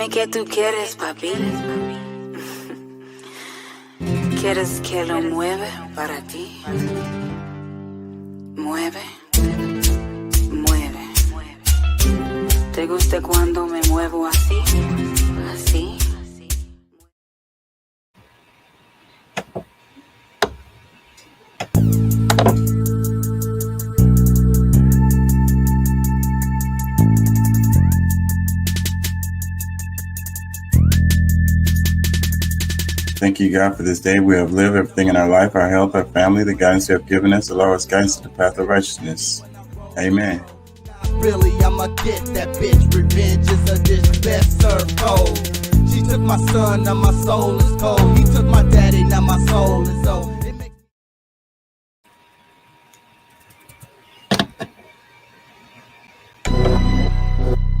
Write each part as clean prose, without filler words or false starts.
Dime qué tú quieres, papi. ¿Quieres que lo mueva para ti? Mueve, mueve. ¿Te gusta cuando me muevo así? Así. Thank you, God, for this day we have lived, everything in our life, our health, our family, the guidance you have given us, allow us guidance to the path of righteousness. Amen. Really, I'ma get that bitch. Revenge is a dish best served cold. She took my son, now my soul is cold. He took my daddy, now my soul is old.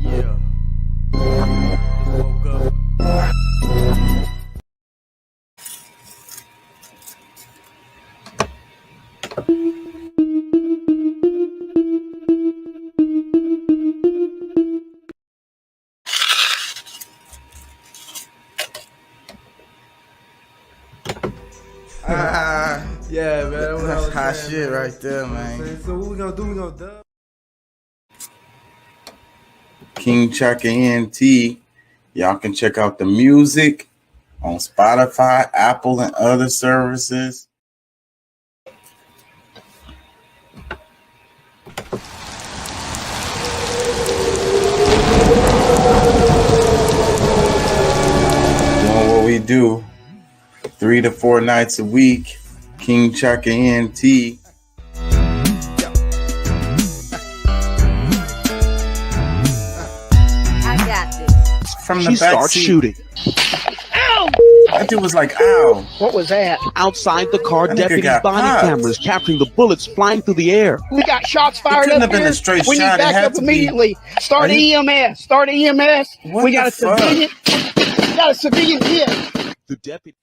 Yeah. Woke up. Yeah, man. That's hot shit right there, man. So what we gonna do? We gonna dub? King Chaka ENT. Y'all can check out the music on Spotify, Apple, and other services. Doing what we do 3 to 4 nights a week. King Chaka ENT. I got this. From the She back starts seat. shooting. That dude was like, ow. What was that? Outside the car, That nigga deputies' got body popped. cameras capturing the bullets flying through the air. We got shots fired couldn't up have been here. a straight We shot. need It had backup to be- immediately. Start Are you- EMS. Start EMS. What We got the a civilian. We got a civilian hit. The deputy.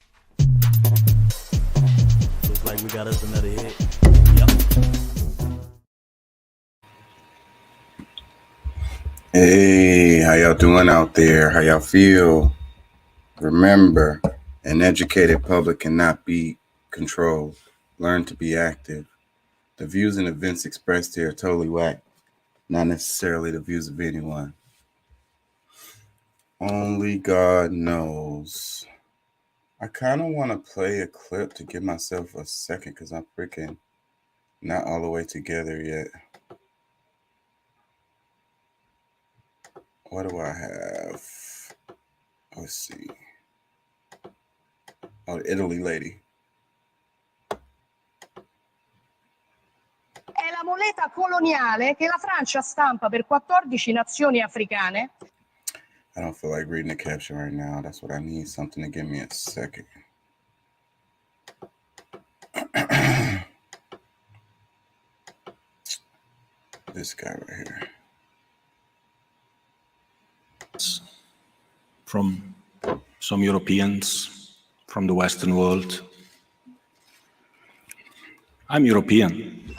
Looks like we got us another hit. Hey, how y'all doing out there? How y'all feel? Remember, an educated public cannot be controlled. Learn to be active. The views and events expressed here are totally whack, not necessarily the views of anyone. Only God knows. I kind of want to play a clip to give myself a second because I'm freaking not all the way together yet. What do I have? Let's see. Oh, the Italy lady. È la moneta coloniale che la Francia stampa per 14 nazioni africane. I don't feel like reading the caption right now. That's what I need. Something to give me a second. This guy right here. From some Europeans from the Western world. I'm European.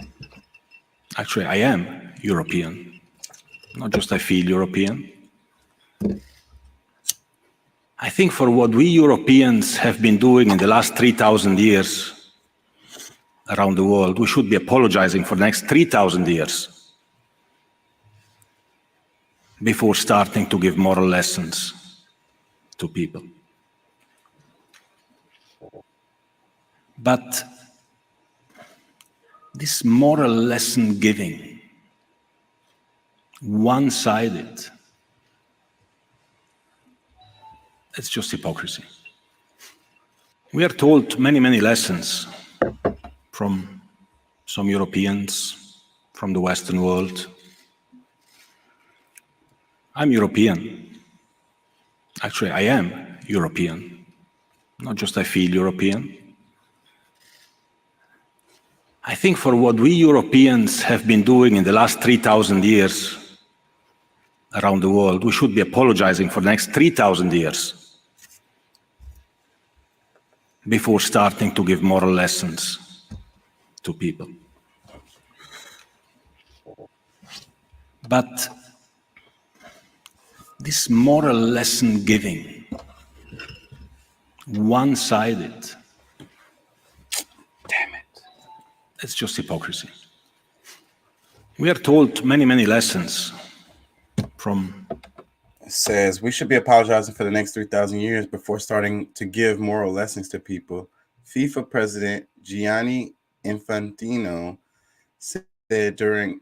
Actually, I am European. Not just I feel European. I think for what we Europeans have been doing in the last 3,000 years around the world, we should be apologizing for the next 3,000 years before starting to give moral lessons to people. But this moral lesson giving, one-sided, it's just hypocrisy. We are told many, many lessons from some Europeans, from the Western world. I'm European. Actually, I am European. Not just I feel European. I think for what we Europeans have been doing in the last 3,000 years around the world, we should be apologizing for the next 3,000 years before starting to give moral lessons to people. But this moral lesson giving, one-sided, damn it, it's just hypocrisy. We are told many, many lessons from. It says we should be apologizing for the next 3,000 years before starting to give moral lessons to people. FIFA president Gianni Infantino said during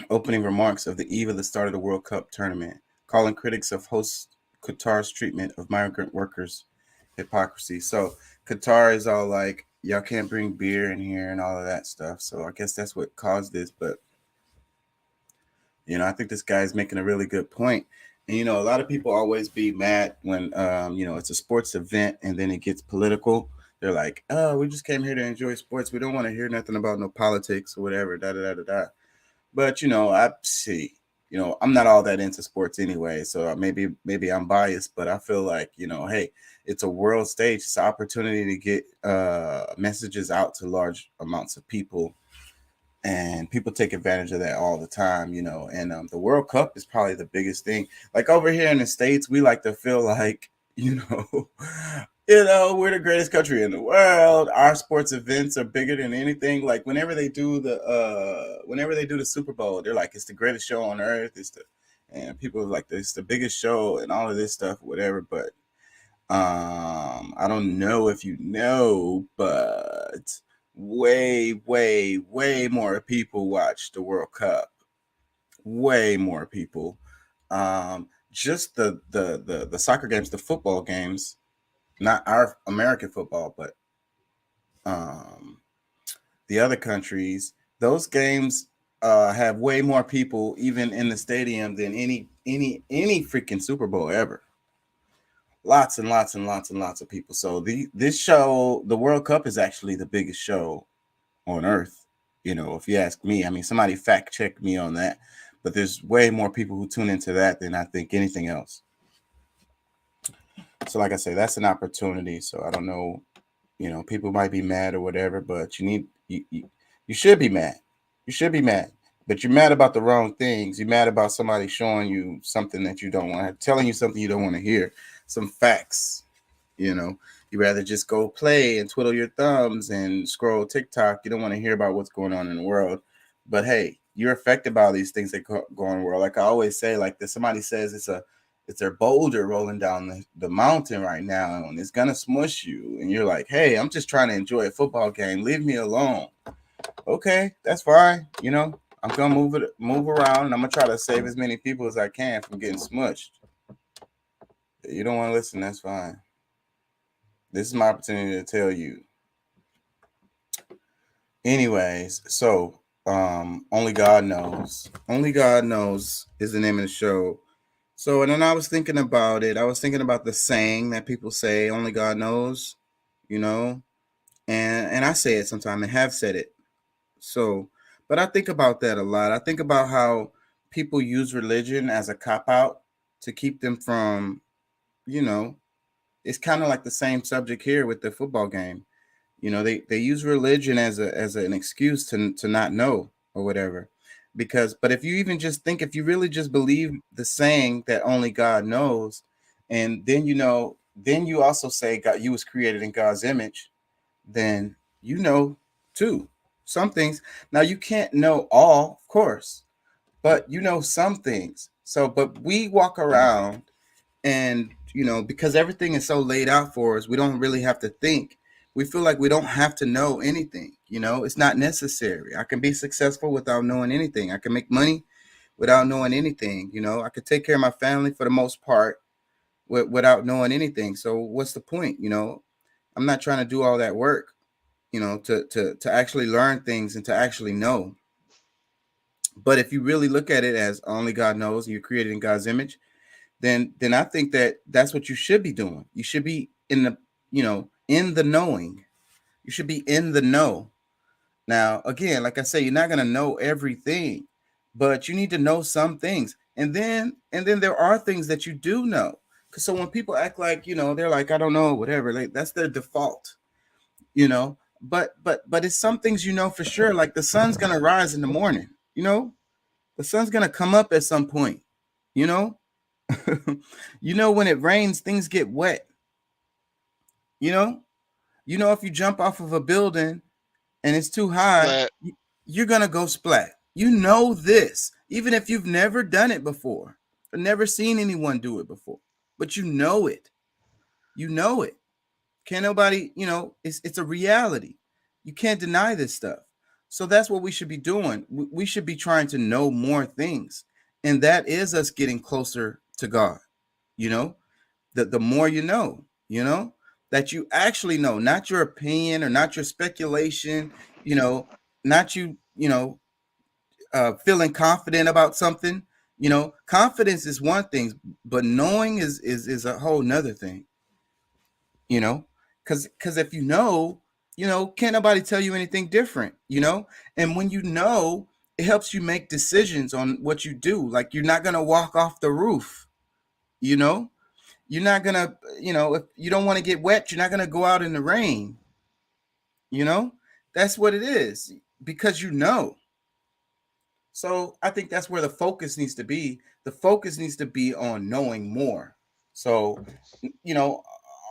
opening remarks of the eve of the start of the World Cup tournament, calling critics of host Qatar's treatment of migrant workers hypocrisy. So Qatar is all like, y'all can't bring beer in here and all of that stuff. So I guess that's what caused this. But, you know, I think this guy's making a really good point. And, you know, a lot of people always be mad when, you know, it's a sports event and then it gets political. They're like, oh, we just came here to enjoy sports. We don't want to hear nothing about no politics or whatever, da-da-da-da-da. But, you know, I'm not all that into sports anyway. So maybe I'm biased, but I feel like, you know, hey, it's a world stage. It's an opportunity to get messages out to large amounts of people. And people take advantage of that all the time, you know. And the World Cup is probably the biggest thing. Like over here in the States, we like to feel like, you know, we're the greatest country in the world. Our sports events are bigger than anything. Like whenever they do the Super Bowl, they're like, it's the greatest show on earth. And people are like, it's the biggest show and all of this stuff, whatever. But I don't know if you know, but way more people watch the World Cup. Way more people. Just the soccer games, the football games, not our American football, but the other countries, those games have way more people even in the stadium than any freaking Super Bowl ever. Lots and lots and lots and lots of people. So this show, the World Cup, is actually the biggest show on earth. You know, if you ask me, I mean, somebody fact check me on that, but there's way more people who tune into that than I think anything else. So like I say, that's an opportunity. So I don't know, you know, people might be mad or whatever, but you should be mad. You should be mad. But you're mad about the wrong things. You're mad about somebody showing you something that you don't want, telling you something you don't want to hear. Some facts, you know. You rather just go play and twiddle your thumbs and scroll TikTok. You don't want to hear about what's going on in the world. But hey, you're affected by all these things that go on in the world. Like I always say, like somebody says it's a boulder rolling down the mountain right now and it's gonna smush you. And you're like, hey, I'm just trying to enjoy a football game. Leave me alone. Okay, that's fine. You know, I'm gonna move around and I'm gonna try to save as many people as I can from getting smushed. You don't want to listen, that's fine. This is my opportunity to tell you. Anyways, so Only God Knows. Only God Knows is the name of the show. So, and then I was thinking about it. I was thinking about the saying that people say, only God knows, you know, and I say it sometimes and have said it. So, but I think about that a lot. I think about how people use religion as a cop-out to keep them from, you know, it's kind of like the same subject here with the football game. You know, they use religion as an excuse to not know or whatever. But if you even just think, if you really just believe the saying that only God knows, and then, you know, then you also say God, you was created in God's image, then you know too some things. Now you can't know all, of course, but you know some things. So, but we walk around and, you know, because everything is so laid out for us, we don't really have to think. We feel like we don't have to know anything. You know, it's not necessary. I can be successful without knowing anything. I can make money without knowing anything. You know, I could take care of my family for the most part without knowing anything. So what's the point? You know, I'm not trying to do all that work, you know, to actually learn things and to actually know. But if you really look at it as only God knows and you're created in God's image, then I think that that's what you should be doing. You should be in the, you know, in the knowing. You should be in the know. Now, again, like I say, you're not going to know everything, but you need to know some things. And then there are things that you do know. Because so when people act like, you know, they're like, I don't know, whatever, like that's their default, you know, but it's some things, you know, for sure, like the sun's going to rise in the morning, you know, the sun's going to come up at some point, you know, You know, when it rains, things get wet. You know, if you jump off of a building and it's too high, Splat. you're gonna go splat. You know this, even if you've never done it before or never seen anyone do it before, but you know it. You know it. Can't nobody, it's a reality. You can't deny this stuff. So that's what we should be doing. We should be trying to know more things. And that is us getting closer to God. The more you know, that you actually know, not your opinion or not your speculation, not you, feeling confident about something. Confidence is one thing, but knowing is a whole nother thing. Because if can't nobody tell you anything different. And when it helps you make decisions on what you do. Like, you're not gonna walk off the roof. You're not gonna, if you don't want to get wet, you're not gonna go out in the rain. That's what it is, because So I think that's where the focus needs to be. The focus needs to be on knowing more. So,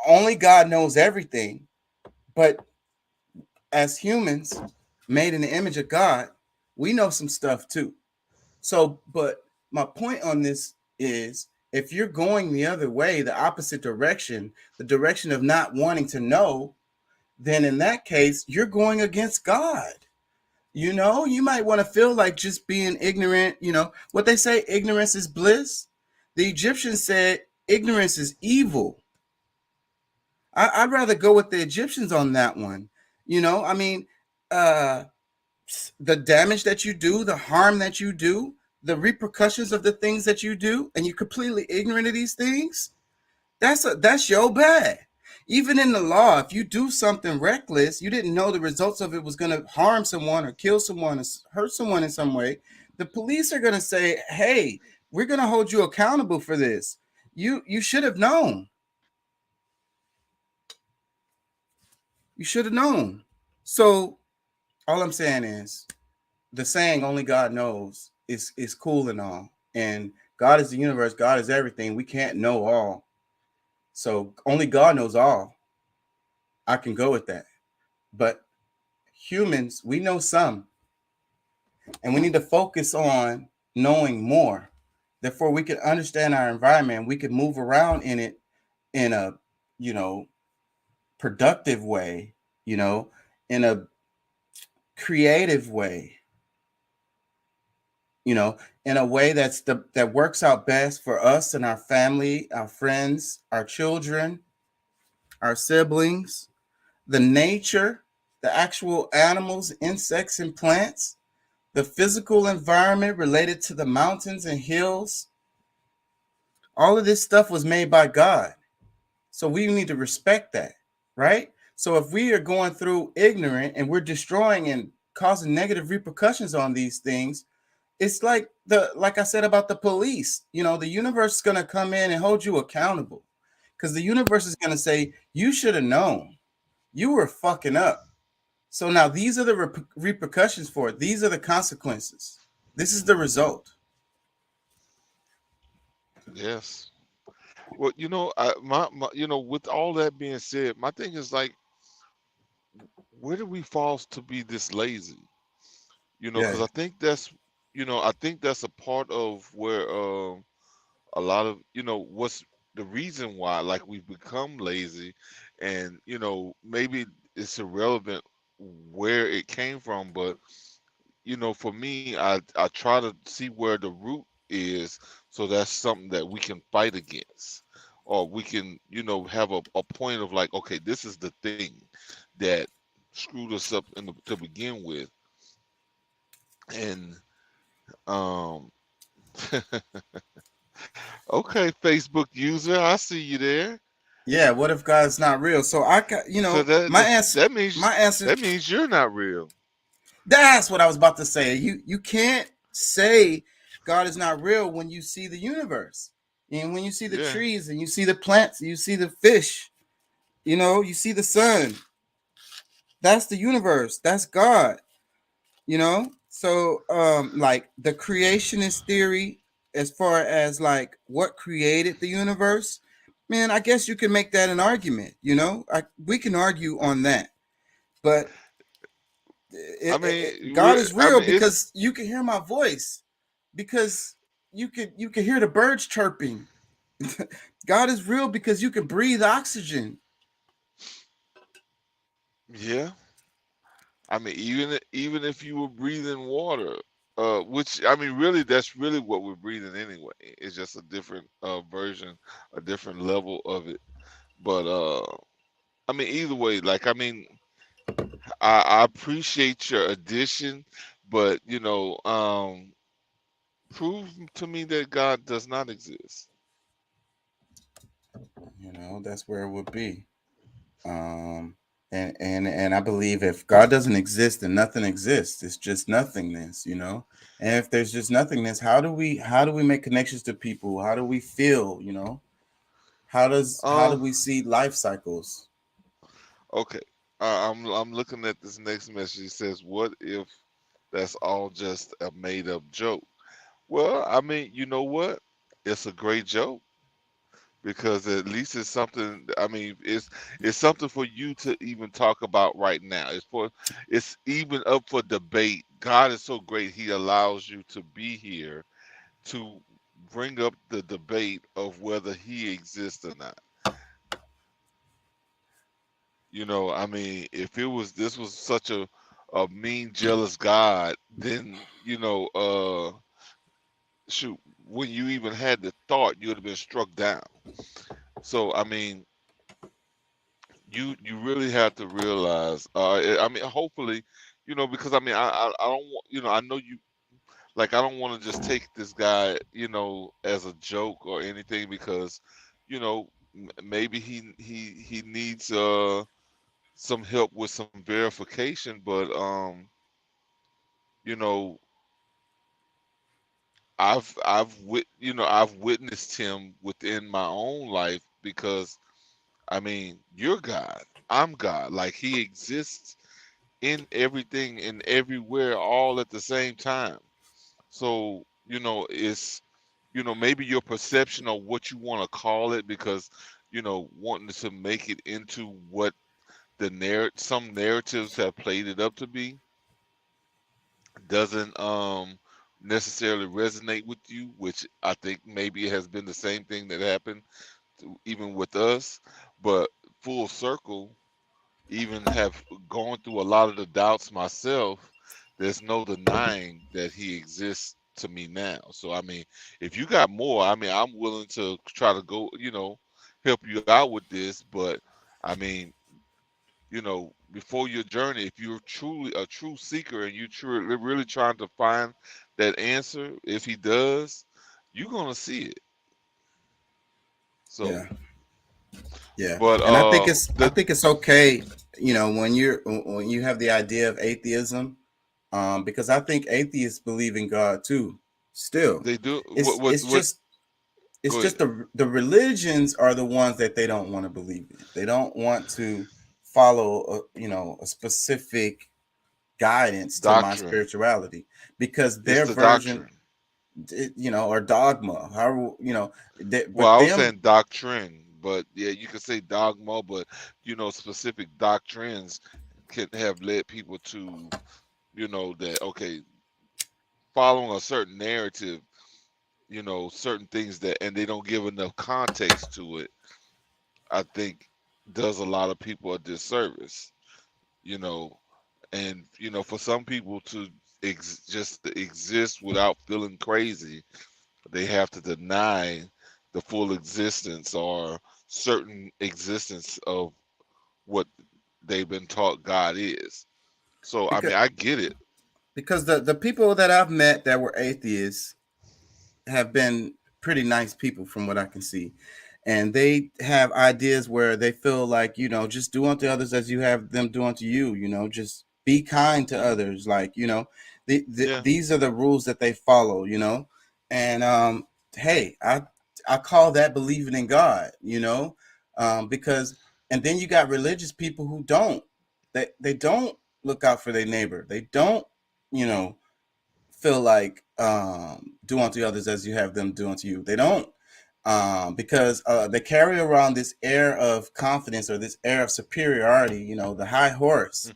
only God knows everything, but as humans made in the image of God, we know some stuff too. So, but my point on this is, if you're going the other way, the opposite direction, the direction of not wanting to know, then in that case, you're going against God. You might want to feel like just being ignorant. What they say, ignorance is bliss. The Egyptians said ignorance is evil. I'd rather go with the Egyptians on that one. The damage that you do, the harm that you do, the repercussions of the things that you do, and you're completely ignorant of these things, that's your bad. Even in the law, if you do something reckless, you didn't know the results of it was going to harm someone or kill someone or hurt someone in some way, the police are going to say, hey, we're going to hold you accountable for this. You should have known. You should have known. So all I'm saying is, the saying only God knows is cool and all. And God is the universe. God is everything. We can't know all. So only God knows all. I can go with that. But humans, we know some. And we need to focus on knowing more. Therefore, we can understand our environment. We can move around in it in a, productive way, in a creative way, in a way that works out best for us and our family, our friends, our children, our siblings, the nature, the actual animals, insects, and plants, the physical environment related to the mountains and hills. All of this stuff was made by God. So we need to respect that, right? So if we are going through ignorant and we're destroying and causing negative repercussions on these things, it's like I said about the police. The universe is going to come in and hold you accountable, because the universe is going to say, you should have known. You were fucking up. So now these are the repercussions for it. These are the consequences. This is the result. Yes. Well, with all that being said, my thing is like, where do we fall to be this lazy? Because Yeah. I think that's a part of where a lot of what's the reason why, like, we've become lazy, and maybe it's irrelevant where it came from, but for me, I try to see where the root is, so that's something that we can fight against, or we can have a point of like, okay, this is the thing that screwed us up to begin with. And okay, Facebook user, I see you there. Yeah. What if God's not real? So So my answer. that means you're not real. That's what I was about to say. You can't say God is not real when you see the universe, and when you see the Yeah. trees, and you see the plants, and you see the fish, you see the sun. That's the universe. That's God. So like the creationist theory, as far as like what created the universe, man, I guess you can make that an argument. We can argue on that, but I mean, God is I real mean, it's because you can hear my voice, because you can hear the birds chirping. God is real because you can breathe oxygen. yeah. I mean, even if you were breathing water, which I mean, really, that's really what we're breathing anyway. It's just a different version, a different level of it. But I mean, either way, like I mean, I appreciate your addition, but prove to me that God does not exist. That's where it would be. And I believe if God doesn't exist, then nothing exists. It's just nothingness, And if there's just nothingness, how do we make connections to people? How do we feel? How do we see life cycles? Okay, I'm looking at this next message. It says, "What if that's all just a made up joke?" Well, I mean, you know what? It's a great joke because at least it's something. I mean, it's something for you to even talk about right now. It's even up for debate. God is so great; He allows you to be here to bring up the debate of whether He exists or not. I mean, if this was such a mean, jealous God, then shoot, when you even had the thought, you would have been struck down. So I mean, you really have to realize. I mean, hopefully, because I mean, I don't want, I know you. Like, I don't want to just take this guy, as a joke or anything, because, maybe he needs some help with some verification, but you know, I've witnessed him within my own life, because I mean, you're God, I'm God. Like, He exists in everything and everywhere all at the same time. So, it's maybe your perception of what you want to call it, because wanting to make it into what some narratives have played it up to be doesn't necessarily resonate with you, which I think maybe it has been the same thing that happened even with us. But full circle, even have gone through a lot of the doubts myself, there's no denying that He exists to me now. So I mean, if you got more, I mean, I'm willing to try to go, help you out with this. But I mean, before your journey, if you're truly a true seeker and you're really trying to find that answer, if He does, you're gonna see it. So Yeah. but And I think it's okay, when you have the idea of atheism, because I think atheists believe in God too. Still, they do. it's just Go the religions are the ones that they don't want to believe in. They don't want to follow a specific guidance to my doctrine. spirituality, because It's their the version, doctrine. or dogma, how Well, I but was them. saying doctrine, but yeah, you could say dogma, but specific doctrines can have led people to, that okay, following a certain narrative, certain things and they don't give enough context to it, I think does a lot of people a disservice, you know, and for some people to just exist without feeling crazy, they have to deny the full existence or certain existence of what they've been taught God is. So I because mean, I get it. because the people that I've met that were atheists have been pretty nice people from what I can see. And they have ideas where they feel like, just do unto others as you have them do unto you, just be kind to others. Like, Yeah. these are the rules that they follow, and hey, I call that believing in God, because, and then you got religious people who don't, they don't look out for their neighbor. They don't, feel like do unto others as you have them do unto you. They don't, because they carry around this air of confidence or this air of superiority, you know, the high horse,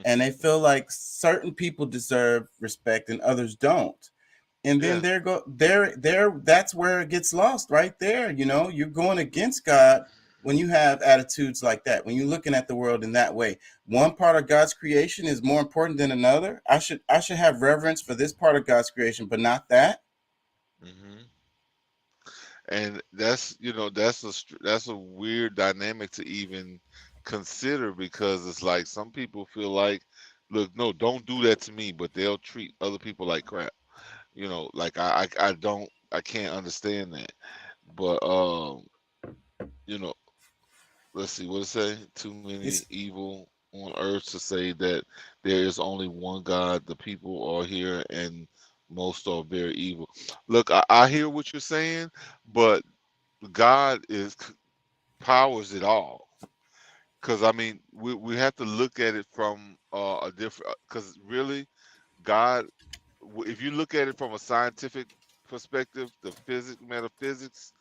and they feel like certain people deserve respect and others don't. And then that's where it gets lost right there. You know, you're going against God when you have attitudes like that, when you're looking at the world in that way. One part of God's creation is more important than another. I should have reverence for this part of God's creation, but not that. Hmm. And that's, you know, that's a weird dynamic to even consider, because it's like some people feel like, look, no, don't do that to me, but they'll treat other people like crap. You know, like I can't understand that. But you know, let's see what it say. Too many It's evil on earth to say that there is only one God. The people are here, and most are very evil. Look, I hear what you're saying, but God powers it all. Because I mean, we have to look at it from a different. Because really, God, if you look at it from a scientific perspective, the metaphysics,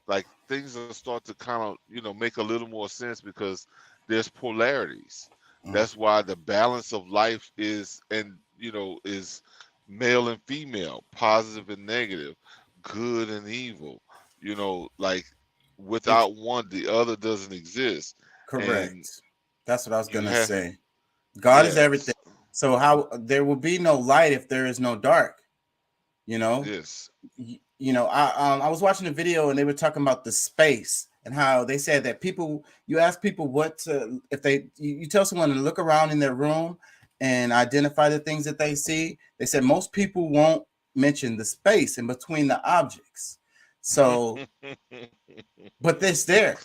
like things will start to kind of, you know, make a little more sense, because there's polarities. mm, That's why the balance of life is, and you know, is male and female, positive and negative, good and evil. You know, like it's without one, the other doesn't exist. And correct. That's what I was you gonna have, say. God is yes, everything. So how there will be no light if there is no dark, you know? yes. You know, I was watching a video and they were talking about the space and how they said that people, you ask people what to, if they, you tell someone to look around in their room and identify the things that they see. They said most people won't mention the space in between the objects. So, but it's there.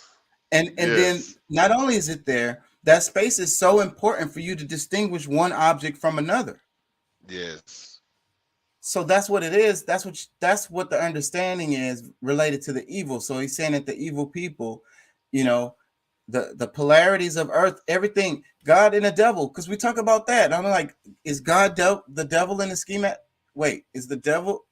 And then Yes, not only is it there, that space is so important for you to distinguish one object from another. yes, So that's what it is. That's what the understanding is related to the evil. So he's saying that the evil people, you know, the polarities of earth, everything, God and the devil, because we talk about that. I'm like, is God the devil in the schema? Wait, is the devil?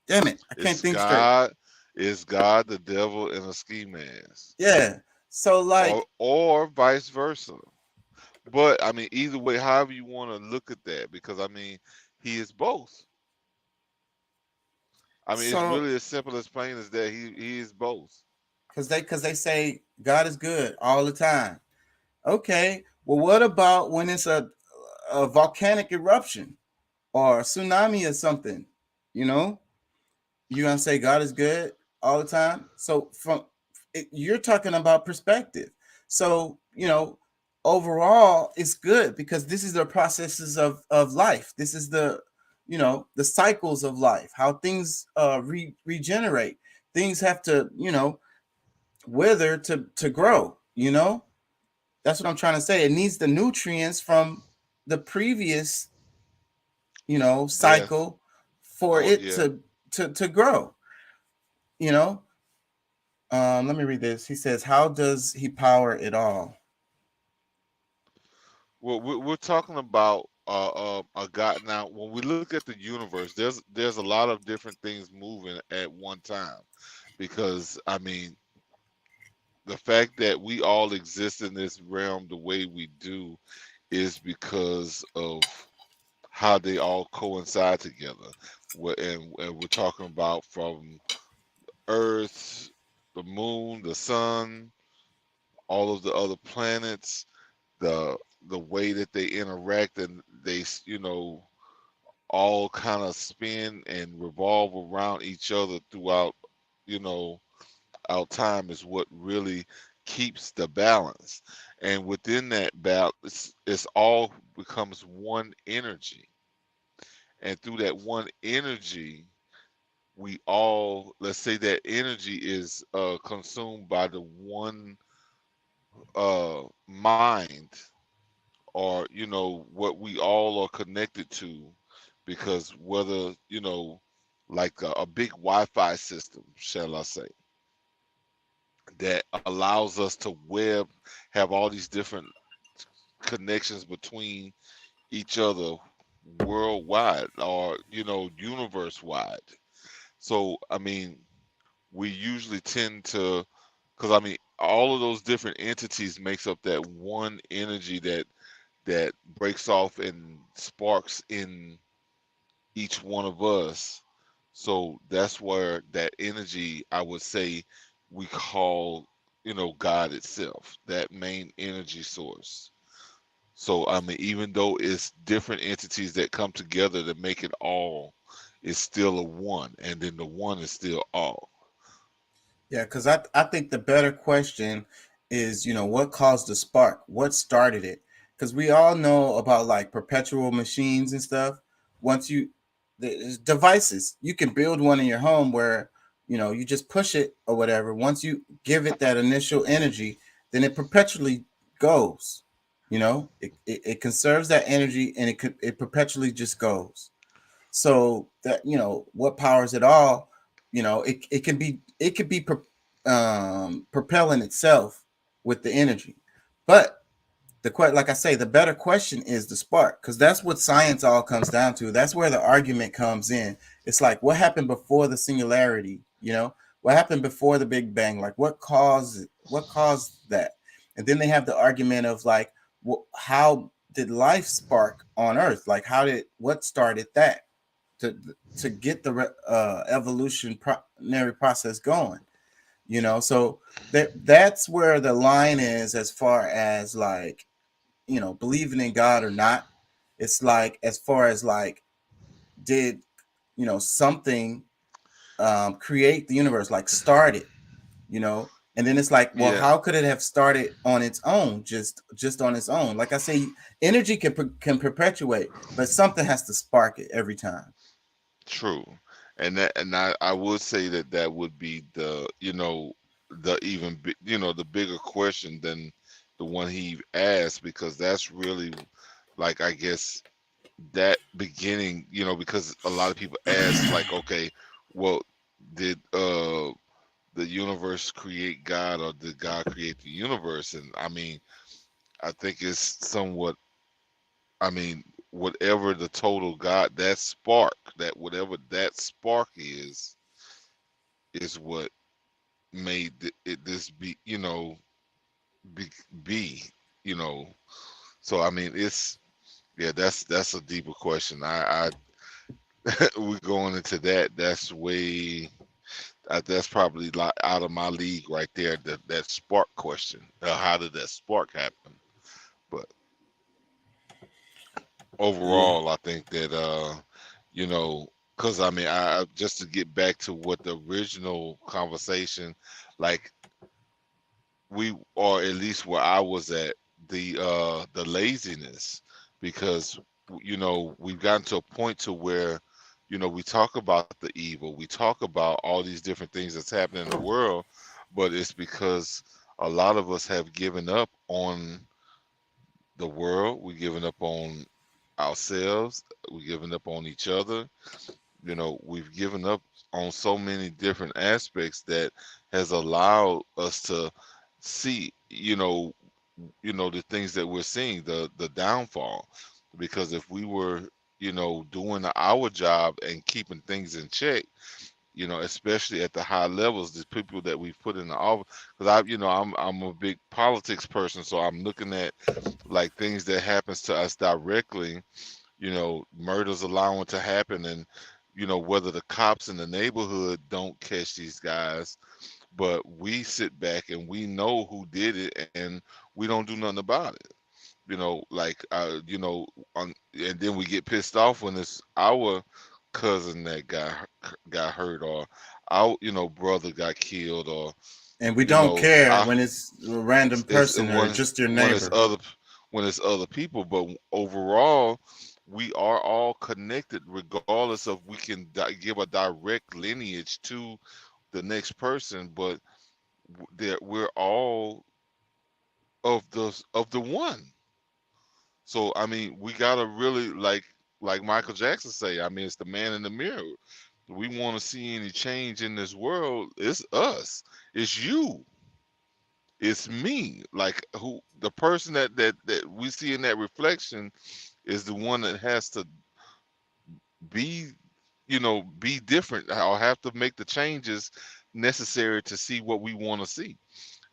Damn it, I can't it's think straight. God, it's God, the devil, and a ski mask, Yeah. So like, or vice versa. But I mean, either way, however you want to look at that, because I mean, he is both. I mean, it's so really as simple as plain as that. He is both. because they say God is good all the time. Okay. Well, what about when it's a volcanic eruption or a tsunami or something? You know, you're gonna say God is good all the time. So you're talking about perspective. So you know, overall, it's good because this is the processes of life. This is the, you know, the cycles of life, how things regenerate. Things have to, you know, wither to grow. You know, that's what I'm trying to say. It needs the nutrients from the previous, you know, Death. cycle for Oh it yeah. to grow. You know, let me read this. He says, "How does he power it all?" Well, we're talking about a God. Now, when we look at the universe, there's a lot of different things moving at one time, because I mean, the fact that we all exist in this realm the way we do is because of how they all coincide together. And we're talking about from Earth, the moon, the sun, all of the other planets, the way that they interact, and they, you know, all kind of spin and revolve around each other throughout, you know, our time, is what really keeps the balance. And within that balance, it's all becomes one energy. And through that one energy, we all, let's say that energy is consumed by the one mind, or you know, what we all are connected to, because whether, you know, like a big Wi-Fi system, shall I say, that allows us to have all these different connections between each other worldwide, or you know, universe wide. So I mean, we usually tend to, because I mean, all of those different entities makes up that one energy that breaks off and sparks in each one of us. So that's where that energy, I would say, we call, God itself, that main energy source. So I mean, even though it's different entities that come together to make it all, it's still a one, and then the one is still all. Yeah, because I think the better question is, what caused the spark? What started it? Because we all know about like perpetual machines and stuff. Once there's devices, you can build one in your home where, you just push it or whatever. Once you give it that initial energy, then it perpetually goes. It conserves that energy and it perpetually just goes. So that what powers it all, it could be propelling itself with the energy. But like I say, the better question is the spark, because that's what science all comes down to. That's where the argument comes in. It's like, what happened before the singularity? What happened before the Big Bang? Like, what caused that? And then they have the argument of like, how did life spark on Earth? Like, what started that to get the evolutionary process going? So that's where the line is, as far as like, believing in God or not. It's like, as far as like, did something create the universe, like start it, and then it's like, well, Yeah, how could it have started on its own, just on its own? Like I say, energy can perpetuate, but something has to spark it every time. true. And I would say that that would be the bigger question than the one he asked, because that's really, like, I guess, that beginning, because a lot of people ask, like, okay, well, did the universe create God, or did God create the universe? And I mean, I think it's somewhat, I mean, whatever the total God, that spark, that whatever that spark is what made this be, be, you know. So I mean, it's, yeah, that's a deeper question. We going into that. That's way. That's probably like out of my league right there. That spark question. How did that spark happen? But Yeah. overall, I think that because I mean, I just to get back to what the original conversation, like, we, or at least where I was at, the laziness, because we've gotten to a point to where we talk about the evil, we talk about all these different things that's happening in the world, but it's because a lot of us have given up on the world, we've given up on ourselves, we've given up on each other, we've given up on so many different aspects that has allowed us to see, the things that we're seeing, the downfall. Because if we were, doing our job and keeping things in check, especially at the high levels, the people that we've put in the office. Because I'm a big politics person, so I'm looking at like things that happens to us directly, murders allowing to happen, and whether the cops in the neighborhood don't catch these guys, but we sit back and we know who did it, and we don't do nothing about it. Like, and then we get pissed off when it's our cousin that got hurt, or our brother got killed, or And we don't care I when it's a random it's person or just your when it's neighbor. other people. But overall, we are all connected, regardless of, we can give a direct lineage to the next person, but we're all of the one. So I mean, we gotta really, like Michael Jackson say. I mean, it's the man in the mirror. We want to see any change in this world. It's us. It's you. It's me. Like, who the person that we see in that reflection is the one that has to be be different or have to make the changes necessary to see what we want to see.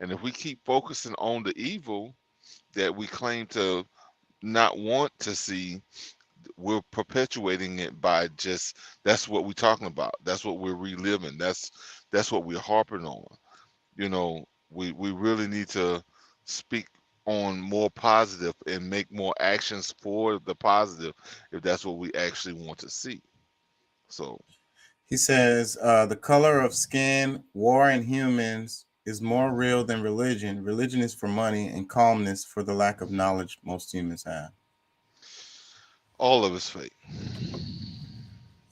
And if we keep focusing on the evil that we claim to not want to see, we're perpetuating it by just that's what we're talking about. That's what we're reliving. That's what we're harping on. We really need to speak on more positive and make more actions for the positive if that's what we actually want to see. So He says, the color of skin, war, and humans is more real than religion. Religion is for money and calmness for the lack of knowledge most humans have. all of it's fake.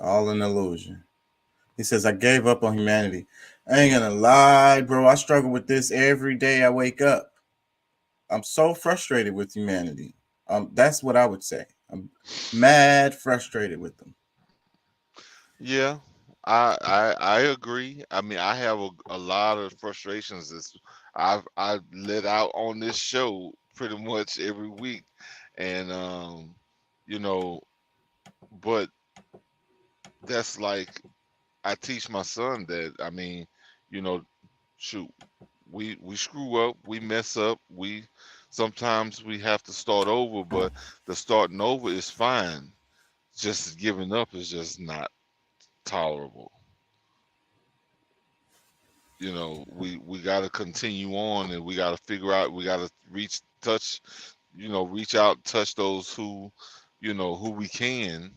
All an illusion. He says, I gave up on humanity. I ain't gonna lie, bro. I struggle with this every day I wake up. I'm so frustrated with humanity. That's what I would say. I'm mad frustrated with them. Yeah, I agree. I mean, I have a lot of frustrations that I let out on this show pretty much every week, and you know, but that's like I teach my son that. I mean, shoot, we screw up, we mess up, we sometimes we have to start over, but the starting over is fine. Just giving up is just not tolerable. We got to continue on, and we got to figure out, we got to reach out, touch those who we can,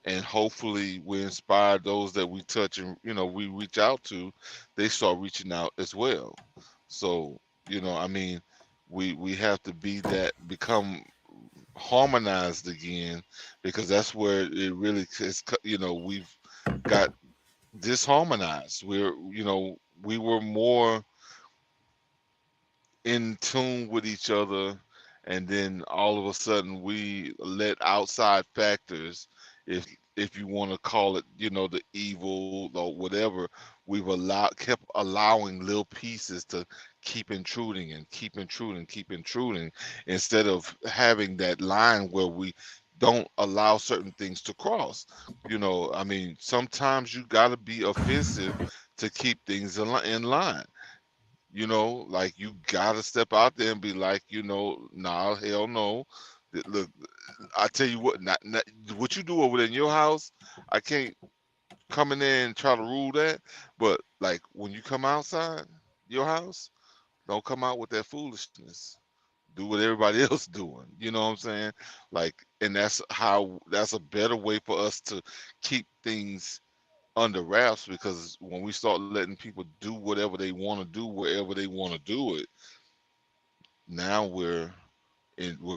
and hopefully we inspire those that we touch and we reach out to, they start reaching out as well. So I mean, we have to become harmonized again, because that's where it really is. We've got disharmonized. We were more in tune with each other, and then all of a sudden we let outside factors, if you want to call it, the evil or whatever, kept allowing little pieces to keep intruding and keep intruding, keep intruding, instead of having that line where we don't allow certain things to cross. I mean, sometimes you got to be offensive to keep things in line. Like you gotta step out there and be like, nah, hell no. Look, I tell you what, not what you do over there in your house, I can't come in there and try to rule that. But like when you come outside your house, don't come out with that foolishness. Do what everybody else doing. You know what I'm saying? Like, and that's a better way for us to keep things under wraps, because when we start letting people do whatever they want to do wherever they want to do it, now we're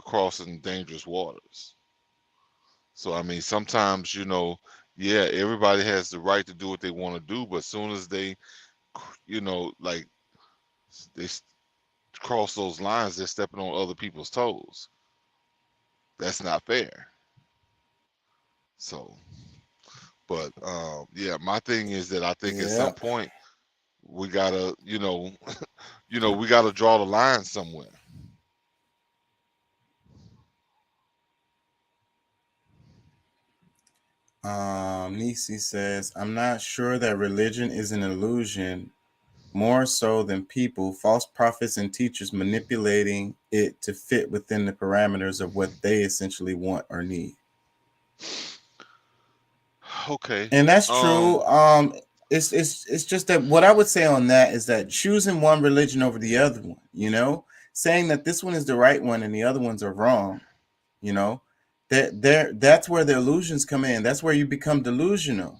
crossing dangerous waters. So I mean, sometimes yeah, everybody has the right to do what they want to do, but as soon as they like they cross those lines, they're stepping on other people's toes. That's not fair. So but yeah, my thing is that I think at some point we gotta we gotta draw the line somewhere. Nisi says, I'm not sure that religion is an illusion, more so than people, false prophets and teachers manipulating it to fit within the parameters of what they essentially want or need. Okay. And that's true. It's just that what I would say on that is that choosing one religion over the other one, saying that this one is the right one and the other ones are wrong, that's where the illusions come in. That's where you become delusional.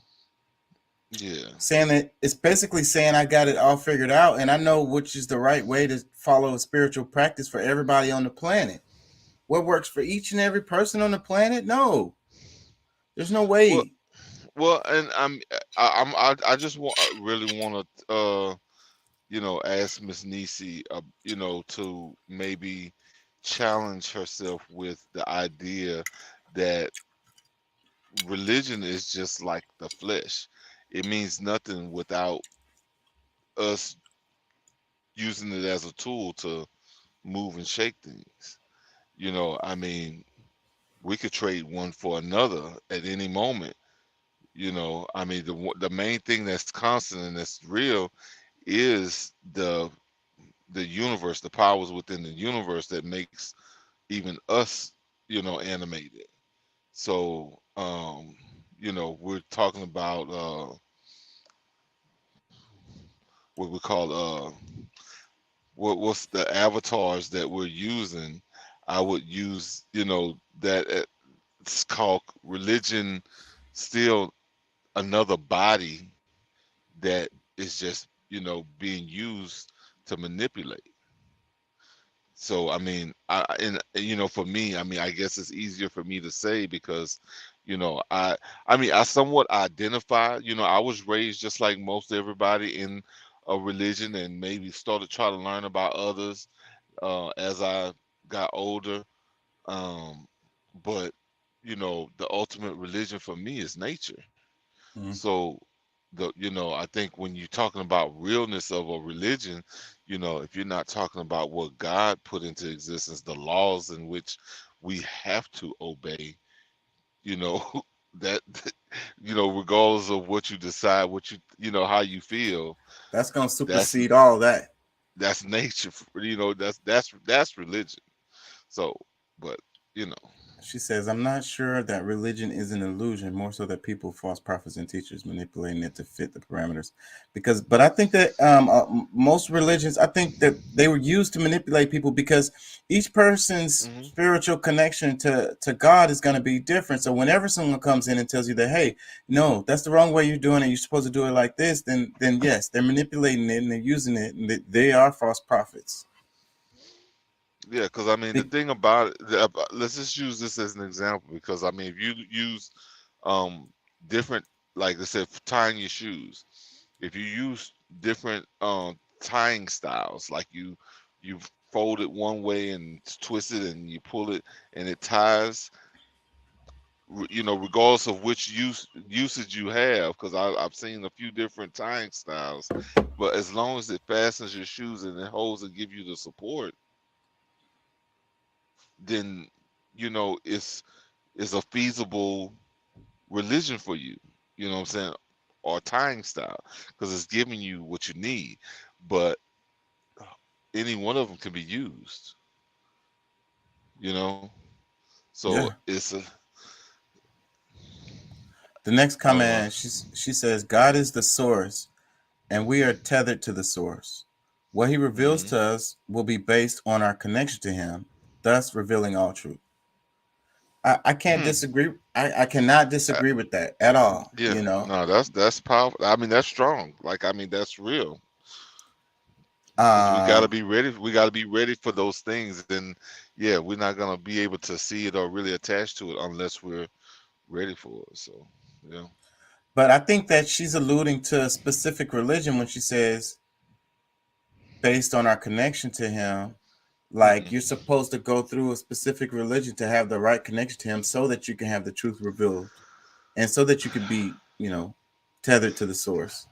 Yeah. Saying that it's basically saying I got it all figured out and I know which is the right way to follow a spiritual practice for everybody on the planet. What works for each and every person on the planet? No, there's no way. Well, and I just really want to ask Miss Nisi to maybe challenge herself with the idea that religion is just like the flesh. It means nothing without us using it as a tool to move and shake things. I mean, we could trade one for another at any moment. You know, I mean, the main thing that's constant and that's real is the universe, the powers within the universe that makes even us, you know, animated. So, you know, we're talking about what we call what's the avatars that we're using. I would use, you know, that it's called religion, still another body that is just, you know, being used to manipulate. So I mean, and you know, for me, I mean, I guess it's easier for me to say because, you know, I mean, I somewhat identify. You know, I was raised just like most everybody in a religion, and maybe started trying to learn about others as I got older. Um, but you know, the ultimate religion for me is nature. Mhm. So you know, I think when you're talking about realness of a religion, you know, if you're not talking about what God put into existence, the laws in which we have to obey, you know, that you know, regardless of what you decide, you know, how you feel, That's gonna that's supersede all that. that's nature, you know, that's religion. So, but you know, She says, I'm not sure that religion is an illusion, more so that people, false prophets and teachers, manipulating it to fit the parameters. But I think that most religions, I think that they were used to manipulate people because each person's hmm spiritual connection to God is going to be different. So whenever someone comes in and tells you that, hey, no, that's the wrong way you're doing it, you're supposed to do it like this, then yes, they're manipulating it and they're using it, and they are false prophets. yeah, because I mean, the thing about it, let's just use this as an example because I mean, if you use um different, like I said, tying your shoes, if you use different tying styles, like you fold it one way and twist it and you pull it and it ties, you know, regardless of which usage you have, because I've seen a few different tying styles, but as long as it fastens your shoes and it holds and give you the support, then you know it's a feasible religion for you. You know what I'm saying? Or tying style, because it's giving you what you need. But any one of them can be used. You know, so Yeah. it's a The next uh comment, she says, God is the source, and we are tethered to the source. What he reveals mhm. to us will be based on our connection to him, thus revealing all truth. I can't Hmm. disagree. I cannot Uh, disagree with that at all. yeah, You know, no, that's powerful. I mean, that's strong. Like, I mean, that's real. Because we got to um, be ready. We got to be ready for those things. And yeah, we're not gonna be able to see it or really attach to it unless we're ready for it. So yeah. but I think that she's alluding to a specific religion when she says based on our connection to him. Like you're Mm-mm. supposed to go through a specific religion to have the right connection to him, so that you can have the truth revealed, and so that you could be, tethered to the source.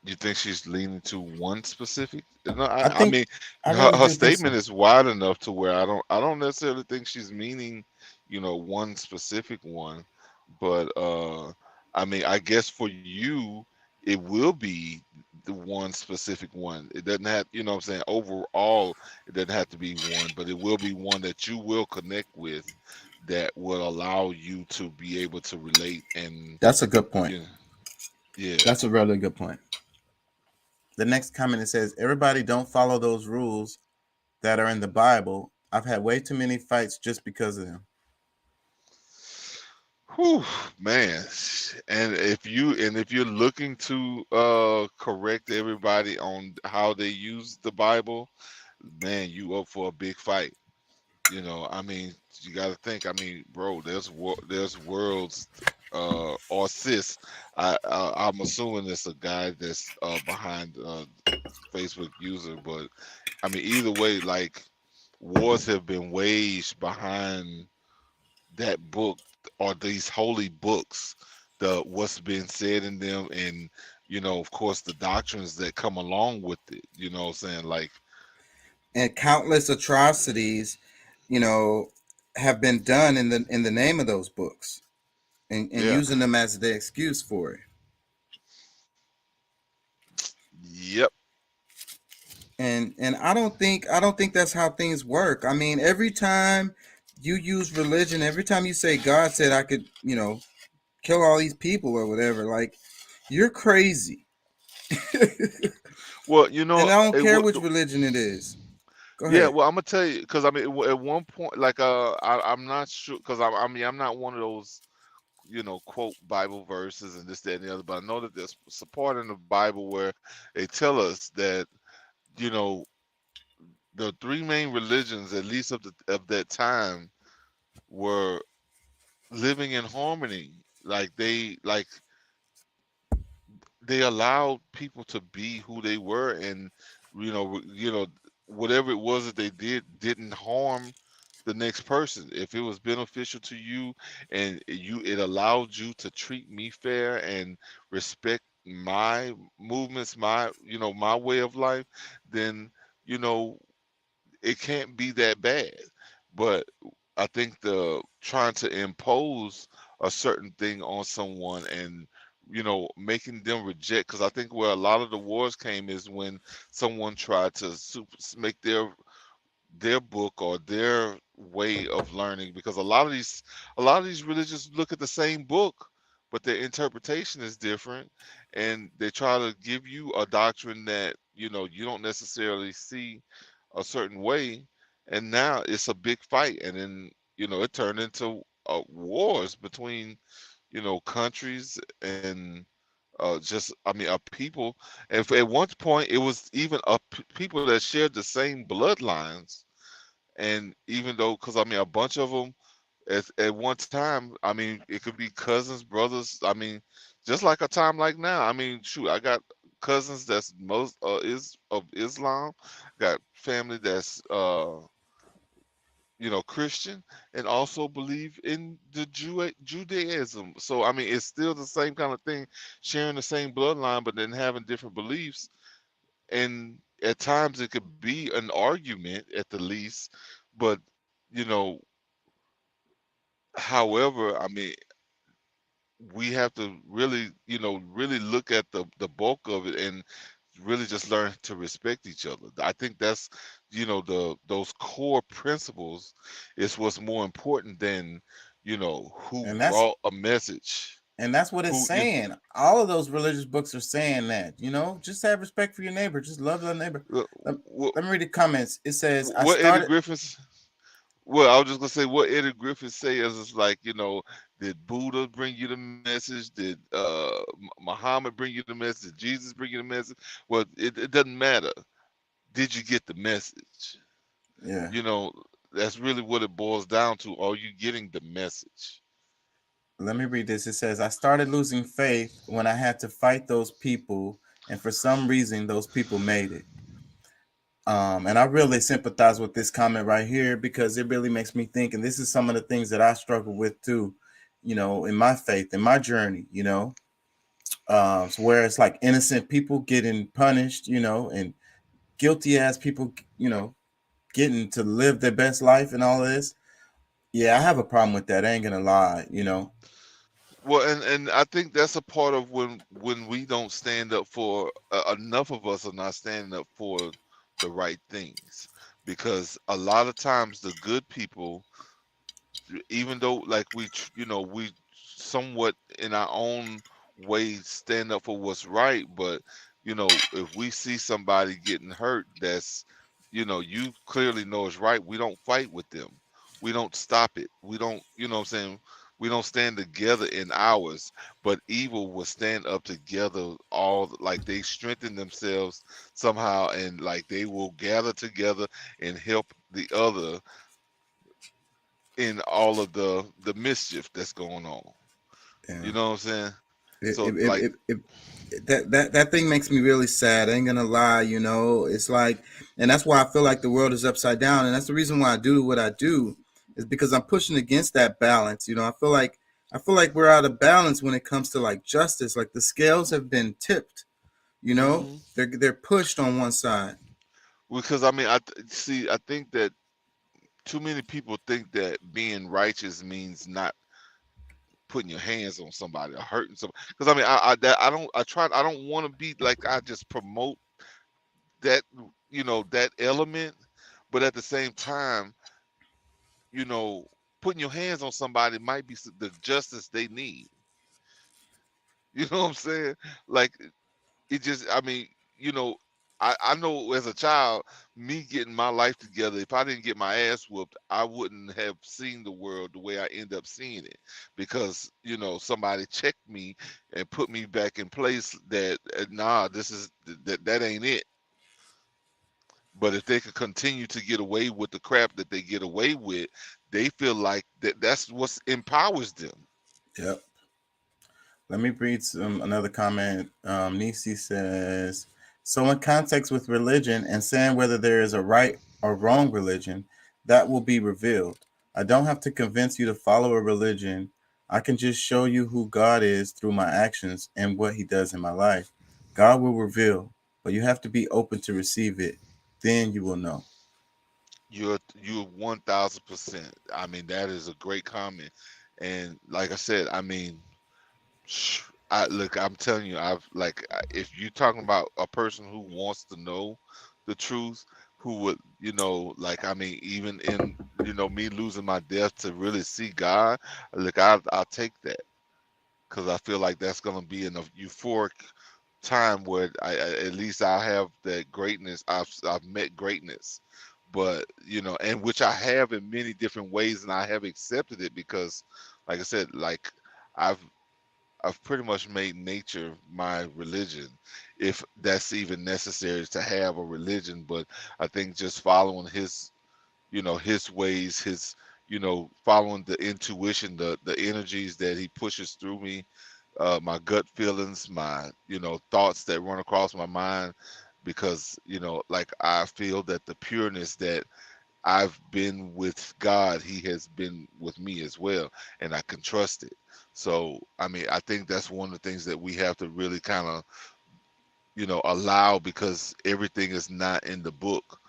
You think she's leaning to one specific? No, I I think mean, I her, really her do think so. statement is wide enough to where I don't necessarily think she's meaning, you know, one specific one. But I mean, I guess for you, it will be the one specific one. It doesn't have, you know what I'm saying, overall, it doesn't have to be one, but it will be one that you will connect with that will allow you to be able to relate and, That's a good point. you know, yeah. That's a really good point. The next comment, it says, everybody don't follow those rules that are in the Bible. I've had way too many fights just because of them. Whew, man. And if you're looking to correct everybody on how they use the Bible, man, you up for a big fight. You know, I mean, you got to think. I mean, bro, there's worlds or sis. I'm assuming it's a guy that's behind Facebook user, but I mean, either way, like wars have been waged behind that book or these holy books, the what's been said in them, and you know, of course, the doctrines that come along with it. You know what I'm saying? Like, And countless atrocities, have been done in the name of those books. and Yeah. using them as the excuse for it. Yep. And I don't think that's how things work. I mean, every time you use religion, every time you say God said I could, kill all these people or whatever, like, you're crazy. Well, And I don't care which religion it is. Go yeah. ahead. Well, I'm gonna tell you because I mean, at one point, like, I'm not sure because I mean, I'm not one of those, quote Bible verses and this, that, and the other. But I know that there's a part in the Bible where they tell us that, the three main religions, at least of that time, were living in harmony. They allowed people to be who they were, and whatever it was that they didn't harm the next person. If it was beneficial to you and it allowed you to treat me fair and respect my movements, my way of life, then it can't be that bad. But I think the trying to impose a certain thing on someone and making them reject, because I think where a lot of the wars came is when someone tried to make their book or their way of learning, because a lot of these religions look at the same book, but their interpretation is different, and they try to give you a doctrine that you don't necessarily see a certain way, and now it's a big fight, and then it turned into wars between countries and just I mean people. And at one point it was even people that shared the same bloodlines, and even though because I mean a bunch of them at one time, I mean it could be cousins, brothers, I mean just like a time like now. I mean shoot, I got cousins that's most is of Islam, got family that's Christian, and also believe in the Judaism. So I mean, it's still the same kind of thing, sharing the same bloodline, but then having different beliefs. And at times it could be an argument at the least, but you know, however, I mean, we have to really, really look at the bulk of it and really just learn to respect each other. I think that's, those core principles is what's more important than, who And brought a message. that's what it's saying. All of those religious books are saying that, just have respect for your neighbor, just love your neighbor. Let me read the comments. It says, Eddie Griffiths. Well, I was just gonna say what Eddie Griffith says is like, did Buddha bring you the message? Did Muhammad bring you the message? Did Jesus bring you the message? Well, it doesn't matter. Did you get the message? Yeah. That's really what it boils down to. Are you getting the message? Let me read this. It says, I started losing faith when I had to fight those people, and for some reason, those people made it. And I really sympathize with this comment right here because it really makes me think, and this is some of the things that I struggle with too, in my faith, in my journey, so where it's like innocent people getting punished, and guilty ass people, getting to live their best life and all of this. Yeah, I have a problem with that. I ain't gonna lie, Well, and I think that's a part of when we don't stand up for enough of us are not standing up for the right things, because a lot of times the good people, even though like we somewhat in our own way stand up for what's right, but if we see somebody getting hurt that's you clearly know is right, we don't fight with them, we don't stop it, we don't, what I'm saying, we don't stand together in ours, but evil will stand up together, all like they strengthen themselves somehow, and like they will gather together and help the other in all of the mischief that's going on. Yeah. You know what I'm saying? That thing makes me really sad. I ain't gonna lie, it's like, and that's why I feel like the world is upside down, and that's the reason why I do what I do, is because I'm pushing against that balance. I feel like we're out of balance when it comes to like justice. Like the scales have been tipped. They're pushed on one side. Because I mean, I think that too many people think that being righteous means not putting your hands on somebody or hurting somebody. Because I mean, I don't want to be like I just promote that, that element, but at the same time, you know, putting your hands on somebody might be the justice they need. You know what I'm saying? Like it just, I mean, you know, I know as a child, me getting my life together, if I didn't get my ass whooped, I wouldn't have seen the world the way I end up seeing it, because somebody checked me and put me back in place that nah, that ain't it. But if they could continue to get away with the crap that they get away with, they feel like that's what empowers them. Yep. Let me read another comment. Nisi says, so in context with religion and saying whether there is a right or wrong religion, that will be revealed. I don't have to convince you to follow a religion. I can just show you who God is through my actions and what he does in my life. God will reveal, but you have to be open to receive it. Then you will know. You're 1000%. I mean, that is a great comment. And like I said, I mean, I'm telling you, if you're talking about a person who wants to know the truth, who would, I mean, even in, me losing my death to really see God, I'll take that, because I feel like that's going to be in a euphoric time where at least I have that greatness. I've met greatness, but and which I have in many different ways, and I have accepted it because, like I said, like I've pretty much made nature my religion, if that's even necessary to have a religion. But I think just following his, his ways, his, following the intuition, the energies that he pushes through me, my gut feelings, my, thoughts that run across my mind, because, like I feel that the pureness that I've been with God, he has been with me as well, and I can trust it. So, I mean, I think that's one of the things that we have to really kind of, allow, because everything is not in the book.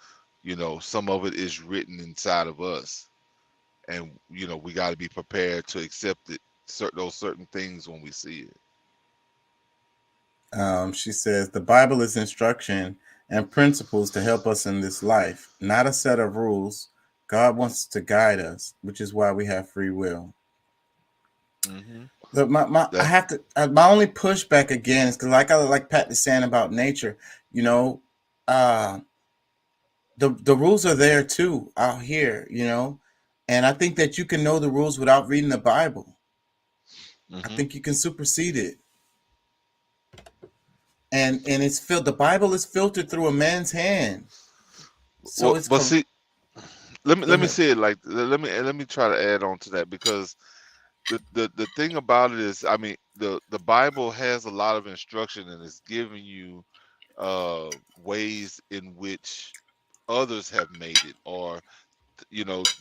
Some of it is written inside of us, and, we got to be prepared to accept it, those certain things when we see it. She says, the Bible is instruction and principles to help us in this life, not a set of rules. God wants to guide us, which is why we have free will. Mm-hmm. Look, I have to. My only pushback again is because, like Pat is saying about nature, the rules are there too out here, and I think that you can know the rules without reading the Bible. Mm-hmm. I think you can supersede it. And it's the Bible is filtered through a man's hand. So well, but see, let me say it like, let me try to add on to that, because the thing about it is, I mean, the Bible has a lot of instruction, and it's giving you ways in which others have made it, or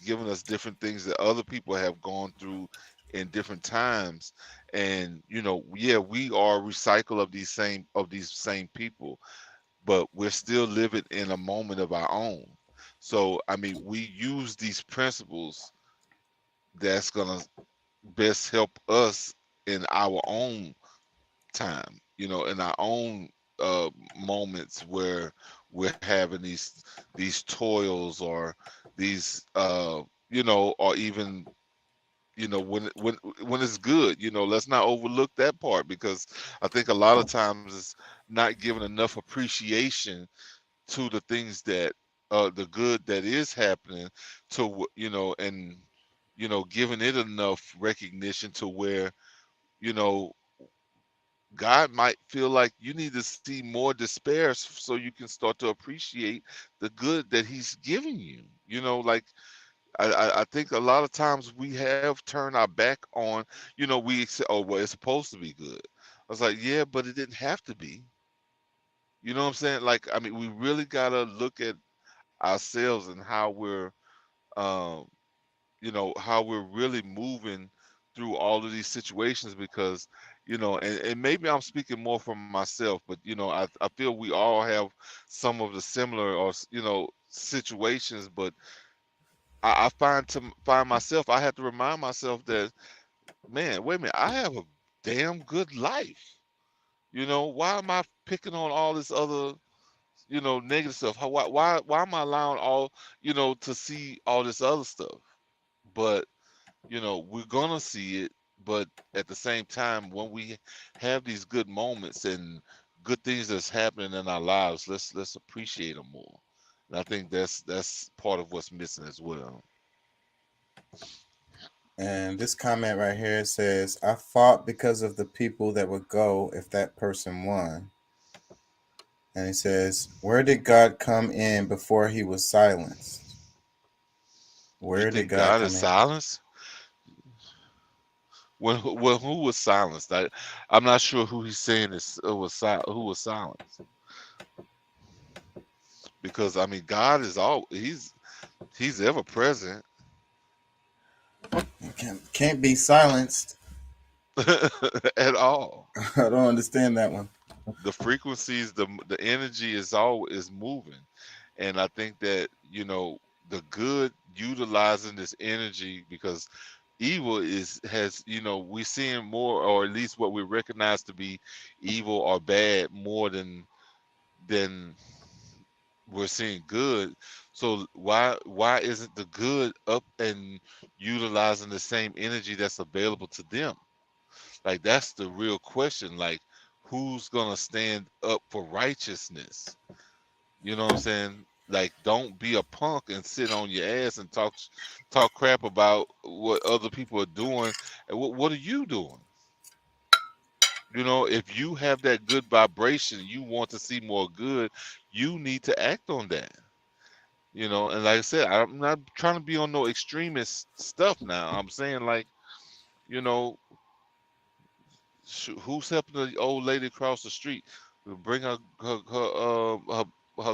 giving us different things that other people have gone through in different times. And yeah, we are a recycle of these same people, but we're still living in a moment of our own. So I mean, we use these principles that's gonna best help us in our own time, in our own moments where we're having these toils, or these or even when it's good. Let's not overlook that part, because I think a lot of times it's not given enough appreciation to the things that the good that is happening, to and giving it enough recognition to where God might feel like you need to see more despair, so you can start to appreciate the good that he's giving you. Like I think a lot of times we have turned our back on, we say, oh, well, it's supposed to be good. I was like, yeah, but it didn't have to be. You know what I'm saying? Like, I mean, we really got to look at ourselves and how we're, um, how we're really moving through all of these situations, because, and maybe I'm speaking more for myself, but, I feel we all have some of the similar, or, situations, but I find myself, I have to remind myself that man, wait a minute, I have a damn good life. You know, why am I picking on all this other, negative stuff? Why am I allowing all, to see all this other stuff? But, we're gonna see it, but at the same time, when we have these good moments and good things that's happening in our lives, let's appreciate them more. And I think that's part of what's missing as well. And this comment right here says, I fought because of the people that would go if that person won. And he says, where did God come in before he was silenced? Where You did think God God come is in? silenced? Who was silenced? I'm not sure who he's saying who was silenced. Because I mean, God is he's ever present. Can't be silenced. At all. I don't understand that one. The frequencies, the energy is moving, and I think that the good utilizing this energy, because evil has we're seeing more, or at least what we recognize to be evil or bad, more than we're seeing good. So why isn't the good up and utilizing the same energy that's available to them? Like, that's the real question. Like, who's gonna stand up for righteousness? You know what I'm saying? Like, don't be a punk and sit on your ass and talk crap about what other people are doing. And what are you doing? If you have that good vibration, you want to see more good, you need to act on that. And like I said, I'm not trying to be on no extremist stuff now. I'm saying, like, you know, who's helping the old lady across the street to bring her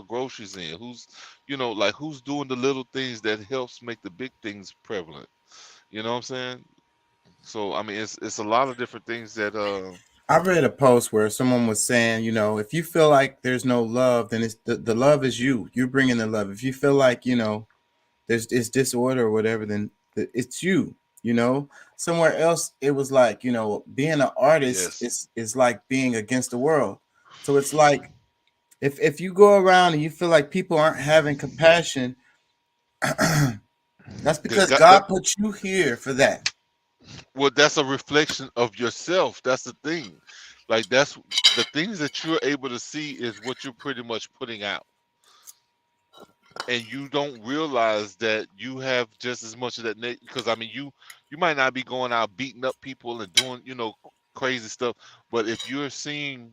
groceries in? Who's like, who's doing the little things that helps make the big things prevalent? You know what I'm saying? So I mean, it's a lot of different things that I read a post where someone was saying, if you feel like there's no love, then it's the love is you. You're bringing the love. If you feel like, there's it's disorder or whatever, then it's you. Somewhere else it was like, being an artist yes. is like being against the world. So it's like if you go around and you feel like people aren't having compassion, that's because God put you here for that. Well, that's a reflection of yourself. That's the thing. Like, that's the things that you're able to see is what you're pretty much putting out. And you don't realize that you have just as much of that, because I mean, you might not be going out beating up people and doing crazy stuff, but if you're seeing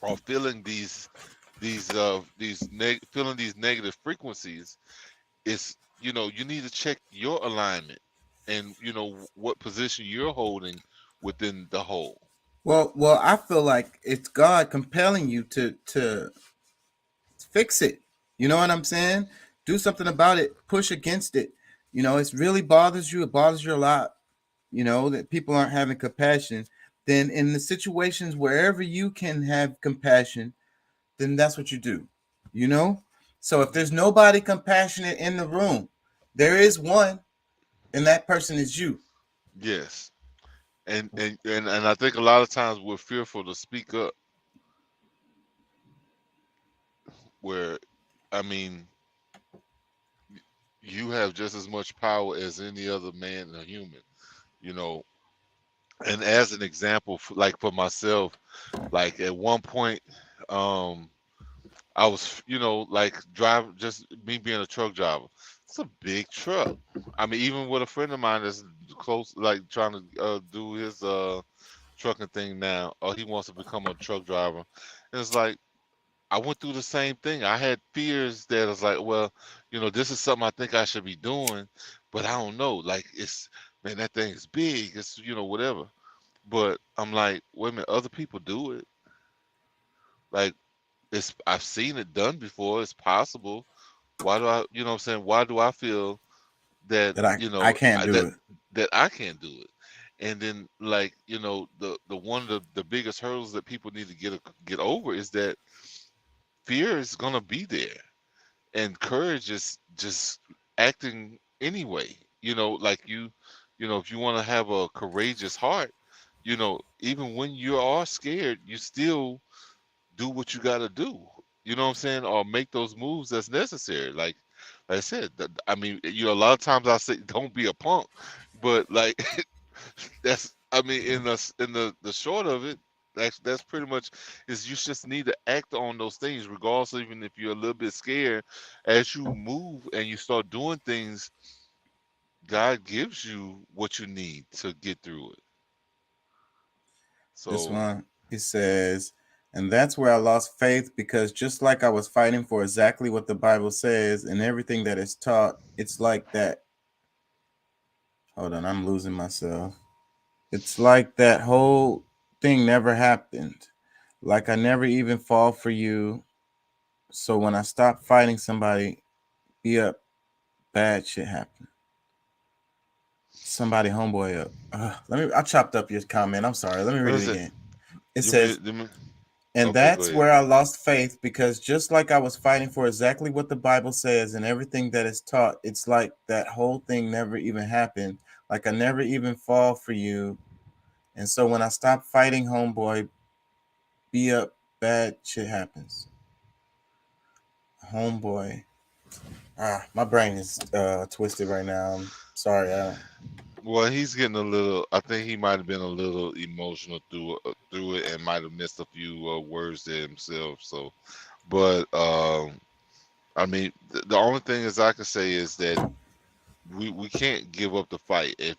or feeling feeling these negative frequencies, it's you need to check your alignment and what position you're holding within the whole. Well, I feel like it's God compelling you to fix it. You know what I'm saying? Do something about it. Push against it. It really bothers you. It bothers you a lot. That people aren't having compassion. Then in the situations wherever you can have compassion, then that's what you do. So if there's nobody compassionate in the room, there is one, and that person is you. Yes. And I think a lot of times we're fearful to speak up, where I mean, you have just as much power as any other man or human, and as an example, like for myself, like at one point, I was, like driving, just me being a truck driver. It's a big truck. I mean, even with a friend of mine that's close, like trying to do his trucking thing now, or he wants to become a truck driver. And it's like, I went through the same thing. I had fears that I was like, well, this is something I think I should be doing, but I don't know. Like, man, that thing is big. It's, whatever. But I'm like, wait a minute, other people do it. Like, I've seen it done before. It's possible. Why do I, what I'm saying? Why do I feel that, That I can't do it. that I can't do it? And then, like, the one of the biggest hurdles that people need to get over is that fear is gonna be there, and courage is just acting anyway. Like if you want to have a courageous heart, even when you are scared, you still do what you got to do. You know what I'm saying? Or make those moves that's necessary. Like I said, I mean, a lot of times I say don't be a punk, but like I mean, in the short of it, that's pretty much is you just need to act on those things, regardless, even if you're a little bit scared. As you move and you start doing things, God gives you what you need to get through it. This So one, it says, and that's where I lost faith, because just like I was fighting for exactly what the Bible says and everything that is taught, it's like that. Hold on, I'm losing myself. It's like that whole thing never happened. Like I never even fall for you. So when I stop fighting somebody, be up, bad shit happen. Somebody homeboy up. I chopped up your comment. I'm sorry. Let me read it again. It says, and okay, that's where I lost faith, because just like I was fighting for exactly what the Bible says and everything that is taught, it's like that whole thing never even happened. Like I never even fall for you. And so when I stop fighting, homeboy, be up, bad shit happens. Homeboy. My brain is twisted right now. I'm sorry. Well, he's getting a little. I think he might have been a little emotional through it, and might have missed a few words there himself. So, but I mean, the only thing is I can say is that we can't give up the fight. If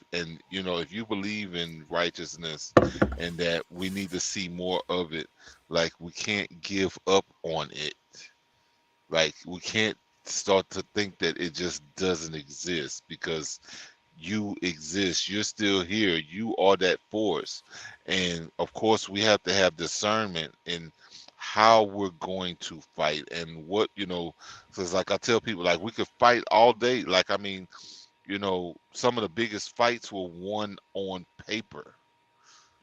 you believe in righteousness and that we need to see more of it, like we can't give up on it. Like we can't start to think that it just doesn't exist, because you exist. You're still here. You are that force. And of course, we have to have discernment in how we're going to fight and what, because like I tell people, like we could fight all day. Like, I mean, some of the biggest fights were won on paper.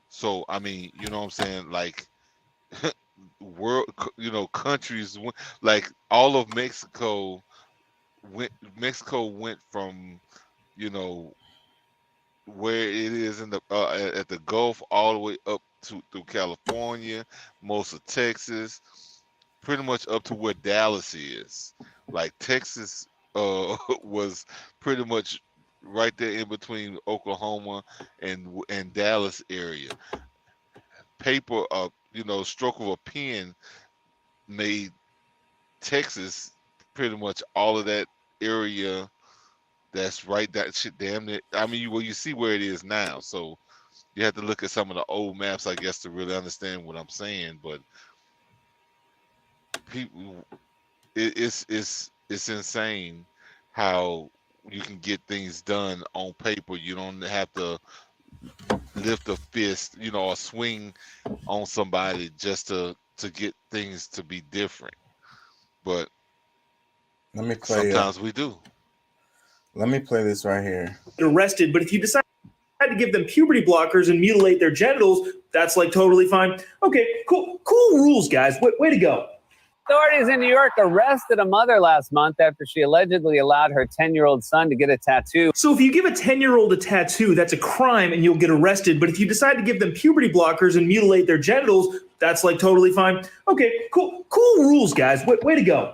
So, I mean, you know what I'm saying? Like, countries, like all of Mexico went from, where it is in the at the Gulf all the way up through California, most of Texas, pretty much up to where Dallas is. Like Texas was pretty much right there in between Oklahoma and Dallas area. Paper, stroke of a pen made Texas pretty much all of that area. That's right. That shit, damn it. I mean, you see where it is now. So you have to look at some of the old maps, I guess, to really understand what I'm saying. But people, it's insane how you can get things done on paper. You don't have to lift a fist, or swing on somebody just to get things to be different. But sometimes we do. Let me play this right here. Arrested, but if you decide to give them puberty blockers and mutilate their genitals, that's like totally fine. Okay, cool rules, guys. Way to go. Authorities in New York arrested a mother last month after she allegedly allowed her 10-year-old son to get a tattoo. So if you give a 10-year-old a tattoo, that's a crime and you'll get arrested. But if you decide to give them puberty blockers and mutilate their genitals, that's like totally fine. Okay, cool rules, guys. Way to go.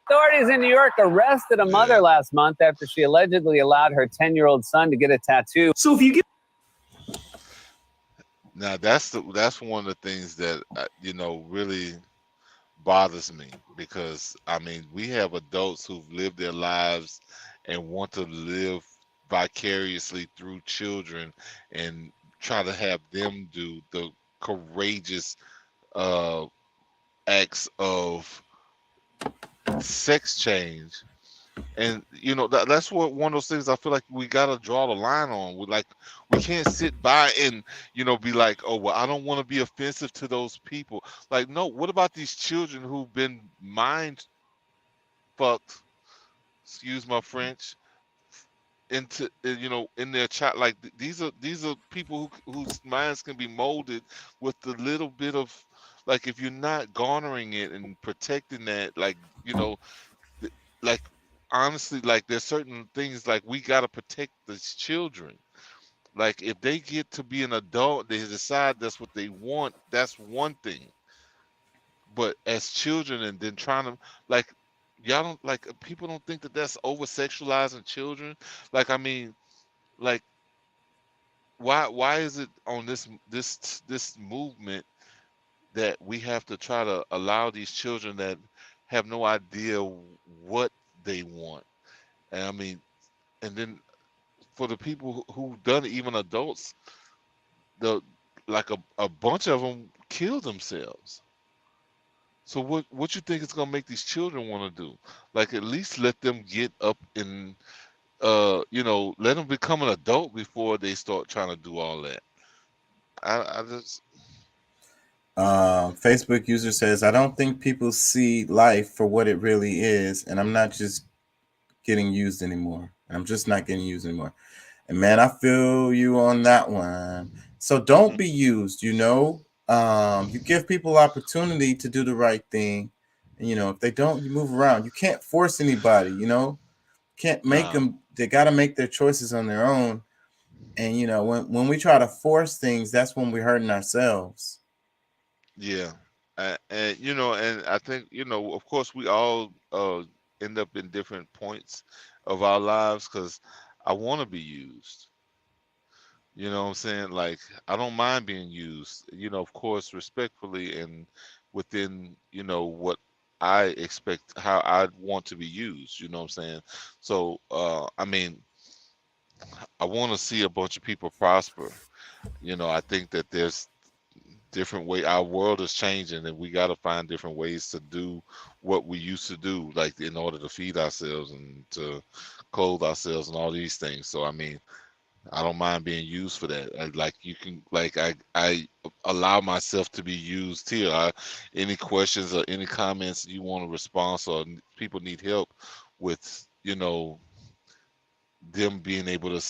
Authorities in New York arrested a mother last month after she allegedly allowed her 10-year-old son to get a tattoo. So if you give... Now that's one of the things that really bothers me, because I mean, we have adults who've lived their lives and want to live vicariously through children and try to have them do the courageous acts of sex change. And that's what one of those things I feel like we gotta draw the line on. We can't sit by and be like, oh well, I don't want to be offensive to those people. Like, no, what about these children who've been mind fucked, excuse my French, into in their child? Like these are people whose minds can be molded with a little bit of, like, if you're not garnering it and protecting that, like like honestly, like there's certain things like we got to protect these children. Like if they get to be an adult, they decide that's what they want. That's one thing. But as children, and then trying to like, y'all don't like people don't think that that's over sexualizing children. Like I mean, like why is it on this movement that we have to try to allow these children that have no idea what they want? And I mean, and then for the people who've done it, even adults, the like a bunch of them kill themselves. So what you think is gonna make these children want to do? Like at least let them get up and let them become an adult before they start trying to do all that. I just Facebook user says, I don't think people see life for what it really is, and I'm not just getting used anymore. I'm just not getting used anymore. And man, I feel you on that one. So don't be used, you give people opportunity to do the right thing. And, if they don't, you move around. You can't force anybody, can't make them. They got to make their choices on their own. And, when we try to force things, that's when we're hurting ourselves. Yeah. And and I think, of course we all end up in different points of our lives because I want to be used. You know what I'm saying? Like, I don't mind being used, of course, respectfully and within, what I expect, how I want to be used, you know what I'm saying? So, I mean, I want to see a bunch of people prosper. I think that there's different way. Our world is changing, and we got to find different ways to do what we used to do, like in order to feed ourselves and to clothe ourselves and all these things. So, I mean, I don't mind being used for that. Like you can, like I allow myself to be used here. Any questions or any comments you want to respond, or people need help with, them being able to,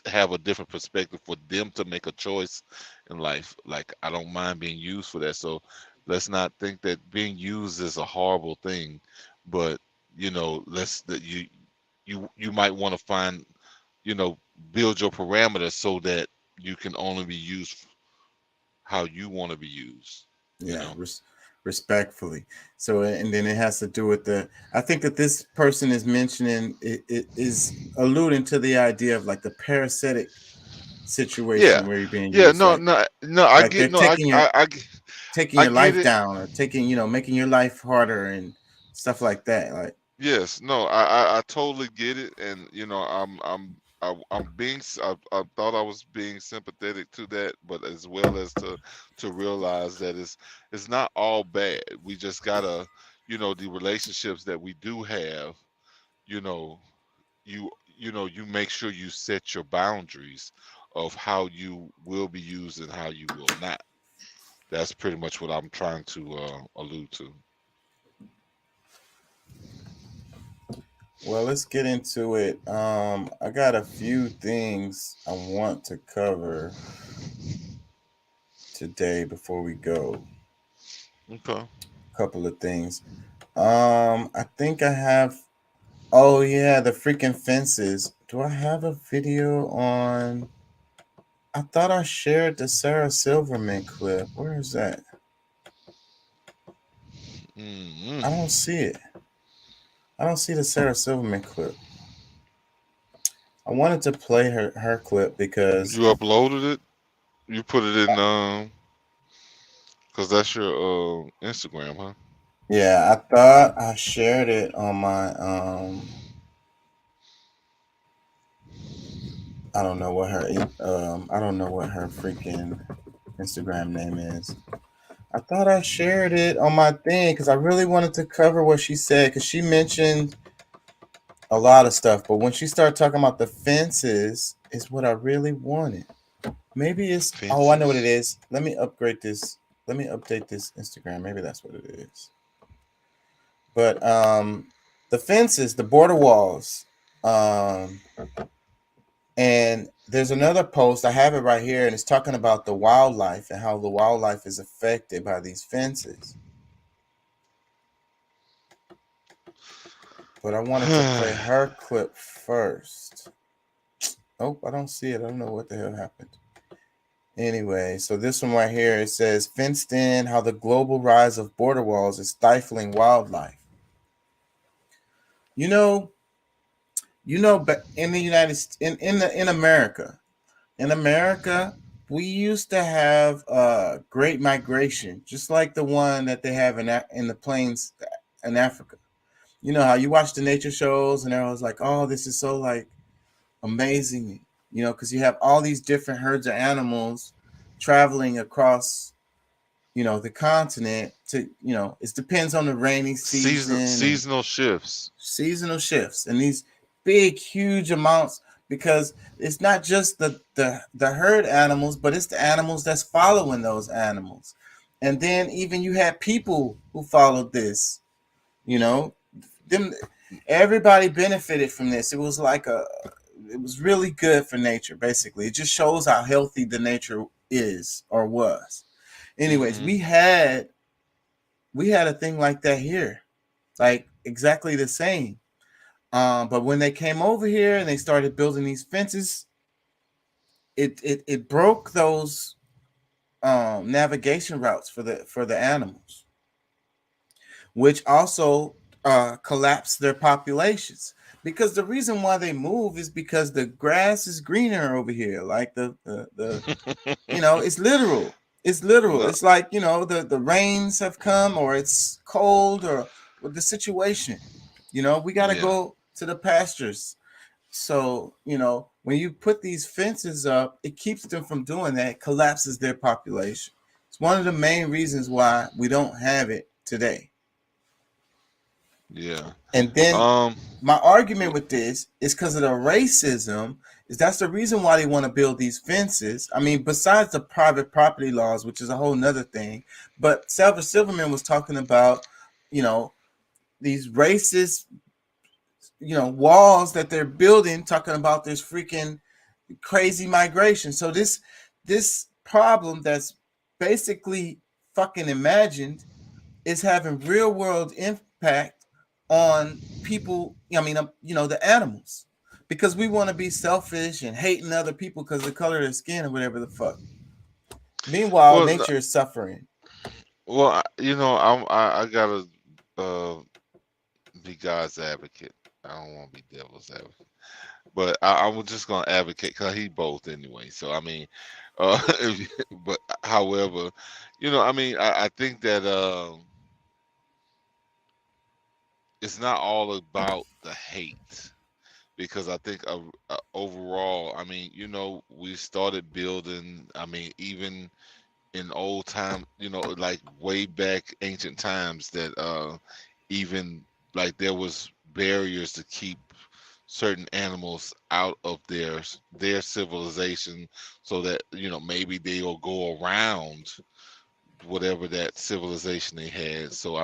have a different perspective for them to make a choice in life. Like I don't mind being used for that. So let's not think that being used is a horrible thing, but let's that you might want to find, build your parameters so that you can only be used how you want to be used. Yeah, respectfully. So, and then it has to do with I think that this person is mentioning, it is alluding to the idea of like the parasitic situation where you're being used. No, like, no, I like get, they're taking taking I your get life it. down, or making your life harder and stuff like that. Like, Yes, no, I totally get it, and I thought I was being sympathetic to that, but as well as to realize that it's not all bad. We just gotta, the relationships that we do have, you know, you make sure you set your boundaries of how you will be used and how you will not. That's pretty much what I'm trying to allude to. well, let's get into it. I got a few things I want to cover today before we go. Okay. A couple of things. I think I have. Oh yeah, the freaking fences. Do I have a video on? I thought I shared the Sarah Silverman clip. Where is that? I don't see it. I don't see the Sarah Silverman clip. I wanted to play her clip because You uploaded it. You put it in because that's your Instagram, huh? yeah, I thought I shared it on my I don't know what her freaking Instagram name is. I thought I shared it on my thing because I really wanted to cover what she said, because she mentioned a lot of stuff, but when she started talking about the fences is what I really wanted. Maybe it's Fences. I know what it is. Let me upgrade this. Let me update this Instagram. Maybe that's what it is. But the fences, the border walls, and there's another post, I have it right here, and it's talking about the wildlife and how the wildlife is affected by these fences. But I wanted to play her clip first. Oh, I don't see it. I don't know what the hell happened. Anyway, so this one right here, it says, fenced in, how the global rise of border walls is stifling wildlife. But in the United States, in America, we used to have great migration, just like the one that they have in the plains in Africa. You know how you watch the nature shows and everyone's like, oh, this is so like amazing, because you have all these different herds of animals traveling across, the continent to, it depends on the rainy season. Seasonal shifts. And these big, huge amounts, because it's not just the herd animals, but it's the animals that's following those animals. And then even you had people who followed this, everybody benefited from this. It was it was really good for nature, basically. It just shows how healthy the nature is or was. Anyways, we had a thing like that here, like exactly the same. But when they came over here and they started building these fences, it broke those navigation routes for the animals, which also collapsed their populations. Because the reason why they move is because the grass is greener over here. Like the it's literal. It's literal. It's like, the rains have come, or it's cold, or the situation. We got to go to the pastures. So, when you put these fences up, it keeps them from doing that. It collapses their population. It's one of the main reasons why we don't have it today. Yeah. And then my argument with this is because of the racism. That's the reason why they want to build these fences. I mean, besides the private property laws, which is a whole nother thing. But Salvador Silverman was talking about, these racist, walls that they're building, talking about this freaking crazy migration. So this problem that's basically fucking imagined is having real world impact on people. The animals, because we want to be selfish and hating other people because of the color of their skin or whatever the fuck. Meanwhile, nature is suffering. Well, I gotta be God's advocate. I don't want to be devil's advocate, but I was just gonna advocate because he both anyway. So I mean, but however, I think that it's not all about the hate, because I think overall, we started building. Even in old time, like way back ancient times, that even like there was barriers to keep certain animals out of their civilization, so that maybe they'll go around whatever that civilization they had. So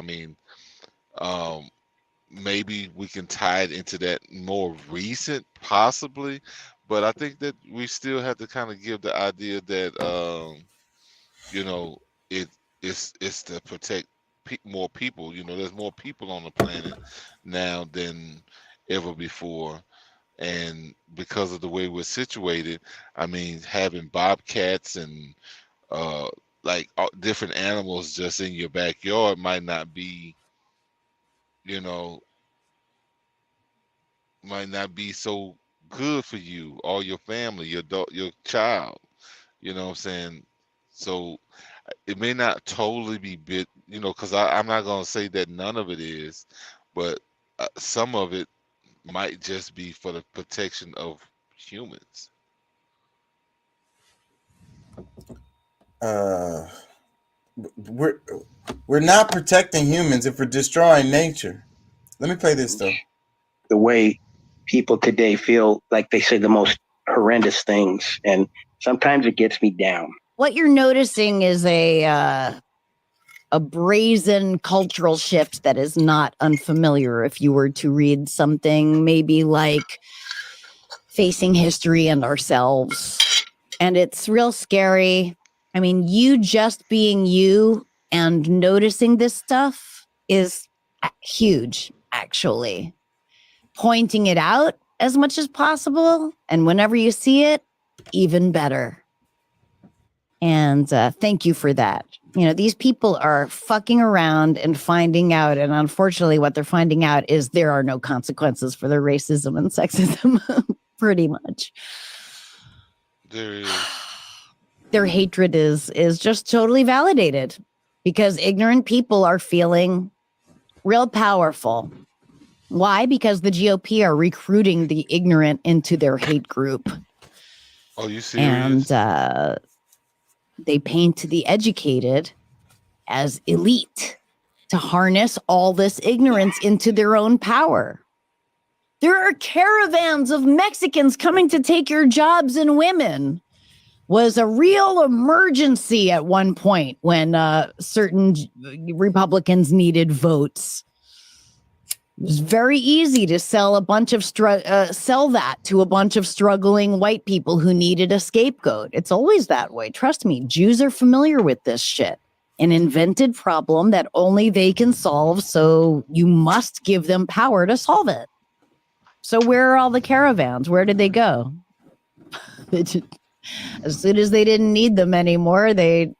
maybe we can tie it into that more recent, possibly, but I think that we still have to kind of give the idea that it's to protect more people. There's more people on the planet now than ever before, and because of the way we're situated, having bobcats and different animals just in your backyard might not be so good for you or your family, your child. You know what I'm saying? So it may not totally be because I'm not going to say that none of it is, but some of it might just be for the protection of humans. We're not protecting humans if we're destroying nature. Let me play this though. The way people today feel like they say the most horrendous things, and sometimes it gets me down. What you're noticing is a brazen cultural shift that is not unfamiliar if you were to read something maybe like Facing History and Ourselves. And it's real scary. You just being you and noticing this stuff is huge, actually. Pointing it out as much as possible. And whenever you see it, even better. And thank you for that. You know, these people are fucking around and finding out. And unfortunately, what they're finding out is there are no consequences for their racism and sexism, pretty much. There is. Their hatred is just totally validated because ignorant people are feeling real powerful. Why? Because the GOP are recruiting the ignorant into their hate group. Oh, you serious? And they paint the educated as elite to harness all this ignorance into their own power. There are caravans of Mexicans coming to take your jobs and women. Was a real emergency at one point when certain Republicans needed votes. It was very easy to sell a bunch of sell that to a bunch of struggling white people who needed a scapegoat. It's always that way. Trust me, Jews are familiar with this shit. An invented problem that only they can solve, so you must give them power to solve it. So where are all the caravans? Where did they go? As soon as they didn't need them anymore, they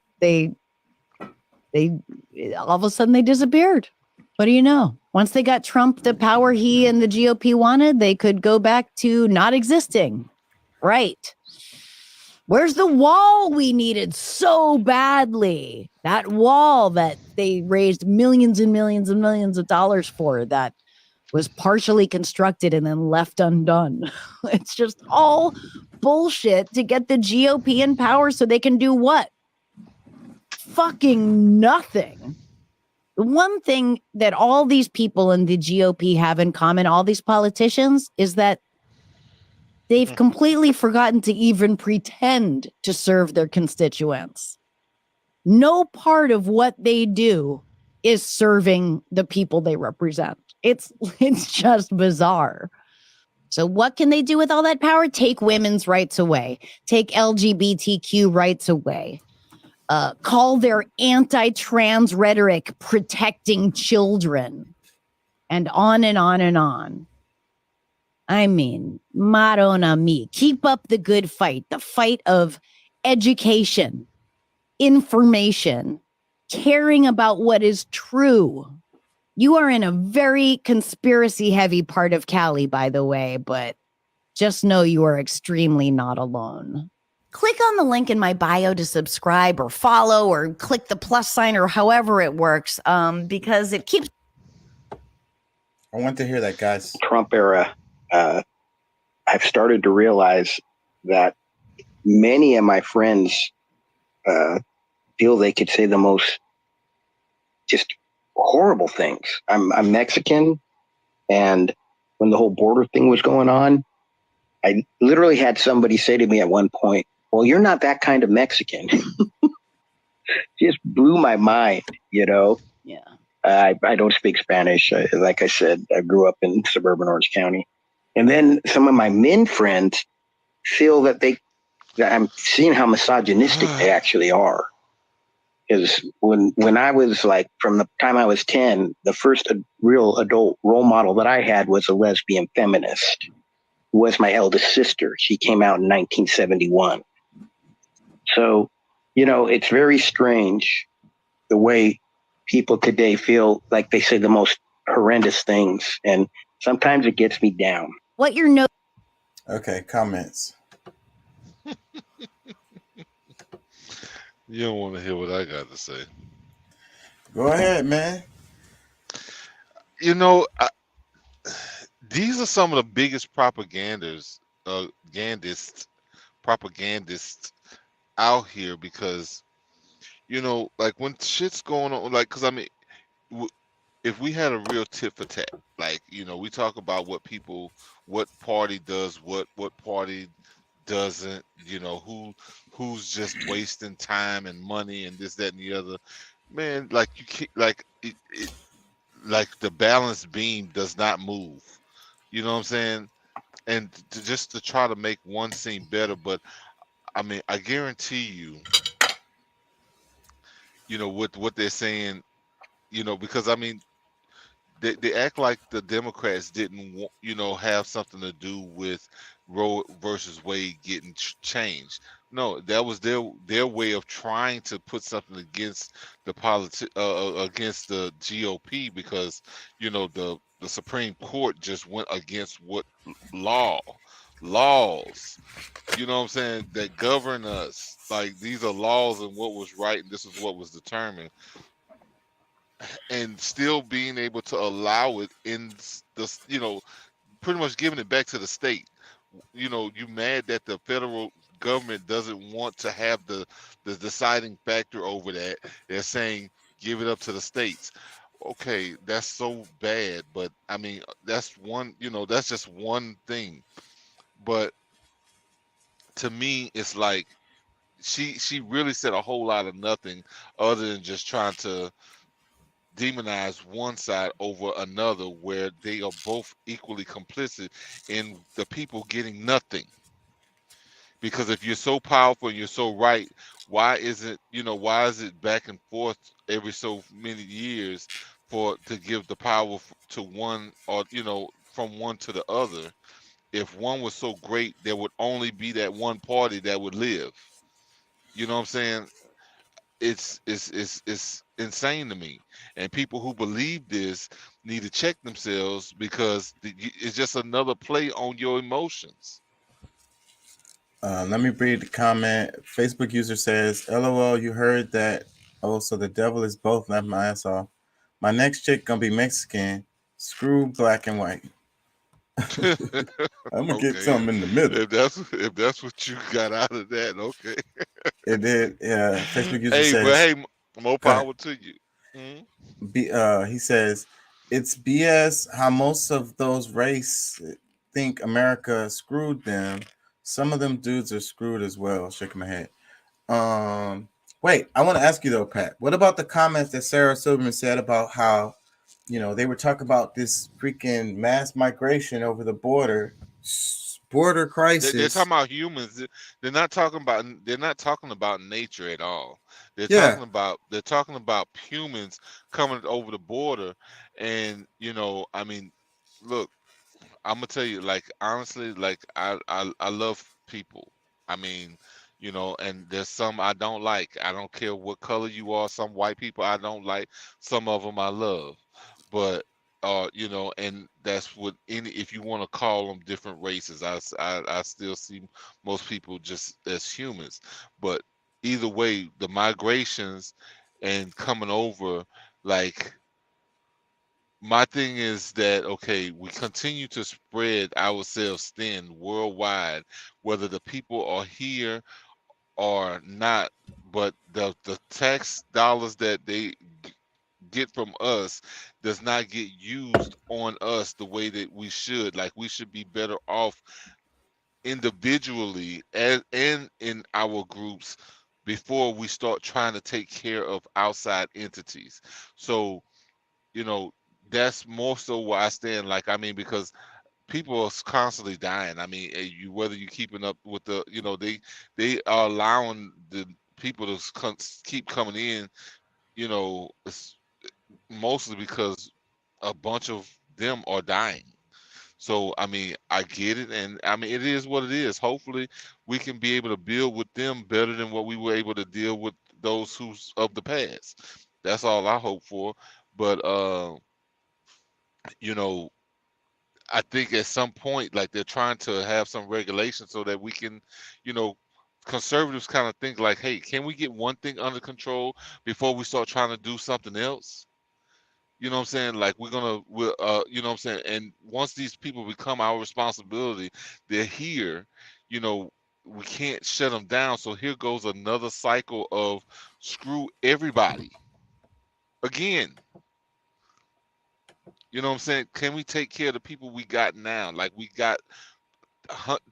all of a sudden they disappeared. What do you know? Once they got Trump the power he and the GOP wanted, they could go back to not existing. Right. Where's the wall we needed so badly? That wall that they raised millions and millions and millions of dollars for, that was partially constructed and then left undone. It's just all bullshit to get the GOP in power so they can do what? Fucking nothing. The one thing that all these people in the GOP have in common, all these politicians, is that they've completely forgotten to even pretend to serve their constituents. No part of what they do is serving the people they represent. It's just bizarre. So what can they do with all that power? Take women's rights away. Take LGBTQ rights away. Call their anti-trans rhetoric protecting children. And on and on and on. I mean, Madonna me. Keep up the good fight. The fight of education, information, caring about what is true. You are in a very conspiracy-heavy part of Cali, by the way, but just know you are extremely not alone. Click on the link in my bio to subscribe or follow, or click the plus sign, or however it works, because it keeps... I want to hear that, guys. Trump era, I've started to realize that many of my friends feel they could say the most just horrible things. I'm Mexican, and when the whole border thing was going on, I literally had somebody say to me at one point, "Well, you're not that kind of Mexican." Just blew my mind, you know? Yeah. I don't speak Spanish. Like I said, I grew up in suburban Orange County. And then some of my men friends feel that I'm seeing how misogynistic they actually are. Because when I was like, from the time I was 10, the first real adult role model that I had was a lesbian feminist, who was my eldest sister. She came out in 1971. So, you know, it's very strange the way people today feel like they say the most horrendous things. And sometimes it gets me down. What you're no. Okay, comments. You don't want to hear what I got to say. Go ahead, man. You know, these are some of the biggest propagandists out here, because, you know, like when shit's going on, like, because I mean, if we had a real tit for tat, like, you know, we talk about what party does what party doesn't, you know, who's just wasting time and money and this, that, and the other, man. Like, you can't, like like the balance beam does not move. You know what I'm saying? And just to try to make one seem better, but I mean, I guarantee you, you know, what they're saying, you know, because I mean, they act like the Democrats didn't have something to do with Roe versus Wade getting changed. No, that was their way of trying to put something against the against the GOP, because the Supreme Court just went against what laws, what I'm saying, that govern us. Like, these are laws and what was right, and this is what was determined. And still being able to allow it in the, pretty much giving it back to the state. You mad that the federal government doesn't want to have the deciding factor over that. They're saying give it up to the states. Okay, that's so bad, but I mean, that's that's just one thing. But to me, it's like she really said a whole lot of nothing other than just trying to demonize one side over another, where they are both equally complicit in the people getting nothing. Because if you're so powerful and you're so right, why is it back and forth every so many years to give the power to one, or from one to the other? If one was so great, there would only be that one party that would live. You know what I'm saying? It's insane to me, and people who believe this need to check themselves, because it's just another play on your emotions. Let me read the comment. Facebook user says, LOL, you heard that. Oh, so the devil is both. Left my ass off. My next chick gonna be Mexican. Screw black and white. I'm gonna get something in the middle. If that's what you got out of that, okay. It did. Yeah. Facebook user says, but hey, more power to you. He says, it's BS how most of those race think America screwed them. Some of them dudes are screwed as well. Shaking my head. Wait, I want to ask you though, Pat. What about the comments that Sarah Silverman said about how, they were talking about this freaking mass migration over the border crisis? They're talking about humans. They're not talking about nature at all. They're talking about humans coming over the border, and I mean, look, I'm gonna tell you, like, honestly, like, I love people. I mean, and there's some I don't like. I don't care what color you are. Some white people I don't like. Some of them I love. But and that's what if you want to call them different races, I still see most people just as humans. But either way, the migrations and coming over, like, my thing is that, okay, we continue to spread ourselves thin worldwide, whether the people are here or not, but the tax dollars that they get from us does not get used on us the way that we should. Like, we should be better off individually and in our groups before we start trying to take care of outside entities. So, that's more so where I stand. Like, I mean, because people are constantly dying. I mean, whether you're keeping up with the, they are allowing the people to keep coming in, it's mostly because a bunch of them are dying. So, I mean, I get it, and I mean, it is what it is. Hopefully, we can be able to build with them better than what we were able to deal with those who's of the past. That's all I hope for. But I think at some point, like, they're trying to have some regulation so that we can, conservatives kind of think like, hey, can we get one thing under control before we start trying to do something else? You know what I'm saying? Like, you know what I'm saying? And once these people become our responsibility, they're here, we can't shut them down. So here goes another cycle of screw everybody again. You know what I'm saying? Can we take care of the people we got now? Like, we got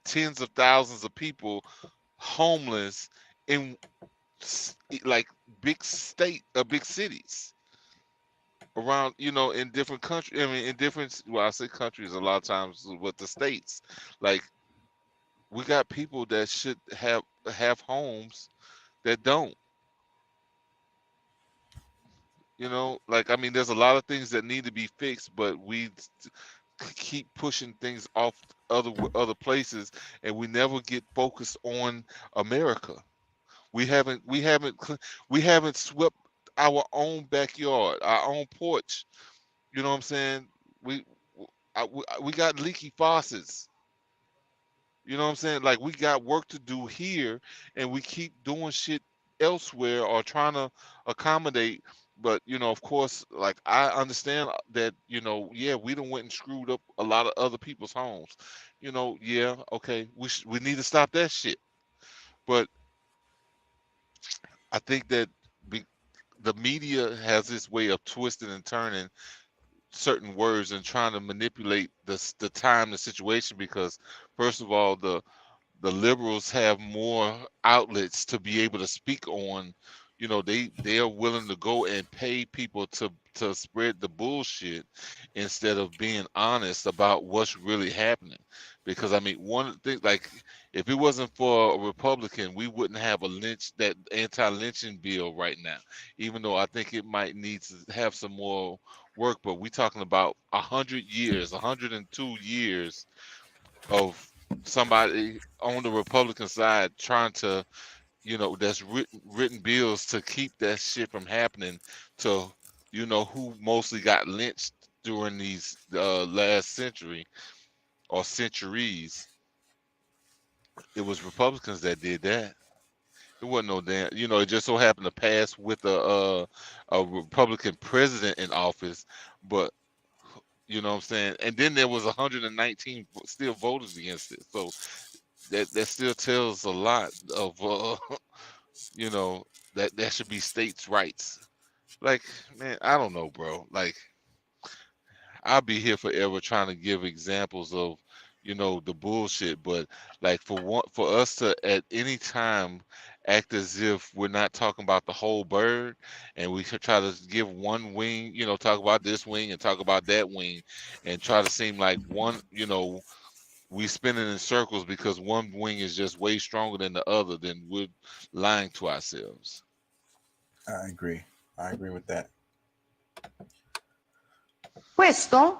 tens of thousands of people homeless in, like, big cities around, in different countries. I mean, in different, well, I say countries a lot of times with the states. Like, we got people that should have homes that don't. You know, like I mean, there's a lot of things that need to be fixed, but we keep pushing things off other places, and we never get focused on America. We haven't swept our own backyard, our own porch. You know what I'm saying? We we got leaky faucets. You know what I'm saying? Like we got work to do here, and we keep doing shit elsewhere or trying to accommodate. But you know, of course, like I understand that yeah, we done went and screwed up a lot of other people's homes. Yeah, okay, we need to stop that shit. But I think that be, the media has this way of twisting and turning certain words and trying to manipulate the time, the situation, because first of all, the liberals have more outlets to be able to speak on. They are willing to go and pay people to spread the bullshit instead of being honest about what's really happening. Because I mean, one thing, like, if it wasn't for a Republican, we wouldn't have that anti-lynching bill right now, even though I think it might need to have some more work. But we're talking about 100 years, 102 years of somebody on the Republican side trying to, that's written bills to keep that shit from happening to, who mostly got lynched during these last century or centuries. It was Republicans that did that. It wasn't no damn, it just so happened to pass with a Republican president in office, but you know what I'm saying? And then there was 119 still voters against it. So that still tells a lot of that should be states' rights. Like, man, I don't know, bro. Like, I'll be here forever trying to give examples of the bullshit, but like for us to at any time act as if we're not talking about the whole bird, and we could try to give one wing, talk about this wing and talk about that wing, and try to seem like one, we spinning in circles because one wing is just way stronger than the other, then we're lying to ourselves. I agree with that. Questo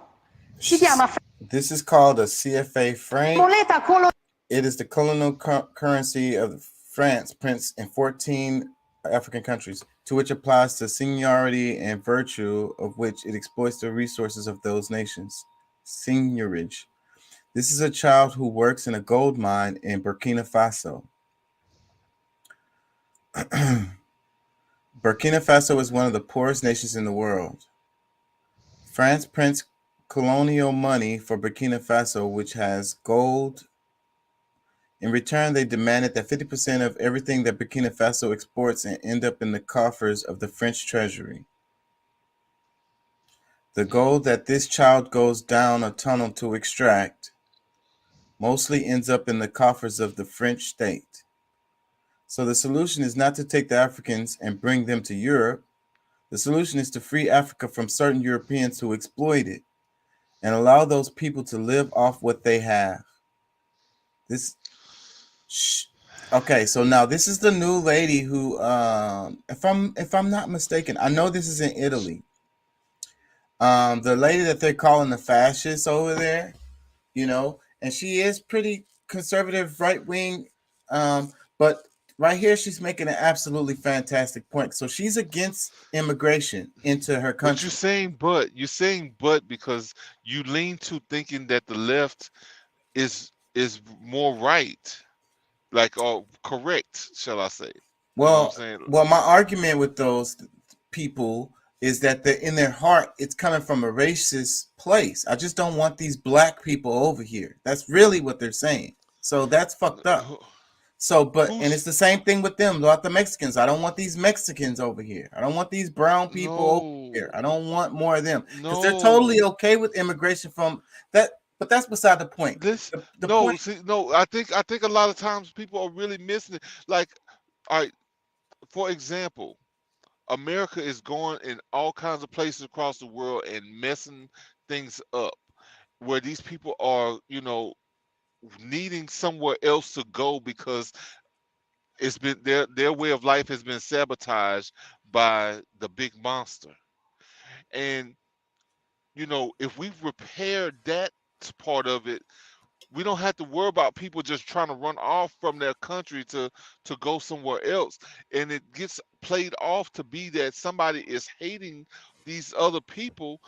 si chiama This is called a CFA franc. moneta It is the colonial currency of France, prince in 14 African countries, to which applies the seniority and virtue of which it exploits the resources of those nations. Seigniorage. This is a child who works in a gold mine in Burkina Faso. Burkina Faso is one of the poorest nations in the world. France prints colonial money for Burkina Faso, which has gold. In return, they demanded that 50% of everything that Burkina Faso exports and end up in the coffers of the French treasury. The gold that this child goes down a tunnel to extract mostly ends up in the coffers of the French state. So the solution is not to take the Africans and bring them to Europe. The solution is to free Africa from certain Europeans who exploit it and allow those people to live off what they have. Okay, so now this is the new lady who, if I'm not mistaken, I know this is in Italy. The lady that they're calling the fascist over there, and she is pretty conservative, right wing, but right here she's making an absolutely fantastic point. So she's against immigration into her country. But you're saying because you lean to thinking that the left is more right. Like, or correct, shall I say? Well, my argument with those people is that they're in their heart, it's coming from a racist place. I just don't want these black people over here. That's really what they're saying. So that's fucked up. So, and it's the same thing with them, about the Mexicans. I don't want these Mexicans over here. I don't want these brown people over here. I don't want more of them. Because they're totally okay with immigration from that. But that's beside the point. I think a lot of times people are really missing it. Like, all right, for example, America is going in all kinds of places across the world and messing things up, where these people are, needing somewhere else to go because it's been their way of life has been sabotaged by the big monster. And you know, if we repair that part of it, we don't have to worry about people just trying to run off from their country to go somewhere else. And it gets played off to be that somebody is hating these other people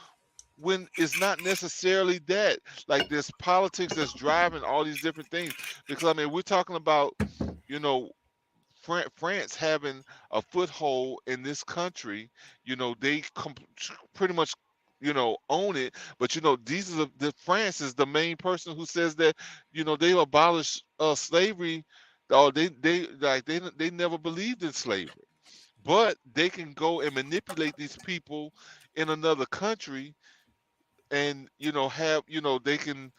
when it's not necessarily that. Like there's politics that's driving all these different things. Because I mean, we're talking about, you know, France having a foothold in this country. You know, they pretty much, you know, own it. But you know, these are the France is the main person who says that, you know, they abolish slavery, or they never believed in slavery. But they can go and manipulate these people in another country, and you know, have, you know, they can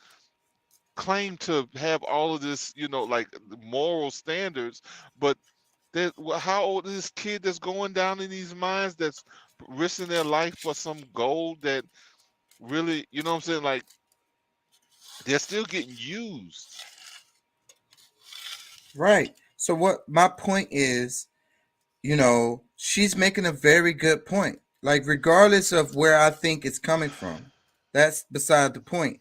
claim to have all of this, you know, like moral standards, but that, how old is this kid that's going down in these mines that's risking their life for some gold that really, you know what I'm saying? Like they're still getting used. Right. So what my point is, you know, she's making a very good point. Like regardless of where I think it's coming from, that's beside the point.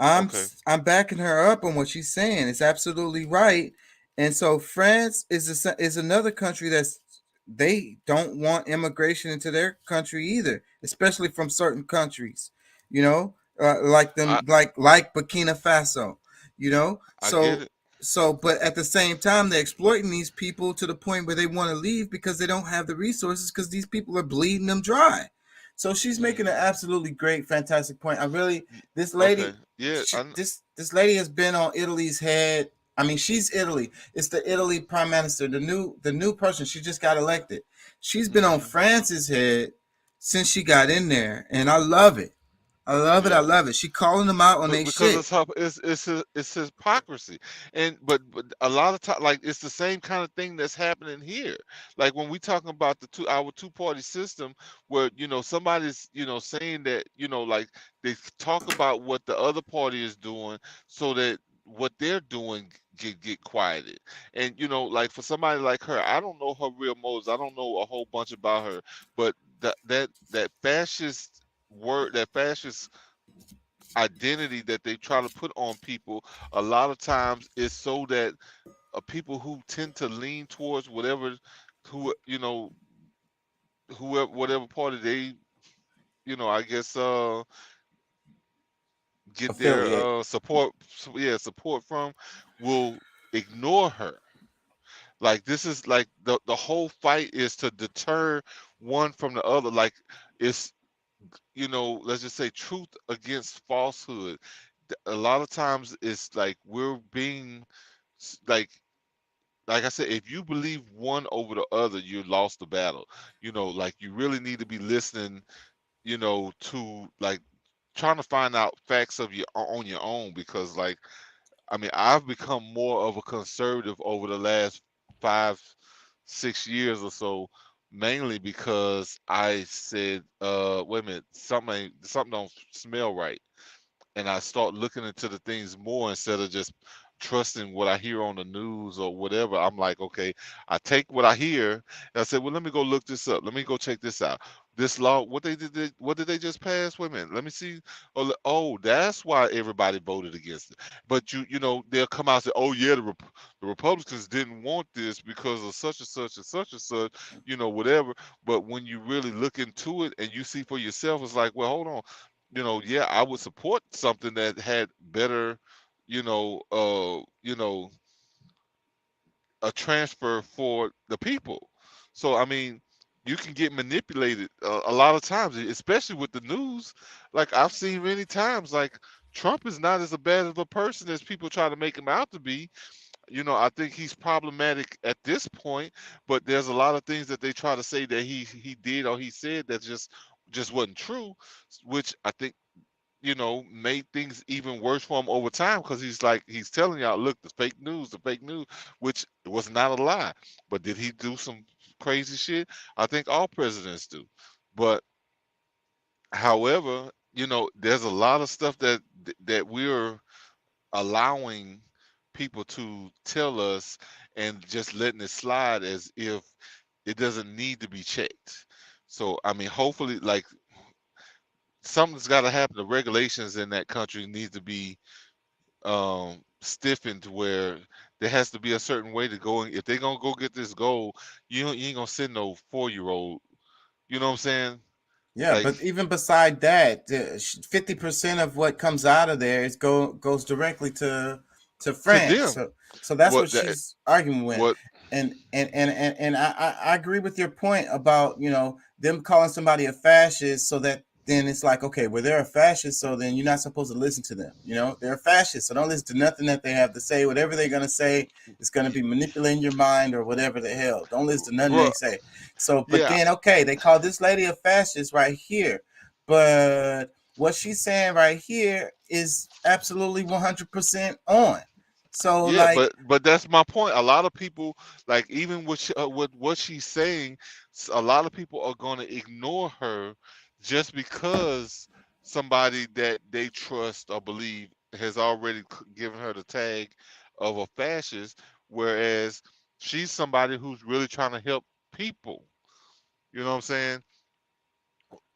Okay. I'm backing her up on what she's saying. It's absolutely right. And so France is another country that's they don't want immigration into their country either, especially from certain countries. You know, like them, I like Burkina Faso. You know, I get so it. but at the same time, they're exploiting these people to the point where they want to leave because they don't have the resources because these people are bleeding them dry. So she's making an absolutely great, fantastic point. I really, this lady, Okay. Yeah. this lady has been on Italy's head. I mean, she's Italy. It's the Italy prime minister, the new person. She just got elected. She's been on France's head since she got in there, and I love it. I love it. I Yeah. love it. She calling them out on their Because shit. it's hypocrisy. And but a lot of time, like it's the same kind of thing that's happening here. Like when we talking about our two-party system, where you know somebody's, you know, saying that, you know, like they talk about what the other party is doing so that what they're doing get quieted. And you know, like for somebody like her, I don't know her real motives, I don't know a whole bunch about her, but that fascist word, that fascist identity that they try to put on people, a lot of times is so that people who tend to lean towards whatever, who, you know, whoever, whatever party they, you know, I guess get their Affiliate. support from, will ignore her. Like this is like the whole fight is to deter one from the other. Like it's, you know, let's just say truth against falsehood. A lot of times it's like we're being like I said, if you believe one over the other, you lost the battle. You know, like you really need to be listening, you know, to like trying to find out facts of your on your own. Because like, I mean, I've become more of a conservative over the last 5, 6 years or so, mainly because I said, wait a minute, something don't smell right. And I start looking into the things more instead of just trusting what I hear on the news or whatever. I'm like, okay, I take what I hear and I said, well, let me go look this up. Let me go check this out. This law, what did they just pass? Wait a minute, let me see. Oh, that's why everybody voted against it. But you know, they'll come out and say, oh yeah, the Republicans didn't want this because of such and such and such and such, you know, whatever. But when you really look into it and you see for yourself, it's like, well, hold on, you know, yeah, I would support something that had better, you know, a transfer for the people. So I mean, you can get manipulated a lot of times, especially with the news. Like I've seen many times, like Trump is not as bad of a person as people try to make him out to be. You know, I think he's problematic at this point, but there's a lot of things that they try to say that he did or he said that just wasn't true, which I think, you know, made things even worse for him over time, because he's telling y'all, look, the fake news, which was not a lie. But did he do some crazy shit? I think all presidents do. But however, you know, there's a lot of stuff that we're allowing people to tell us and just letting it slide as if it doesn't need to be checked. So I mean, hopefully, like something's got to happen. The regulations in that country need to be stiffened to where there has to be a certain way to go. If they're gonna go get this goal, you ain't gonna send no 4-year-old. You know what I'm saying? Yeah, Like, but even beside that, 50% of what comes out of there goes directly to France. them. So that's What what that she's arguing with. what And I agree with your point about, you know, them calling somebody a fascist, so that then it's like, okay, well, they're a fascist, so then you're not supposed to listen to them. You know, they're a fascist, so don't listen to nothing that they have to say. Whatever they're gonna say is gonna be manipulating your mind or whatever the hell. Don't listen to nothing Bruh, they say. So, but yeah, then, okay, they call this lady a fascist right here, but what she's saying right here is absolutely 100% on. So, yeah, like, but that's my point. A lot of people, like, even with what she's saying, a lot of people are going to ignore her just because somebody that they trust or believe has already given her the tag of a fascist, whereas she's somebody who's really trying to help people. You know what I'm saying?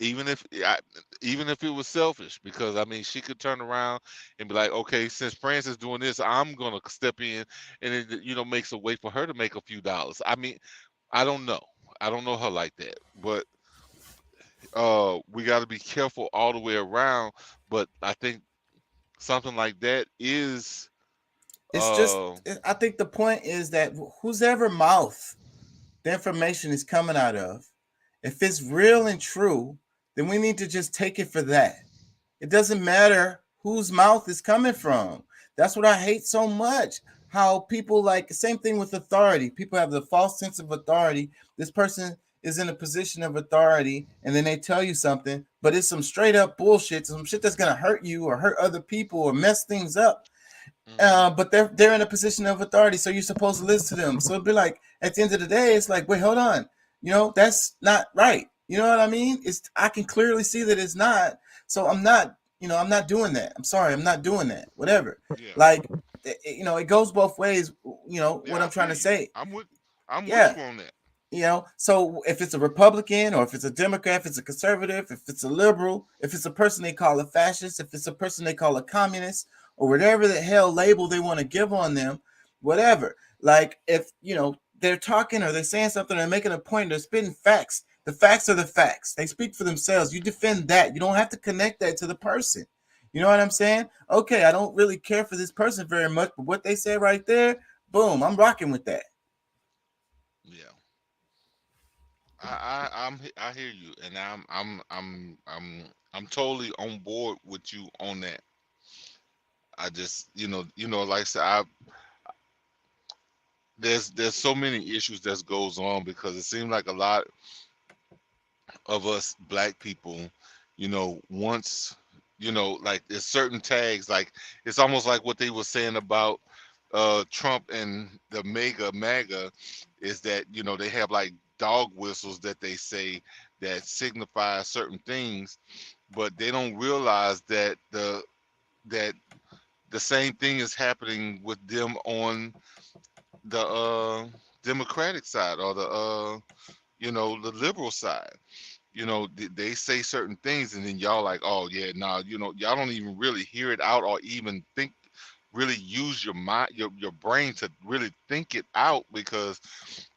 Even if it was selfish, because I mean, she could turn around and be like, okay, since France is doing this, I'm gonna step in, and it, makes a way for her to make a few dollars. I mean, I don't know her like that, but we got to be careful all the way around. But I think something like that is it's just, I think the point is that whose ever mouth the information is coming out of, if it's real and true, then we need to just take it for that. It doesn't matter whose mouth is coming from. That's what I hate so much. How people, like, same thing with authority. People have the false sense of authority. This person is in a position of authority, and then they tell you something, but it's some straight up bullshit, some shit that's gonna hurt you or hurt other people or mess things up. But they're in a position of authority, so you're supposed to listen to them. So it'd be like, at the end of the day, it's like, wait, hold on, that's not right. You know what I mean? I can clearly see that it's not. So I'm not doing that. I'm sorry, I'm not doing that. Whatever. Yeah. Like, it goes both ways. What I'm trying to say. I'm with you on that. So if it's a Republican or if it's a Democrat, if it's a conservative, if it's a liberal, if it's a person they call a fascist, if it's a person they call a communist, or whatever the hell label they want to give on them, whatever. Like, if they're talking or they're saying something, they're making a point, they're spitting facts. The facts are the facts. They speak for themselves. You defend that. You don't have to connect that to the person. You know what I'm saying? Okay, I don't really care for this person very much, but what they say right there, boom, I'm rocking with that. Yeah. I hear you, and I'm totally on board with you on that. I just, like I said, there's so many issues that goes on, because it seems like a lot of us black people, once, like, there's certain tags, like, it's almost like what they were saying about Trump and the MAGA is that, they have like dog whistles that they say that signify certain things, but they don't realize that the same thing is happening with them on the Democratic side, or the the liberal side. They say certain things, and then y'all like, oh yeah, nah, y'all don't even really hear it out, or even really use your mind, your brain to really think it out, because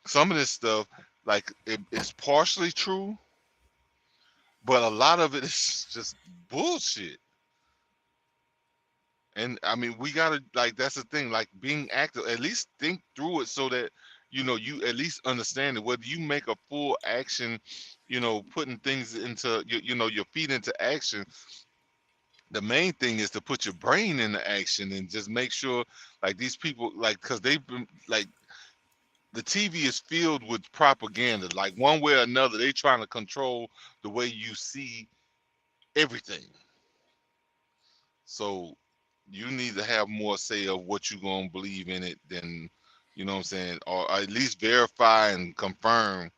some of this stuff, like, it's partially true, but a lot of it is just bullshit. And I mean, we gotta, like, that's the thing, like, being active, at least think through it, so that you at least understand it. Whether you make a full action, putting things into your feet into action, the main thing is to put your brain into action, and just make sure, like, these people, like, because they've been, like, the TV is filled with propaganda, like, one way or another, they trying to control the way you see everything. So you need to have more say of what you're going to believe in it than, you know what I'm saying, or at least verify and confirm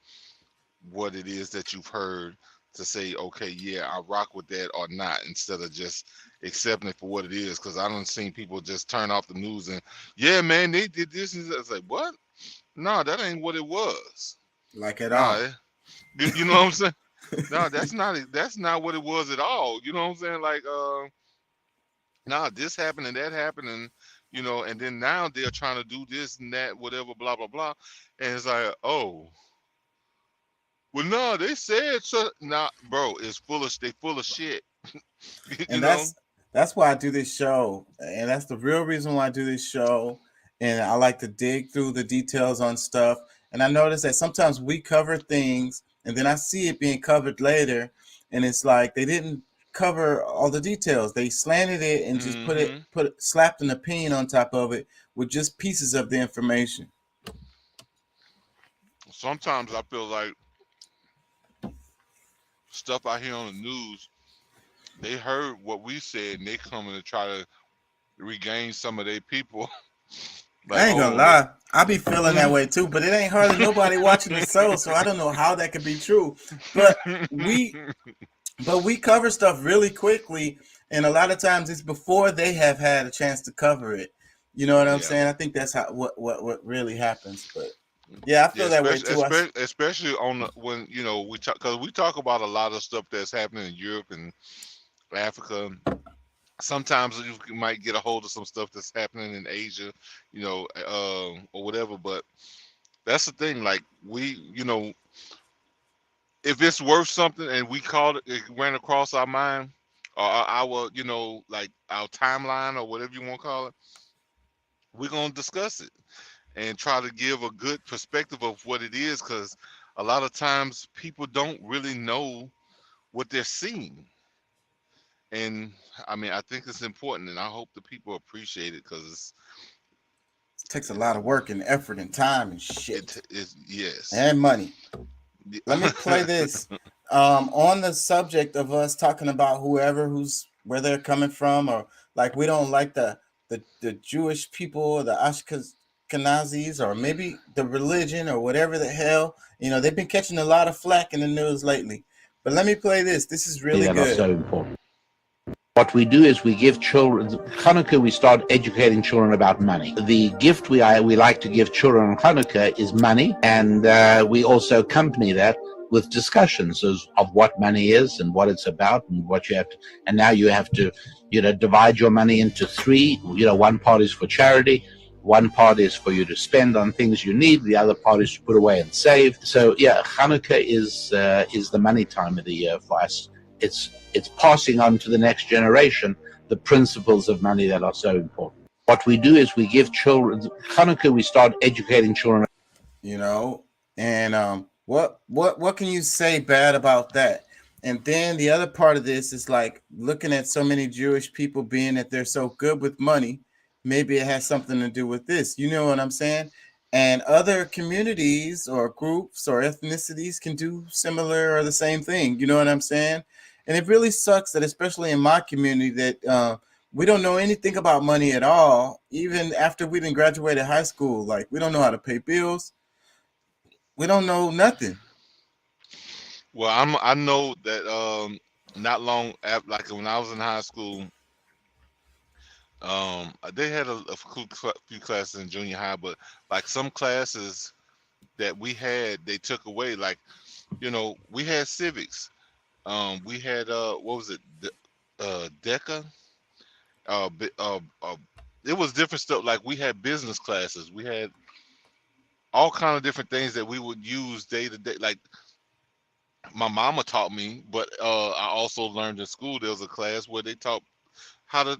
what it is that you've heard, to say, okay, yeah, I rock with that or not, instead of just accepting it for what it is. Because I done seen people just turn off the news and, yeah, man, they did this, and it's like, what? No, that ain't what it was. Like, at all. You know what I'm saying? No, that's not what it was at all. You know what I'm saying? Like, nah, this happened and that happened, and and then now they're trying to do this and that, whatever, blah blah blah, and it's like, oh, well, no, they said so. Nah, bro, they full of shit. you And know. that's why I do this show, and that's the real reason why I do this show. And I like to dig through the details on stuff. And I notice that sometimes we cover things, and then I see it being covered later, and it's like they didn't cover all the details. They slanted it and just slapped an opinion on top of it with just pieces of the information. Sometimes I feel like stuff I hear on the news, they heard what we said and they coming to try to regain some of their people. Like, I ain't gonna lie, I be feeling that way too, but it ain't hardly nobody watching the show, so I don't know how that could be true. But we cover stuff really quickly, and a lot of times it's before they have had a chance to cover it. You know what I'm saying? I think that's how what really happens. But yeah, I feel that way too. Especially on when we talk, because we talk about a lot of stuff that's happening in Europe and Africa. Sometimes you might get a hold of some stuff that's happening in Asia, or whatever. But that's the thing. Like if it's worth something and we called it ran across our mind or our, like our timeline or whatever you want to call it, we're gonna discuss it and try to give a good perspective of what it is, because a lot of times people don't really know what they're seeing. And I mean, I think it's important, and I hope the people appreciate it, because it takes a lot of work and effort and time and shit. Yes. And money. Let me play this. On the subject of us talking about where they're coming from, or like we don't like the Jewish people, the Ashkenazis, or maybe the religion or whatever the hell. They've been catching a lot of flack in the news lately. But let me play this. This is really good. That's so important. What we do is we give children, Hanukkah, we start educating children about money. The gift we like to give children on Hanukkah is money, and we also accompany that with discussions of what money is and what it's about and what you have to, and now you have to, divide your money into three. One part is for charity, one part is for you to spend on things you need, the other part is to put away and save. So yeah, Hanukkah is the money time of the year for us. It's passing on to the next generation the principles of money that are so important. What we do is we give children, Hanukkah, we start educating children. And what can you say bad about that? And then the other part of this is like looking at so many Jewish people being that they're so good with money. Maybe it has something to do with this. You know what I'm saying? And other communities or groups or ethnicities can do similar or the same thing. You know what I'm saying? And it really sucks that, especially in my community, that we don't know anything about money at all. Even after we didn't graduated high school, like we don't know how to pay bills. We don't know nothing. Well, I know that not long after, like when I was in high school, they had a few classes in junior high, but like some classes that we had, they took away. Like, we had civics. We had what was it? DECA. It was different stuff. Like we had business classes. We had all kind of different things that we would use day to day. Like my mama taught me, but I also learned in school. There was a class where they taught how to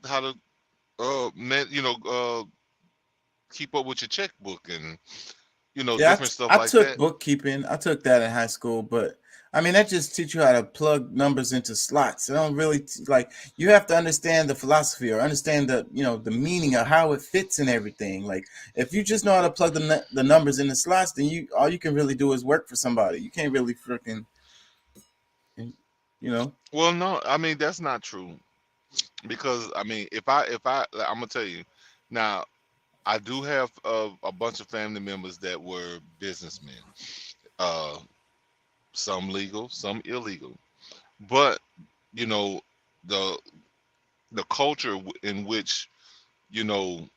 keep up with your checkbook and different stuff like that. I took bookkeeping. I took that in high school, but I mean that just teach you how to plug numbers into slots. It don't really you have to understand the philosophy or understand the the meaning of how it fits in everything. Like if you just know how to plug the numbers in the slots, then all you can really do is work for somebody. You can't really freaking Well, no, I mean that's not true. Because I mean, if I I'm gonna tell you now, I do have a bunch of family members that were businessmen, some legal, some illegal, but the culture in which you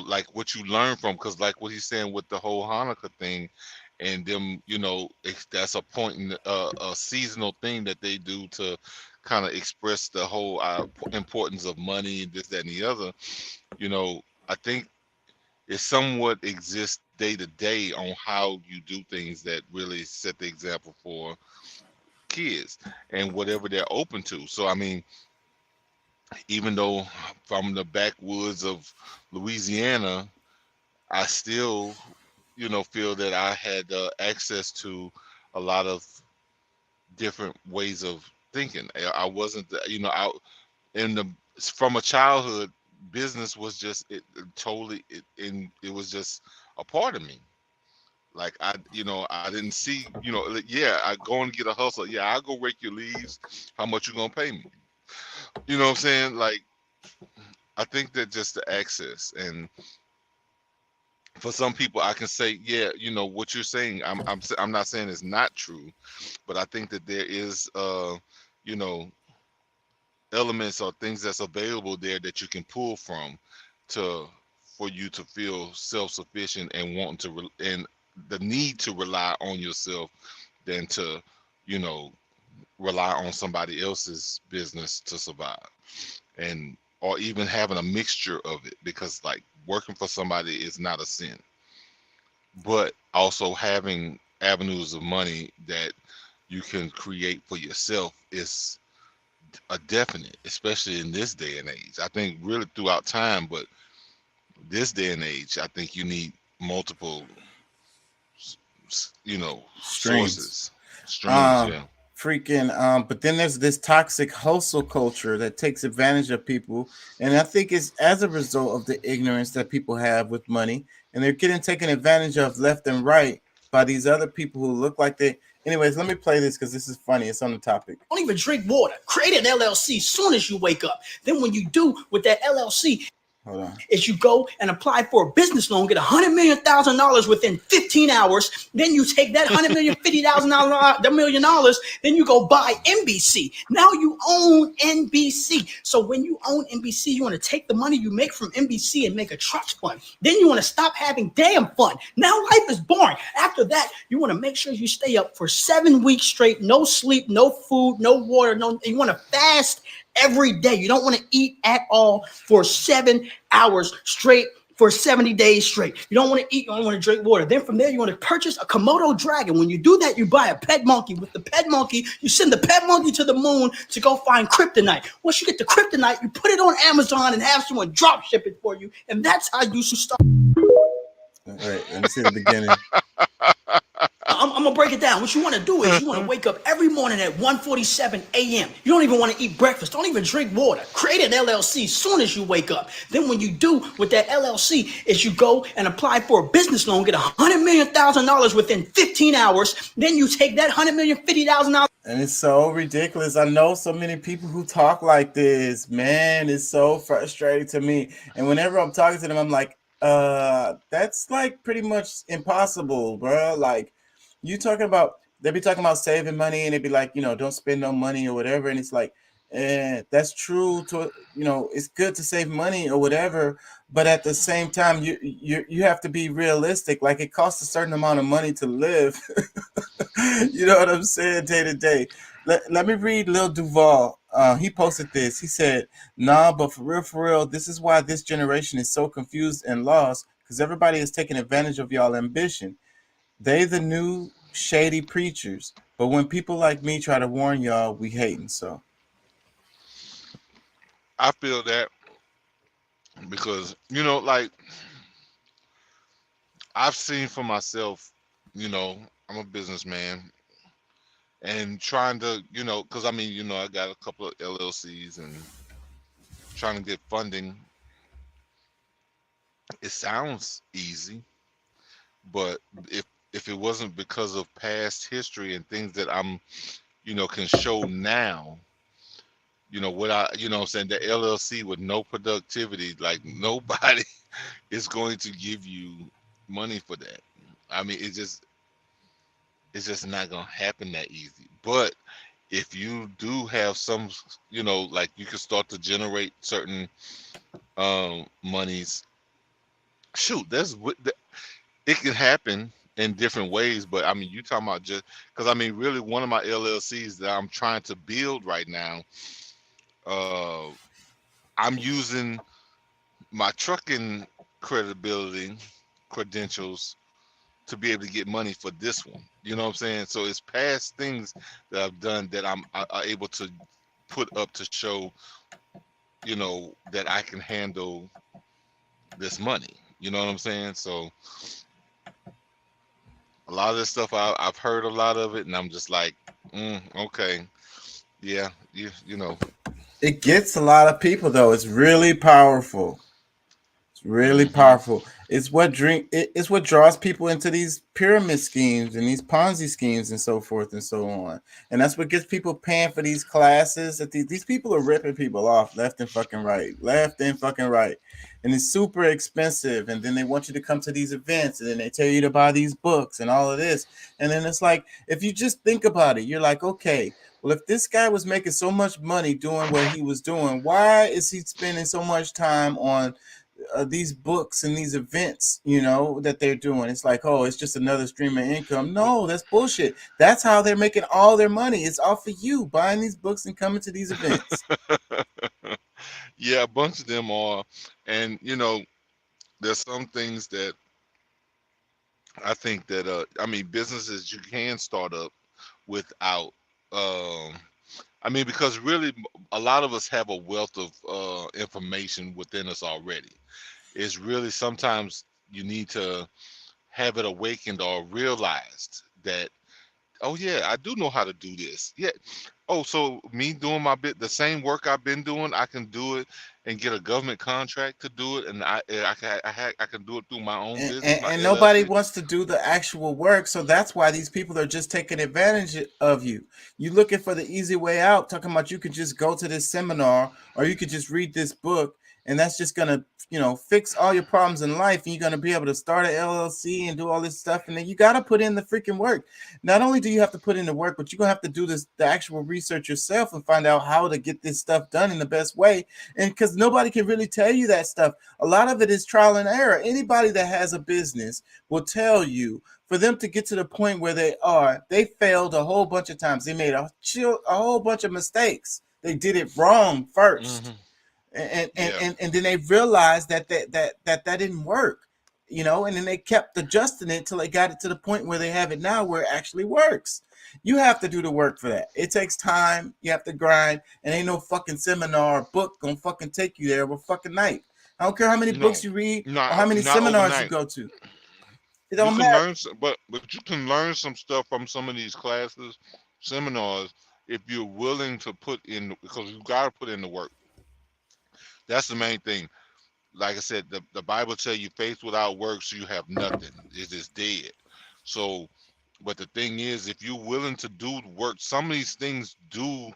like what you learn from, because like what he's saying with the whole Hanukkah thing and them, you know, that's a point in a seasonal thing that they do to kind of express the whole importance of money, this, that, and the other. You know, I think it somewhat exists day to day on how you do things that really set the example for kids and whatever they're open to. So I mean, even though from the backwoods of Louisiana, I still, you know, feel that I had access to a lot of different ways of thinking. I wasn't, you know, out in the from a childhood, business was just it was just a part of me. Like I didn't see, you know, yeah, I go and get a hustle. Yeah, I'll go rake your leaves. How much you gonna pay me? You know what I'm saying? Like, I think that just the access, and for some people, I can say, yeah, you know what you're saying. I'm not saying it's not true, but I think that there is, you know, elements or things that's available there that you can pull from for you to feel self-sufficient and wanting to and the need to rely on yourself than to, you know, rely on somebody else's business to survive, and or even having a mixture of it, because like working for somebody is not a sin, but also having avenues of money that you can create for yourself is a definite, especially in this day and age. I think really throughout time, but this day and age, I think you need multiple, you know, sources, streams, yeah. Freaking, but then there's this toxic hustle culture that takes advantage of people, and I think it's as a result of the ignorance that people have with money, and they're getting taken advantage of left and right by these other people who look like they. Anyways, let me play this because this is funny. It's on the topic. Don't even drink water. Create an LLC soon as you wake up. Then when you do with that LLC, hold on, is you go and apply for a business loan, get $100 million within 15 hours. Then you take that $100 million, $50,000, $1 million, then you go buy NBC. Now you own NBC. So when you own NBC, you want to take the money you make from NBC and make a trust fund. Then you want to stop having damn fun. Now life is boring. After that, you want to make sure you stay up for 7 weeks straight, no sleep, no food, no water, you want to fast every day. You don't want to eat at all for 7 hours straight for 70 days straight. You don't want to eat, you don't want to drink water. Then from there, you want to purchase a Komodo dragon. When you do that, you buy a pet monkey. With the pet monkey, you send the pet monkey to the moon to go find kryptonite. Once you get the kryptonite, you put it on Amazon and have someone drop ship it for you. And that's how you should start. All right, let me see the beginning. I'm gonna break it down. What you want to do is you want to wake up every morning at 1:47 a.m. You don't even want to eat breakfast. Don't even drink water. Create an LLC soon as you wake up. Then when you do with that LLC is you go and apply for a business loan, get $100 million within 15 hours. Then you take that $100 million, $50,000. And it's so ridiculous. I know so many people who talk like this. Man, it's so frustrating to me. And whenever I'm talking to them, I'm like, that's like pretty much impossible, bro. Like, you talking about, they be talking about saving money, and they be like, you know, don't spend no money or whatever. And it's like, that's true to, you know, it's good to save money or whatever, but at the same time, you have to be realistic. Like, it costs a certain amount of money to live. You know what I'm saying? Day to day. Let me read Lil Duval. He posted this. He said, nah, but for real, this is why this generation is so confused and lost, because everybody is taking advantage of y'all ambition. They the new shady preachers, but when people like me try to warn y'all, we hating. So I feel that because, you know, like I've seen for myself, you know, I'm a businessman and trying to, you know, because I mean, you know, I got a couple of LLCs and trying to get funding. It sounds easy, but if it wasn't because of past history and things that I'm, you know, can show now, you know, what you know what I'm saying, the LLC with no productivity, like nobody is going to give you money for that. I mean, it's just not going to happen that easy. But if you do have some, you know, like you can start to generate certain monies, shoot, it can happen. in different ways. But I mean, you talking about just because I mean, really, one of my LLCs that I'm trying to build right now, I'm using my trucking credentials to be able to get money for this one. You know what I'm saying? So it's past things that I've done that I'm able to put up to show, you know, that I can handle this money. You know what I'm saying? So a lot of this stuff I've heard a lot of it, and I'm just like, okay, yeah, you know. It gets a lot of people though. It's really powerful. It's really powerful. It's what it's what draws people into these pyramid schemes and these Ponzi schemes and so forth and so on. And that's what gets people paying for these classes. That these people are ripping people off left and fucking right. And it's super expensive. And then they want you to come to these events, and then they tell you to buy these books and all of this. And then it's like, if you just think about it, you're like, okay, well, if this guy was making so much money doing what he was doing, why is he spending so much time on these books and these events, you know, that they're doing? It's like, oh, it's just another stream of income. No, that's bullshit. That's how they're making all their money. It's off of you buying these books and coming to these events. Yeah, a bunch of them are. And, you know, there's some things that I think that, I mean, businesses you can start up without, I mean, because really a lot of us have a wealth of information within us already. It's really sometimes you need to have it awakened or realized that, oh yeah, I do know how to do this. Yeah. Oh, so me doing the same work I've been doing, I can do it and get a government contract to do it, and I can do it through my own business. And nobody wants to do the actual work, so that's why these people are just taking advantage of you. You're looking for the easy way out, talking about you could just go to this seminar or you could just read this book, and that's just gonna, you know, fix all your problems in life, and you're gonna be able to start an LLC and do all this stuff. And then you gotta put in the freaking work. Not only do you have to put in the work, but you're gonna have to do the actual research yourself and find out how to get this stuff done in the best way. And because nobody can really tell you that stuff, a lot of it is trial and error. Anybody that has a business will tell you, for them to get to the point where they are, they failed a whole bunch of times. They made a whole bunch of mistakes. They did it wrong first. And then they realized that didn't work, you know, and then they kept adjusting it until they got it to the point where they have it now where it actually works. You have to do the work for that. It takes time. You have to grind, and ain't no fucking seminar or book gonna fucking take you there with fucking night. I don't care how many books you read or how many seminars you go to. It don't matter. But you can learn some stuff from some of these classes, seminars, if you're willing to put in, because you got to put in the work. That's the main thing. Like I said, the Bible tells you faith without works, you have nothing. It is dead. So, but the thing is, if you're willing to do work, some of these things do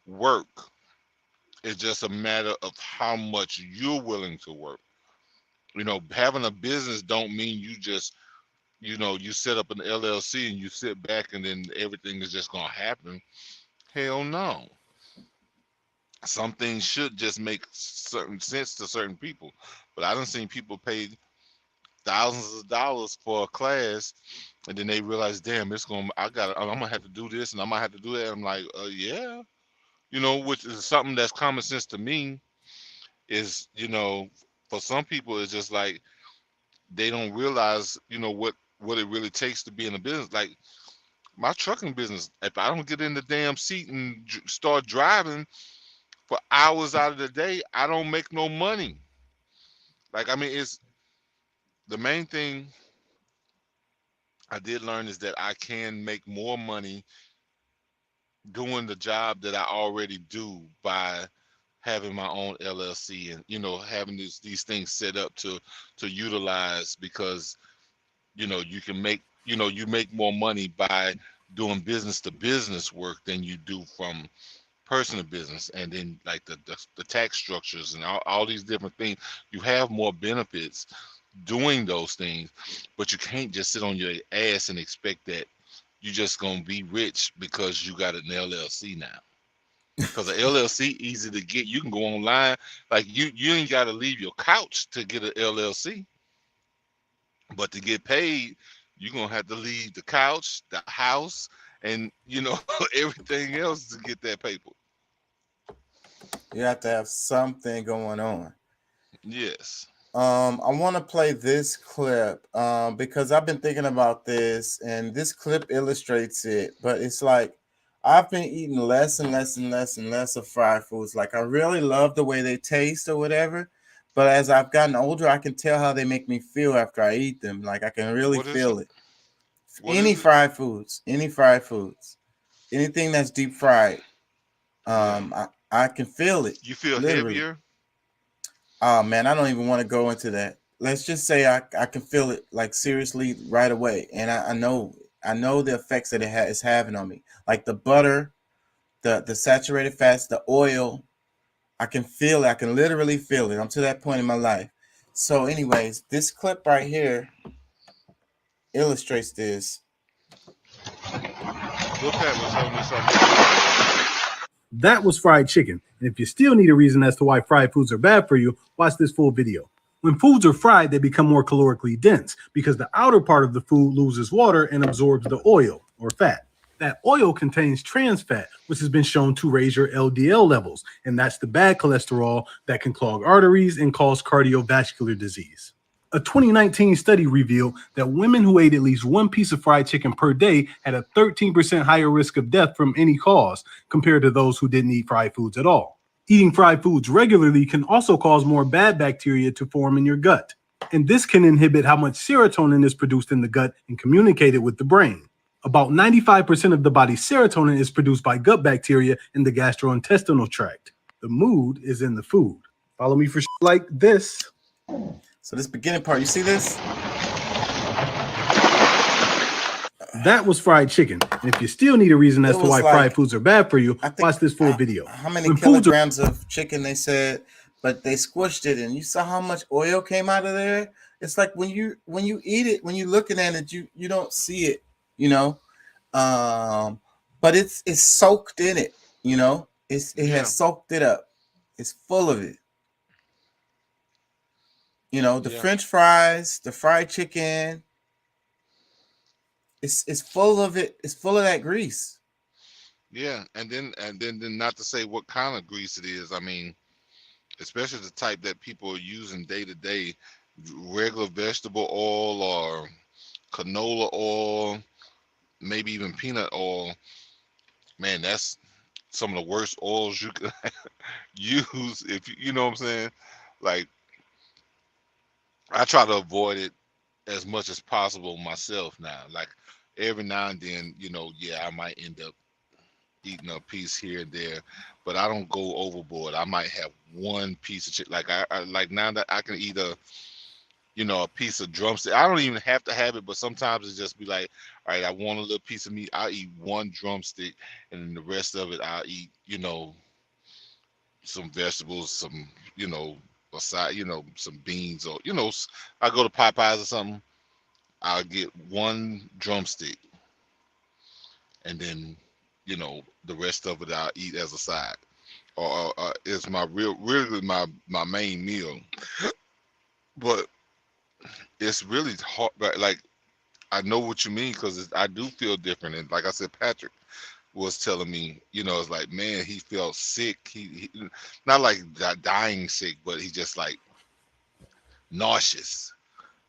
work. It's just a matter of how much you're willing to work. You know, having a business don't mean you just, you know, you set up an LLC and you sit back and then everything is just going to happen. Hell no. Some things should just make certain sense to certain people, but I done seen people pay thousands of dollars for a class, and then they realize, damn, I'm gonna have to do this and I might have to do that. I'm like, yeah, you know, which is something that's common sense to me. Is, you know, for some people, it's just like they don't realize, you know, what it really takes to be in a business. Like my trucking business, if I don't get in the damn seat and start driving for hours out of the day, I don't make no money. Like, I mean, it's the main thing I did learn is that I can make more money doing the job that I already do by having my own LLC and, you know, having these things set up to utilize, because, you know, you can make, you know, you make more money by doing business to business work than you do from personal business. And then like the tax structures and all these different things, you have more benefits doing those things, but you can't just sit on your ass and expect that you're just gonna be rich because you got an LLC now. Because an LLC easy to get. You can go online, like you ain't got to leave your couch to get an LLC, but to get paid, you're gonna have to leave the couch, the house, and everything else to get that paper. You have to have something going on. Yes. I want to play this clip because I've been thinking about this, and this clip illustrates it. But it's like I've been eating less and less and less and less of fried foods. Like I really love the way they taste or whatever, but as I've gotten older, I can tell how they make me feel after I eat them. Like I can really feel it. Any fried foods, anything that's deep fried, I can feel it. You feel literally. heavier? Oh man, I don't even want to go into that. Let's just say I can feel it like seriously right away, and I know the effects that it's having on me, like the butter, the saturated fats, the oil. I can feel it. I can literally feel it. I'm to that point in my life. So, anyways, this clip right here illustrates this. That was fried chicken. And if you still need a reason as to why fried foods are bad for you, watch this full video. When foods are fried, they become more calorically dense because the outer part of the food loses water and absorbs the oil or fat. That oil contains trans fat, which has been shown to raise your LDL levels, and that's the bad cholesterol that can clog arteries and cause cardiovascular disease. A 2019 study revealed that women who ate at least one piece of fried chicken per day had a 13% higher risk of death from any cause compared to those who didn't eat fried foods at all. Eating fried foods regularly can also cause more bad bacteria to form in your gut, and this can inhibit how much serotonin is produced in the gut and communicated with the brain. About 95% of the body's serotonin is produced by gut bacteria in the gastrointestinal tract. The mood is in the food. Follow me for like this. So this beginning part, you see this? That was fried chicken. And if you still need a reason as to why fried foods are bad for you, watch this full video. How many kilograms of chicken they said, but they squished it, and you saw how much oil came out of there. It's like when you eat it, when you're looking at it, you don't see it, but it's soaked in it, it has soaked it up. It's full of it. The French fries, the fried chicken, it's full of it. It's full of that grease. Yeah, and then not to say what kind of grease it is. I mean, especially the type that people are using day to day, regular vegetable oil or canola oil, maybe even peanut oil. Man, that's some of the worst oils you could use if you know what I'm saying. Like, I try to avoid it as much as possible myself now. Like every now and then, I might end up eating a piece here and there, but I don't go overboard. I might have one piece of chicken. Like I like now that I can eat a piece of drumstick. I don't even have to have it, but sometimes it just be like, all right, I want a little piece of meat. I'll eat one drumstick, and then the rest of it I'll eat, some vegetables, some, aside, some beans, or I go to Popeyes or something, I'll get one drumstick, and then the rest of it I'll eat as a side, or it's my really my main meal. But it's really hard. Like I know what you mean, because I do feel different, and like I said, Patrick was telling me, it's like, man, he felt sick. He not like dying sick, but he just like nauseous.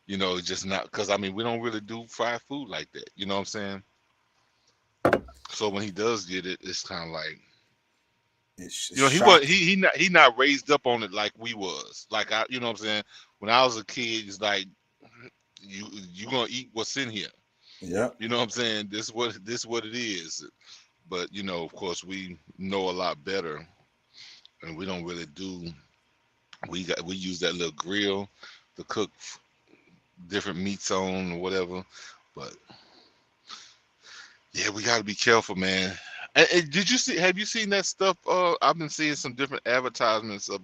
Just not, because I mean, we don't really do fried food like that. You know what I'm saying? So when he does get it, it's kind of like, he not raised up on it like we was. Like I, you know what I'm saying? When I was a kid, it's like you gonna eat what's in here. Yeah. You know what I'm saying? This what it is. But of course, we know a lot better, and we don't really do. We use that little grill to cook different meats on or whatever. But yeah, we got to be careful, man. And have you seen that stuff? I've been seeing some different advertisements of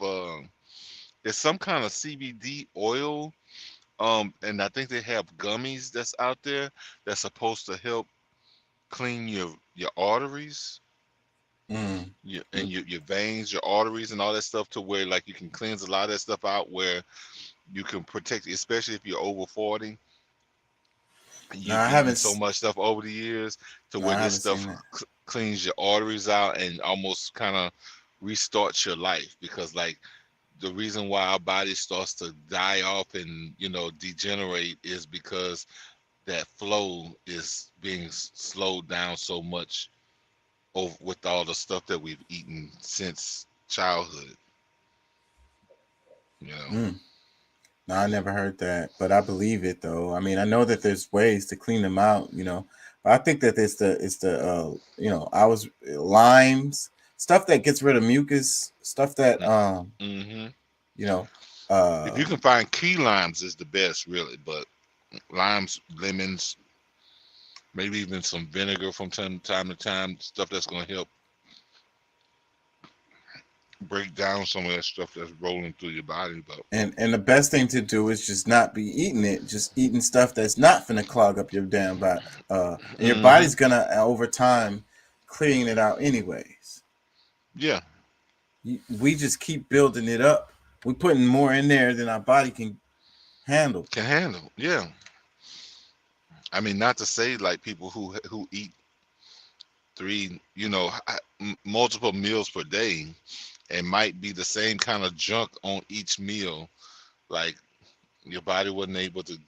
it's some kind of CBD oil, and I think they have gummies that's out there that's supposed to help clean your arteries, and your veins, your arteries, and all that stuff, to where like you can cleanse a lot of that stuff out, where you can protect, especially if you're over 40. You've No, I eaten haven't. so much stuff over the years to No, where I this haven't seen stuff that. cleans your arteries out and almost kind of restarts your life. Because like the reason why our body starts to die off and degenerate is because that flow is being slowed down so much over with all the stuff that we've eaten since childhood. Mm. No, I never heard that, but I believe it though. I mean, I know that there's ways to clean them out, but I think that it's the I was limes, stuff that gets rid of mucus, stuff that Mm-hmm. If uh you can find key limes is the best, really. But limes, lemons, maybe even some vinegar from time to time, stuff that's going to help break down some of that stuff that's rolling through your body. But and the best thing to do is just not be eating it, just eating stuff that's not gonna clog up your damn body. And your body's gonna over time clearing it out anyways. Yeah. We just keep building it up. We're putting more in there than our body can handle. Yeah. I mean, not to say like people who eat multiple meals per day and might be the same kind of junk on each meal, like your body wasn't able to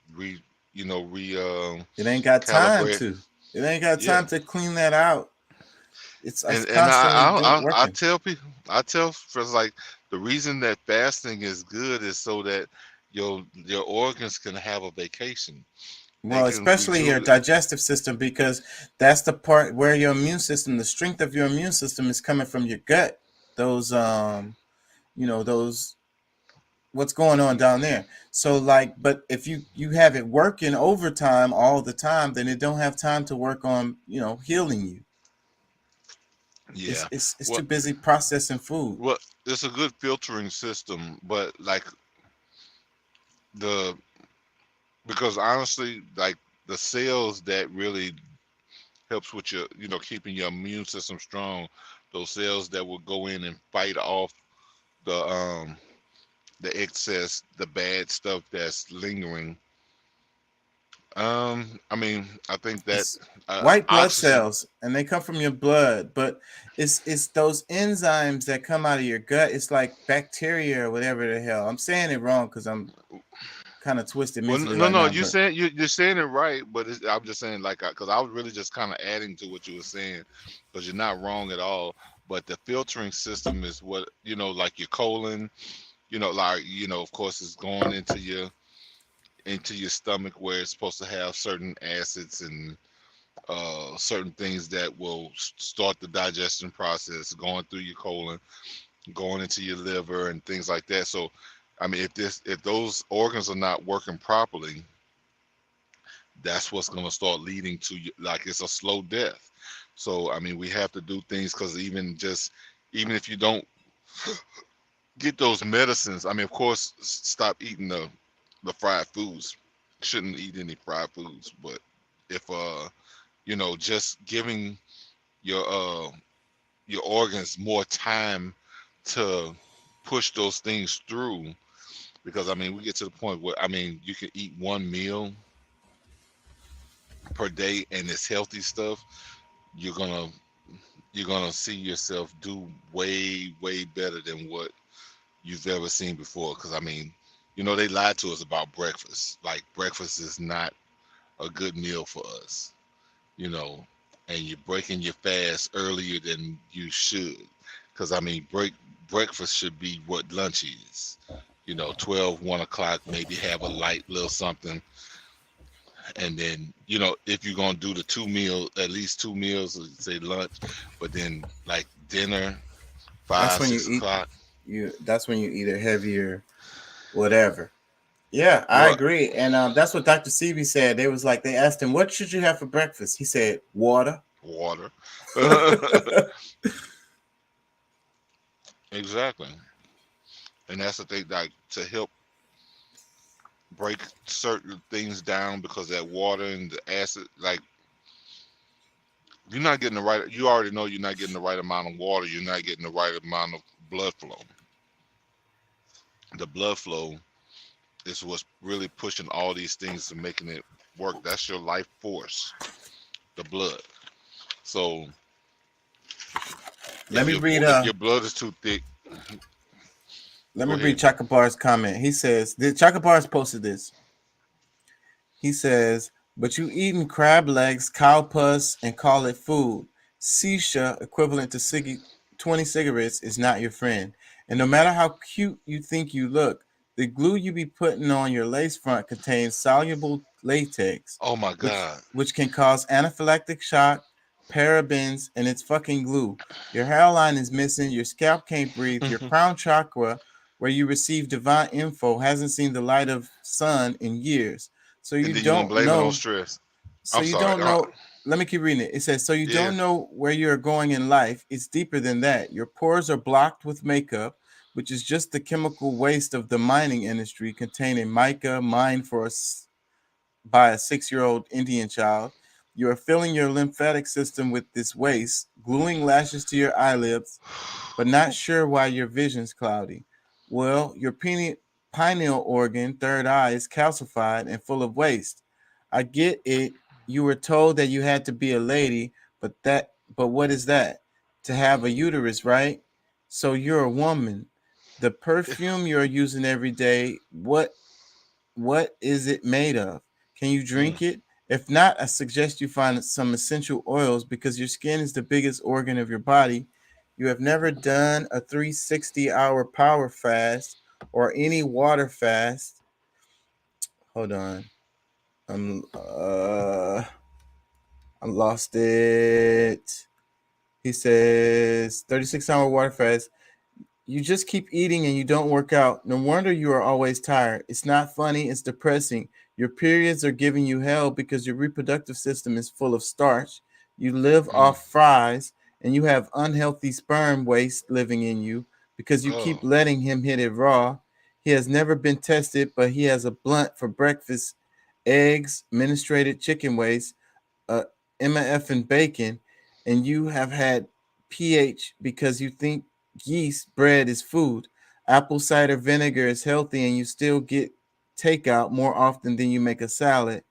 it ain't got time calibrate. to. It ain't got time to clean that out. It's And constantly working. I tell people, for like the reason that fasting is good is so that your organs can have a vacation. Well, especially your digestive system, because that's the part where your immune system, the strength of your immune system is coming from your gut. Those what's going on down there. So like, but if you have it working overtime all the time, then it don't have time to work on, healing you. Yeah. It's too busy processing food. Well, it's a good filtering system, but like because honestly, like the cells that really helps with your, keeping your immune system strong, those cells that will go in and fight off the excess, the bad stuff that's lingering. I mean, I think that White blood oxygen, cells, and they come from your blood, but it's those enzymes that come out of your gut. It's like bacteria or whatever the hell. I'm saying it wrong because I'm kind of twisted mentally right now. you're saying it right, but I'm just saying like because I was really just kind of adding to what you were saying, because you're not wrong at all. But the filtering system is what like your colon, of course, it's going into your stomach where it's supposed to have certain acids and certain things that will start the digestion process, going through your colon, going into your liver and things like that. So I mean, if those organs are not working properly, that's what's going to start leading to like it's a slow death. So I mean, we have to do things, because even if you don't get those medicines, I mean, of course, stop eating the fried foods. Shouldn't eat any fried foods. But if just giving your organs more time to push those things through, because I mean, we get to the point where you can eat one meal per day and it's healthy stuff. You're gonna see yourself do way better than what you've ever seen before. Because I mean, they lied to us about breakfast. Like, breakfast is not a good meal for us, and you're breaking your fast earlier than you should. Because I mean, breakfast should be what lunch is. 12, 1 o'clock, maybe have a light little something. And then, if you're going to do the at least 2 meals, say lunch, but then like dinner, 5, 6 o'clock. That's when you eat a heavier, whatever. Yeah, I agree. And that's what Dr. Sebi said. They asked him, what should you have for breakfast? He said, water. Exactly. And that's the thing, like, to help break certain things down, because that water and the acid, like, you're not getting you already know you're not getting the right amount of water, you're not getting the right amount of blood flow. The blood flow is what's really pushing all these things and making it work. That's your life force, the blood. So Let me read. if your blood is too thick. Let Go me read ahead. Chocobar's comment. He says, Chocobar's posted this. He says, but you eating crab legs, cow pus, and call it food. Shisha, equivalent to 20 cigarettes, is not your friend. And no matter how cute you think you look, the glue you be putting on your lace front contains soluble latex. Oh my God. Which can cause anaphylactic shock, parabens, and it's fucking glue. Your hairline is missing, your scalp can't breathe, your crown chakra, where you receive divine info, hasn't seen the light of sun in years. So you don't blame it know. on stress. So I'm you sorry. don't know. Let me keep reading it. It says, so you don't know where you're going in life. It's deeper than that. Your pores are blocked with makeup, which is just the chemical waste of the mining industry, containing mica mined by a 6-year-old Indian child. You are filling your lymphatic system with this waste, gluing lashes to your eyelids, but not sure why your vision's cloudy. Well, your pineal organ, third eye, is calcified and full of waste. I get it. You were told that you had to be a lady, but what is that? To have a uterus, right? So you're a woman. The perfume you're using every day, what is it made of? Can you drink it? If not, I suggest you find some essential oils because your skin is the biggest organ of your body. You have never done a 360-hour power fast or any water fast. Hold on. I lost it. He says 36-hour water fast. You just keep eating and you don't work out. No wonder you are always tired. It's not funny. It's depressing. Your periods are giving you hell because your reproductive system is full of starch. You live off fries and you have unhealthy sperm waste living in you because you keep letting him hit it raw. He has never been tested, but he has a blunt for breakfast, eggs, menstruated chicken waste, MF and bacon, and you have had pH because you think yeast bread is food. Apple cider vinegar is healthy, and you still get takeout more often than you make a salad.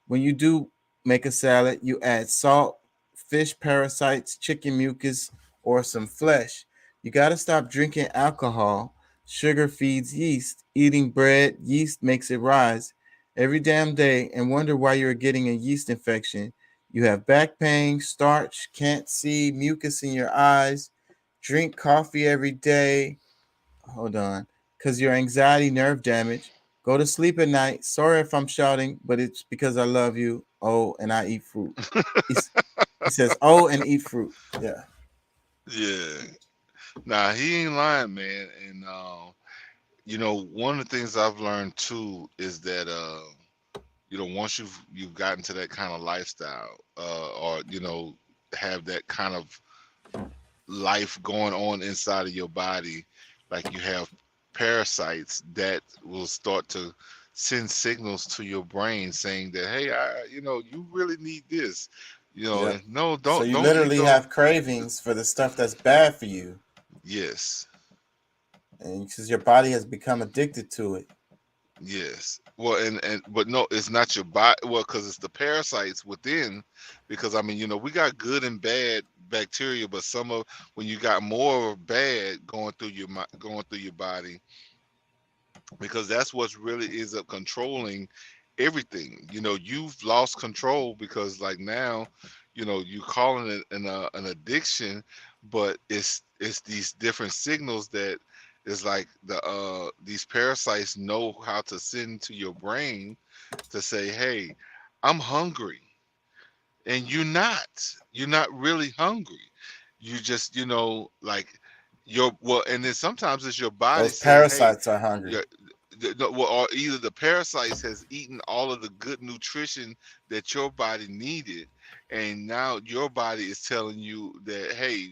When you do make a salad, you add salt, fish parasites, chicken mucus, or some flesh. You got to stop drinking alcohol. Sugar feeds yeast. Eating bread, yeast makes it rise every damn day, and wonder why you're getting a yeast infection. You have back pain, starch, can't see, mucus in your eyes. Drink coffee every day. Hold on. Because your anxiety, nerve damage. Go to sleep at night. Sorry if I'm shouting, but it's because I love you. Oh, and I eat fruit. He says, oh, and eat fruit. Yeah. Yeah. Nah, he ain't lying, man. And one of the things I've learned too is that once you've gotten to that kind of lifestyle, or have that kind of life going on inside of your body, like you have parasites that will start to send signals to your brain saying that, hey, you really need this. Yeah. No, So don't. you literally have cravings for the stuff that's bad for you. Yes. And because your body has become addicted to it. Yes. Well, but no, it's not your body. Well, because it's the parasites within. Because we got good and bad bacteria, but when you got more bad going through your body, because that's what really ends up controlling everything. You've lost control because like now, you're calling it an addiction, but it's these different signals that is like these parasites know how to send to your brain to say, hey, I'm hungry. And you're not really hungry. You just, like and then sometimes it's your body Those saying, parasites hey, are hungry. or either the parasites has eaten all of the good nutrition that your body needed, and now your body is telling you that, hey,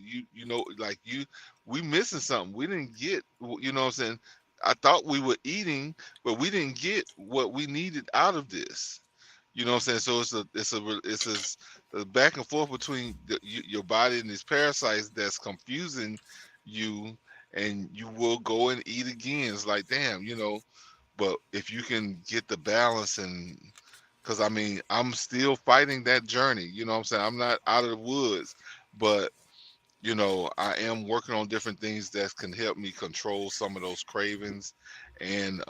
we missing something. We didn't get, what I'm saying. I thought we were eating, but we didn't get what we needed out of this. You know what I'm saying? So it's a back and forth between your body and these parasites that's confusing you, and you will go and eat again. It's like, damn, but if you can get the balance and because I mean, I'm still fighting that journey. You know what I'm saying? I'm not out of the woods, but you know, I am working on different things that can help me control some of those cravings, and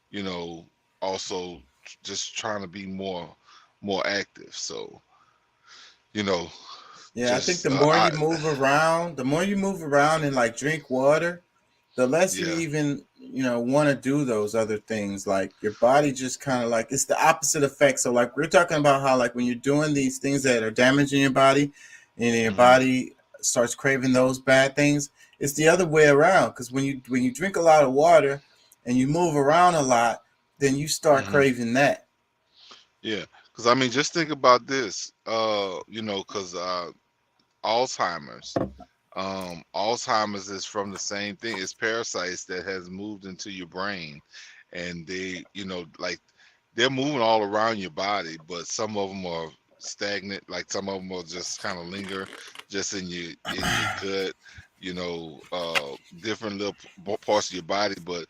you know, also just trying to be more active. So, you know, Yeah, I think just the more you move around and like drink water, the less you yeah. even, you know, want to do those other things. Like your body just kind of like, it's the opposite effect. So like we're talking about how like when you're doing these things that are damaging your body and your body starts craving those bad things, it's the other way around. Because when you drink a lot of water and you move around a lot, then you start craving that. Yeah, because I mean, just think about this. You know, because Alzheimer's. Alzheimer's is from the same thing. It's parasites that has moved into your brain, and they, you know, like they're moving all around your body, but some of them are stagnant. Like some of them will just kind of linger, just in your gut. You know, different little parts of your body, but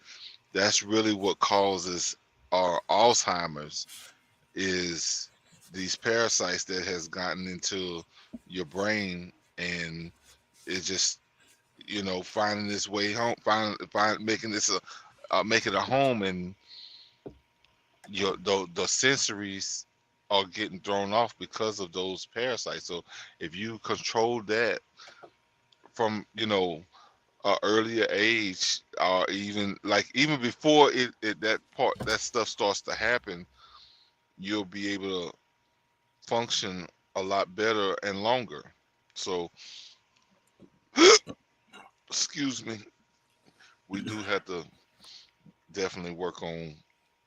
that's really what causes our Alzheimer's is these parasites that has gotten into your brain, and it just, you know, finding this way home, making this make it a home, and your the sensories are getting thrown off because of those parasites. So if you control that from, you know, earlier age, or even before that stuff starts to happen, you'll be able to function a lot better and longer. So excuse me, we do have to definitely work on,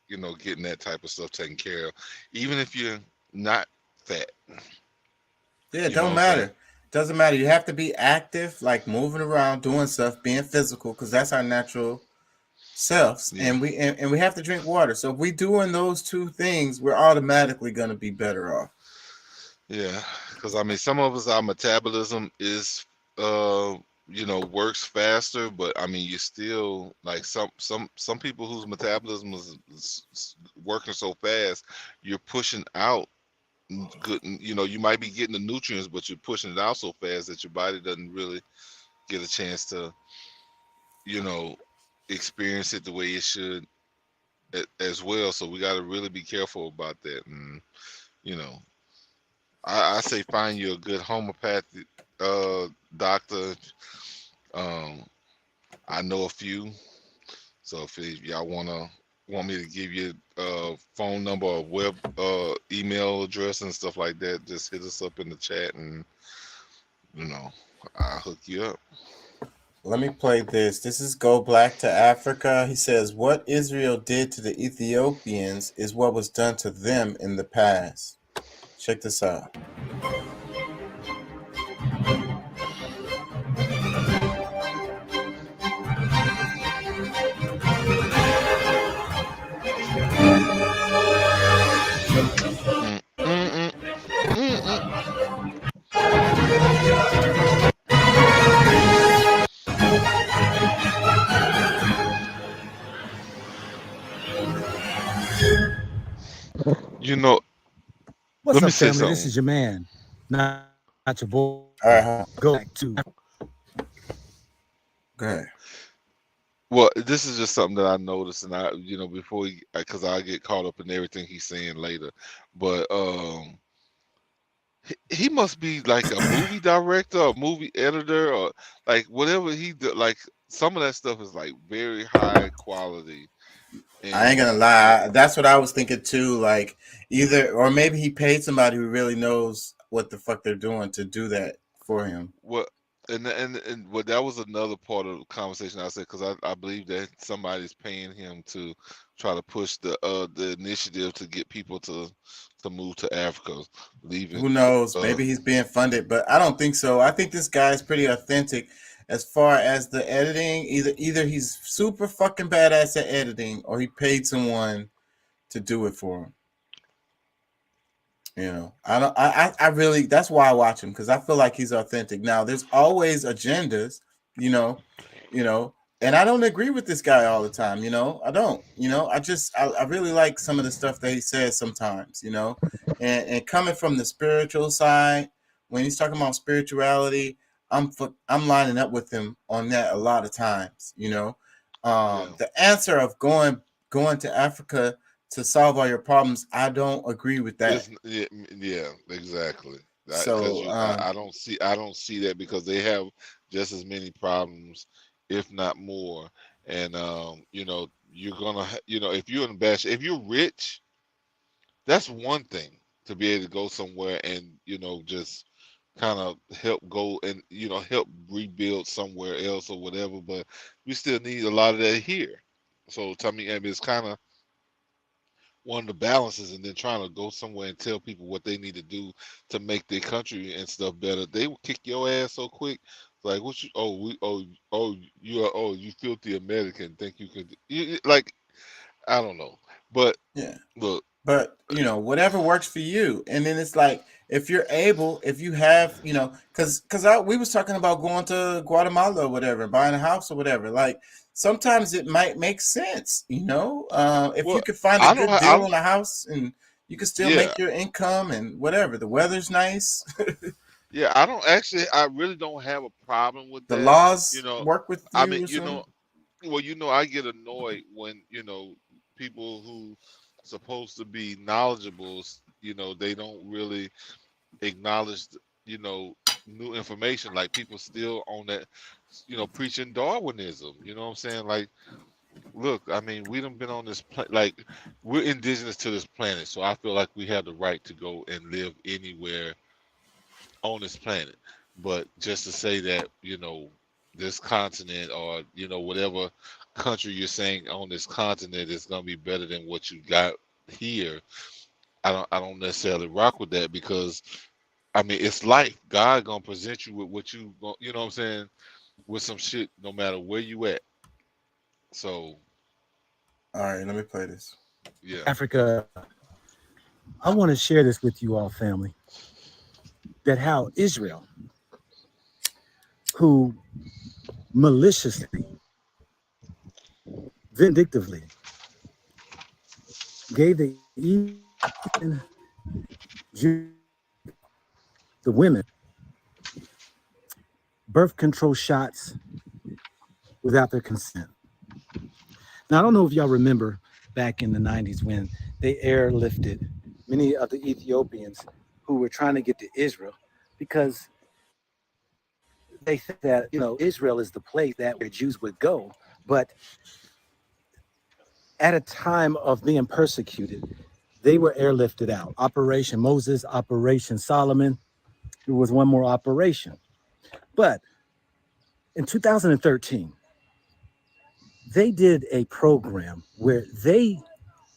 you know, getting that type of stuff taken care of, even if you're not fat. Yeah, it don't matter. Doesn't matter. You have to be active, like moving around, doing stuff, being physical, because that's our natural selves. Yeah. And we have to drink water. So if we doing those two things, we're automatically gonna be better off. Yeah, because I mean, some of us, our metabolism is you know, works faster, but I mean, you still like some people whose metabolism is working so fast, you're pushing out good, you know, you might be getting the nutrients, but you're pushing it out so fast that your body doesn't really get a chance to, you know, experience it the way it should as well. So we got to really be careful about that. And you know, I say find you a good homeopathic doctor. I know a few, so if y'all want me to give you a phone number or web email address and stuff like that, just hit us up in the chat, and you know, I'll hook you up. Let me play this. This is Go Black to Africa. He says, what Israel did to the Ethiopians is what was done to them in the past. Check this out. You know, What's let me up, say family? something. This is your man, not your boy. All right, go back to. Go ahead. Well, this is just something that I noticed, and I, you know, before because I get caught up in everything he's saying later, but he must be like a movie director or movie editor or like whatever he do. Like some of that stuff is like very high quality. And, I ain't gonna lie. That's what I was thinking too. Like either, or maybe he paid somebody who really knows what the fuck they're doing to do that for him. Well, and well, that was another part of the conversation I said, because I believe that somebody's paying him to try to push the initiative to get people to move to Africa, leaving. Who knows? Maybe he's being funded, but I don't think so. I think this guy's pretty authentic as far as the editing. Either he's super fucking badass at editing, or he paid someone to do it for him. You know, I really, that's why I watch him, because I feel like he's authentic. Now, there's always agendas, you know, And I don't agree with this guy all the time, you know. I don't, you know. I really like some of the stuff that he says sometimes, you know. And coming from the spiritual side, when he's talking about spirituality, I'm lining up with him on that a lot of times, you know. The answer of going to Africa to solve all your problems, I don't agree with that. Yeah, exactly. So I don't see that, because they have just as many problems, if not more. And you know, you're gonna, you know, if you're in bad, if you're rich, that's one thing, to be able to go somewhere and, you know, just kind of help go and, you know, help rebuild somewhere else or whatever. But we still need a lot of that here. So I mean, it's kind of one of the balances, and then trying to go somewhere and tell people what they need to do to make their country and stuff better. They will kick your ass so quick. Like, what you? You filthy American, think you could? Like, I don't know, but yeah, look. But you know, whatever works for you. And then it's like, if you're able, if you have, you know, because we was talking about going to Guatemala or whatever, buying a house or whatever. Like, sometimes it might make sense, you know, if you could find a good deal on a house and you can still make your income and whatever. The weather's nice. Yeah, I really don't have a problem with the that. laws, you know, work with you. I mean, you know, well, you know, I get annoyed when, you know, people who supposed to be knowledgeable, you know, they don't really acknowledge, you know, new information. Like, people still on that, you know, preaching Darwinism. You know what I'm saying? Like, look, I mean, we done been on this like, we're indigenous to this planet, so I feel like we have the right to go and live anywhere on this planet. But just to say that, you know, this continent, or, you know, whatever country you're saying on this continent is gonna be better than what you got here, I don't necessarily rock with that, because I mean, it's life. God gonna present you with what you know what I'm saying, with some shit, no matter where you at. So, all right, let me play this. Yeah, Africa, I want to share this with you all, family, that how Israel, who maliciously, vindictively gave the women birth control shots without their consent. Now, I don't know if y'all remember back in the 90s when they airlifted many of the Ethiopians who were trying to get to Israel, because they think that, you know, Israel is the place that where Jews would go. But at a time of being persecuted, they were airlifted out. Operation Moses, Operation Solomon. There was one more operation. But in 2013, they did a program where they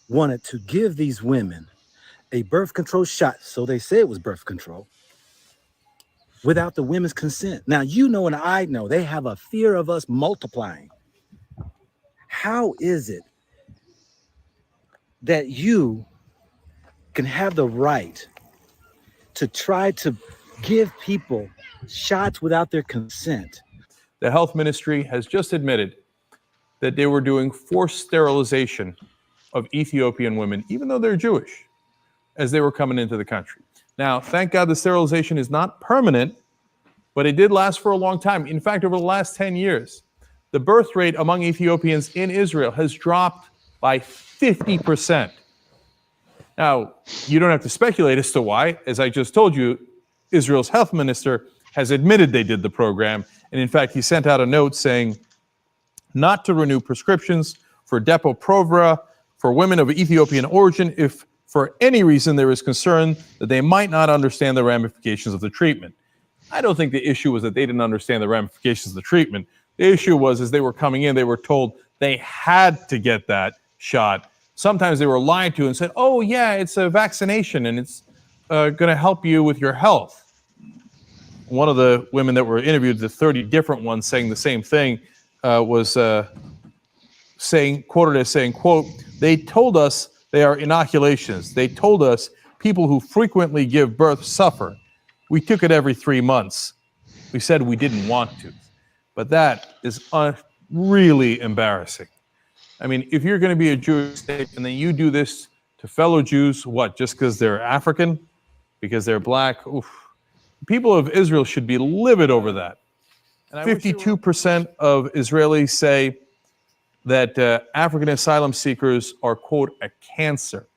wanted to give these women a birth control shot. So they say it was birth control without the women's consent. Now, you know, and I know they have a fear of us multiplying. How is it that you can have the right to try to give people shots without their consent? The health ministry has just admitted that they were doing forced sterilization of Ethiopian women, even though they're Jewish, as they were coming into the country. Now, thank God the sterilization is not permanent, but it did last for a long time. In fact, over the last 10 years, the birth rate among Ethiopians in Israel has dropped by 50%. Now, you don't have to speculate as to why. As I just told you, Israel's health minister has admitted they did the program. And in fact, he sent out a note saying not to renew prescriptions for Depo-Provera for women of Ethiopian origin if for any reason there is concern that they might not understand the ramifications of the treatment. I don't think the issue was that they didn't understand the ramifications of the treatment. The issue was, as they were coming in, they were told they had to get that shot. Sometimes they were lied to and said, oh, yeah, it's a vaccination and it's going to help you with your health. One of the women that were interviewed, the 30 different ones saying the same thing, was quoted as saying, quote, they told us they are inoculations. They told us people who frequently give birth suffer. We took it every 3 months. We said we didn't want to. But that is really embarrassing. I mean, if you're going to be a Jewish state and then you do this to fellow Jews, what, just because they're African, because they're black? Oof. People of Israel should be livid over that. 52% of Israelis say that African asylum seekers are, quote, a cancer.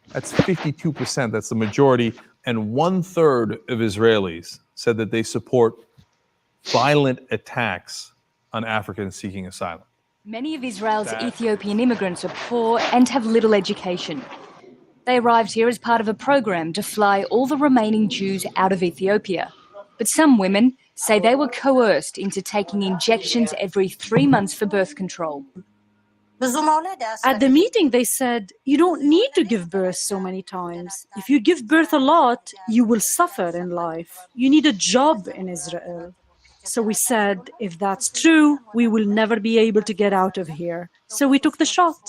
That's 52%. That's the majority. And 1/3 of Israelis said that they support violent attacks on Africans seeking asylum. Many of Israel's Ethiopian immigrants are poor and have little education. They arrived here as part of a program to fly all the remaining Jews out of Ethiopia. But some women say they were coerced into taking injections every 3 months for birth control. At the meeting, they said, you don't need to give birth so many times. If you give birth a lot, you will suffer in life. You need a job in Israel. So we said, if that's true, we will never be able to get out of here. So we took the shot.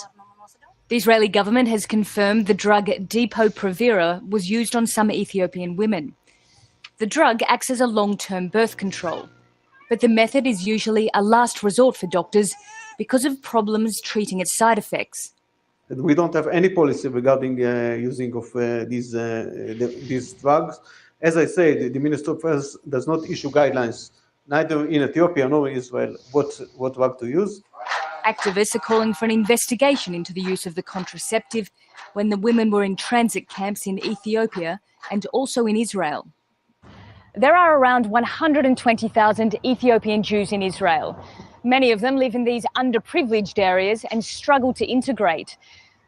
The Israeli government has confirmed the drug Depo-Provera was used on some Ethiopian women. The drug acts as a long-term birth control, but the method is usually a last resort for doctors because of problems treating its side effects. We don't have any policy regarding using of these drugs. As I said, the Ministry of Health does not issue guidelines, neither in Ethiopia nor in Israel, what drug to use. Activists are calling for an investigation into the use of the contraceptive when the women were in transit camps in Ethiopia and also in Israel. There are around 120,000 Ethiopian Jews in Israel. Many of them live in these underprivileged areas and struggle to integrate.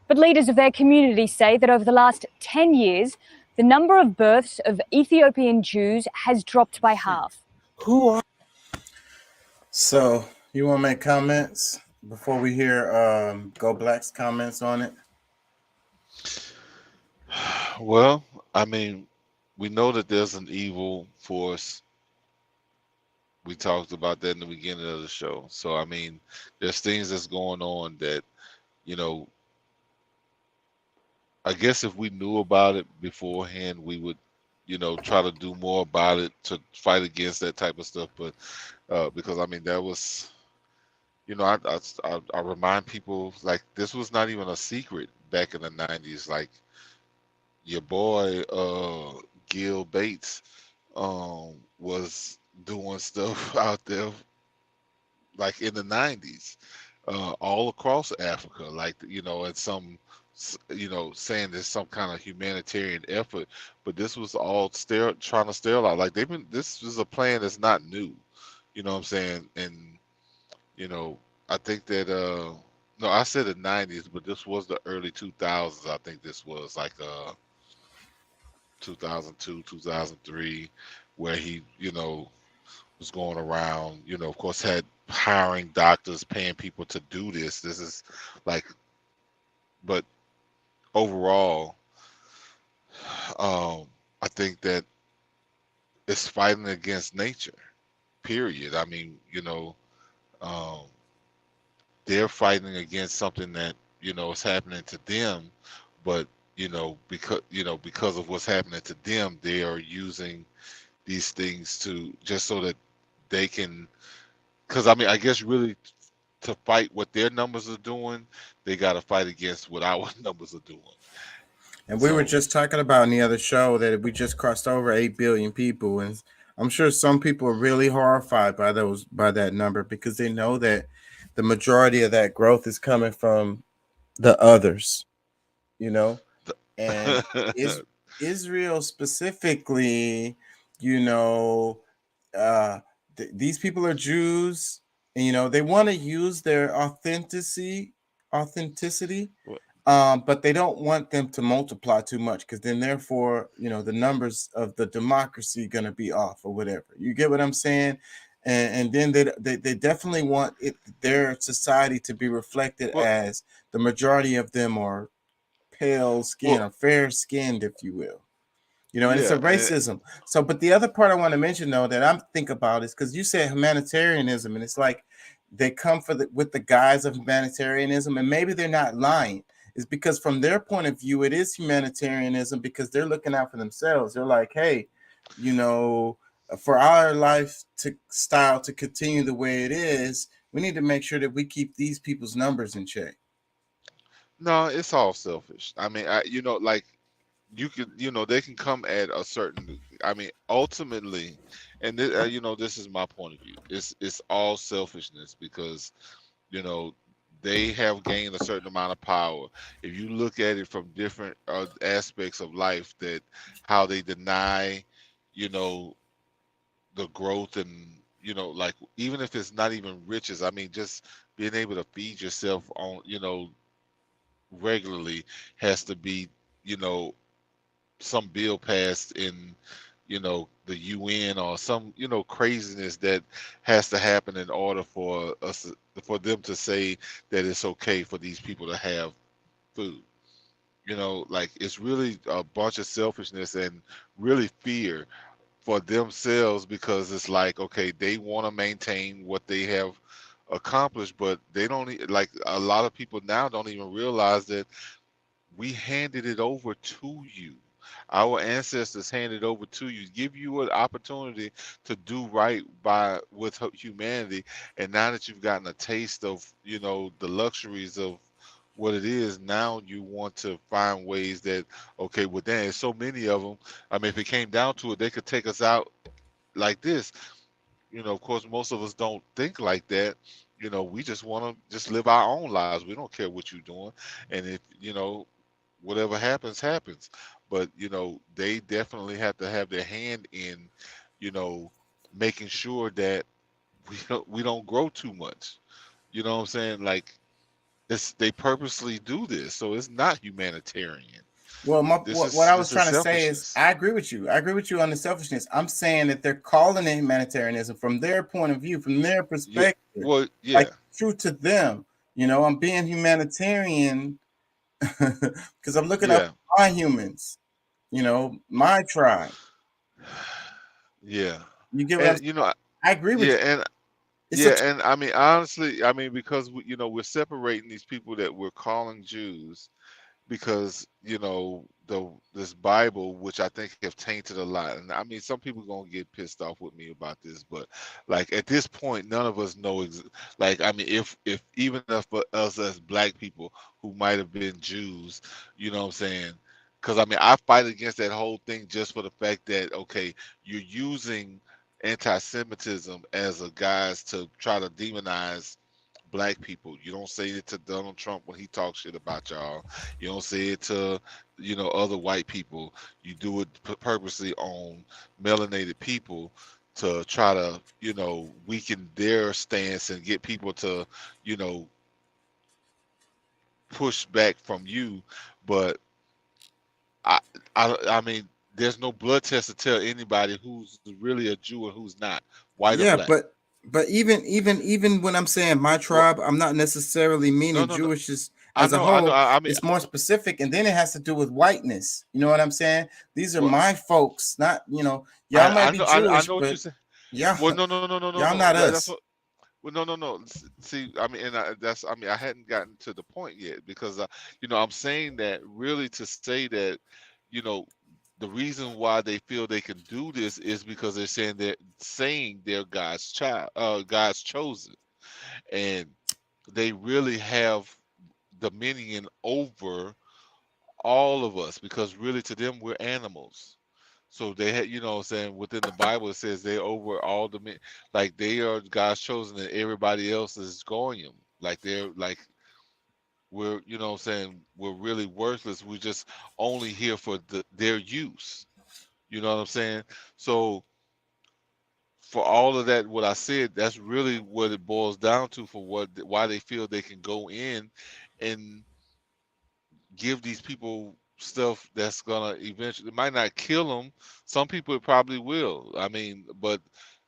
But leaders of their community say that over the last 10 years, the number of births of Ethiopian Jews has dropped by half. So, you want to make comments before we hear Go Black's comments on it? Well, I mean, we know that there's an evil force. We talked about that in the beginning of the show. So, I mean, there's things that's going on that, you know, I guess if we knew about it beforehand, we would, you know, try to do more about it to fight against that type of stuff. But because, I mean, that was, you know, I remind people, like, this was not even a secret back in the 90s. Like, your boy, Gil Bates, was doing stuff out there, like, in the 90s, all across Africa, like, you know, and some, you know, saying there's some kind of humanitarian effort, but this was all trying to sterilize. Like, this is a plan that's not new, you know what I'm saying? And, you know, I think that, no, I said the 90s, but this was the early 2000s. I think this was like 2002, 2003, where he, you know, was going around, you know, of course, had hiring doctors, paying people to do this. This is like, but overall, I think that it's fighting against nature, period. I mean, you know, they're fighting against something that, you know, is happening to them, but, you know, because of what's happening to them, they are using these things to just so that they can, because, I mean, I guess really to fight what their numbers are doing, they got to fight against what our numbers are doing. And we were just talking about in the other show that we just crossed over 8 billion people, and I'm sure some people are really horrified by that number because they know that the majority of that growth is coming from the others, you know, and Israel specifically, you know, these people are Jews, and, you know, they want to use their authenticity, but they don't want them to multiply too much because then therefore, you know, the numbers of the democracy going to be off or whatever. You get what I'm saying? And then they definitely want their society to be reflected as the majority of them are pale skin or fair skinned, if you will. You know, and it's a racism. So, but the other part I want to mention, though, that I'm thinking about is because you said humanitarianism, and it's like they come with the guise of humanitarianism, and maybe they're not lying. It's because from their point of view, it is humanitarianism because they're looking out for themselves. They're like, hey, you know, for our lifestyle to continue the way it is, We need to make sure that we keep these people's numbers in check. No, it's all selfish. I mean, you know, like you can, you know, they can come at a certain. I mean, ultimately, and you know, this is my point of view. It's all selfishness because, you know, they have gained a certain amount of power. If you look at it from different aspects of life, that how they deny, you know, the growth and, you know, like even if it's not even riches, I mean, just being able to feed yourself on, you know, regularly has to be, you know, some bill passed in, you know, the UN or some, you know, craziness that has to happen in order for us, for them to say that it's okay for these people to have food. You know, like it's really a bunch of selfishness and really fear for themselves, because it's like, okay, they want to maintain what they have accomplished, but they don't like, a lot of people now don't even realize that we handed it over to you. Our ancestors handed over to you, give you an opportunity to do right by with humanity, and now that you've gotten a taste of, you know, the luxuries of what it is, now you want to find ways that, okay, well, there's so many of them. I mean, if it came down to it, they could take us out like this. You know, of course, most of us don't think like that. You know, we just want to just live our own lives. We don't care what you're doing, and if, you know, whatever happens, happens. But, you know, they definitely have to have their hand in, you know, making sure that we don't grow too much. You know what I'm saying? Like, they purposely do this, so it's not humanitarian. Well, what I was trying to say is, selfishness. I agree with you. I agree with you on the selfishness. I'm saying that they're calling it humanitarianism from their point of view, from their perspective. Well, yeah. Like, true to them. You know, I'm being humanitarian because I'm looking Yeah. up my humans. You know, my tribe. Yeah. You get what I'm And, you know, I agree with yeah, you. and It's yeah, a and I mean, honestly, I mean, because we, you know, we're separating these people that we're calling Jews, because, you know, this Bible, which I think have tainted a lot. And I mean, some people gonna get pissed off with me about this, but like at this point, none of us know. Like, I mean, if even if for us as black people who might have been Jews, you know what I'm saying? Because I mean, I fight against that whole thing just for the fact that, okay, you're using anti-Semitism as a guise to try to demonize black people. You don't say it to Donald Trump when he talks shit about y'all. You don't say it to, you know, other white people. You do it purposely on melanated people to try to, you know, weaken their stance and get people to, you know, push back from you. But I mean, there's no blood test to tell anybody who's really a Jew and who's not, white or yeah, black. but even when I'm saying my tribe, I'm not necessarily meaning No. Jewish as I a know. whole. I mean, It's more specific, and then it has to do with whiteness. You know what I'm saying? These are well, my folks, not, you know, y'all might be I Jewish, know what you're but saying. y'all Well, no. y'all not That's us. what. Well, no. See, I mean, and that's. I mean, I hadn't gotten to the point yet, because, you know, I'm saying that really to say that, you know, the reason why they feel they can do this is because they're saying they're God's child, God's chosen, and they really have dominion over all of us, because really to them we're animals. So they had, you know what I'm saying, within the Bible it says they over all the men, like they are God's chosen and everybody else is goyim. Like they're like, we're, you know what I'm saying, we're really worthless. We're just only here for their use. You know what I'm saying? So for all of that, what I said, that's really what it boils down to, for why they feel they can go in and give these people stuff that's gonna eventually, it might not kill them. Some people it probably will. I mean, but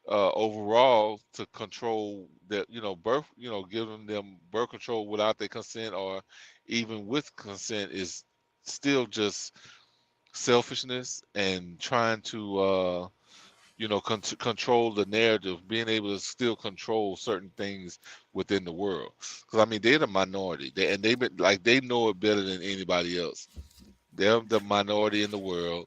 overall, to control that, you know, birth, you know, giving them birth control without their consent or even with consent is still just selfishness and trying to you know, control the narrative, being able to still control certain things within the world. Because I mean, they're the minority, and they've been like, they know it better than anybody else. They're the minority in the world.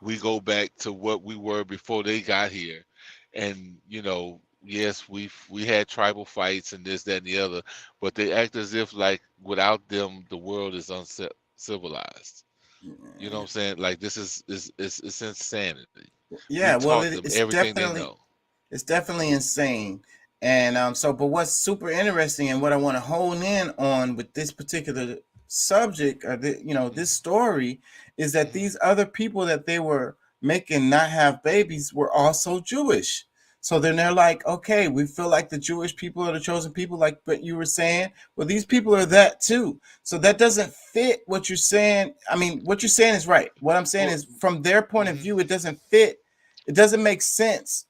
We go back to what we were before they got here, and you know, yes, we had tribal fights and this, that, and the other, but they act as if like without them the world is uncivilized. You know what I'm saying? Like this is it's insanity. We Yeah, well, taught them it's everything they definitely know. insane. And so, but what's super interesting and what I want to hone in on with this particular subject, or this story, is that these other people that they were making not have babies were also Jewish. So then they're like, okay, we feel like the Jewish people are the chosen people, like what you were saying. Well, these people are that too. So that doesn't fit what you're saying. I mean, what you're saying is right. What I'm saying is, from their point of view, it doesn't fit. It doesn't make sense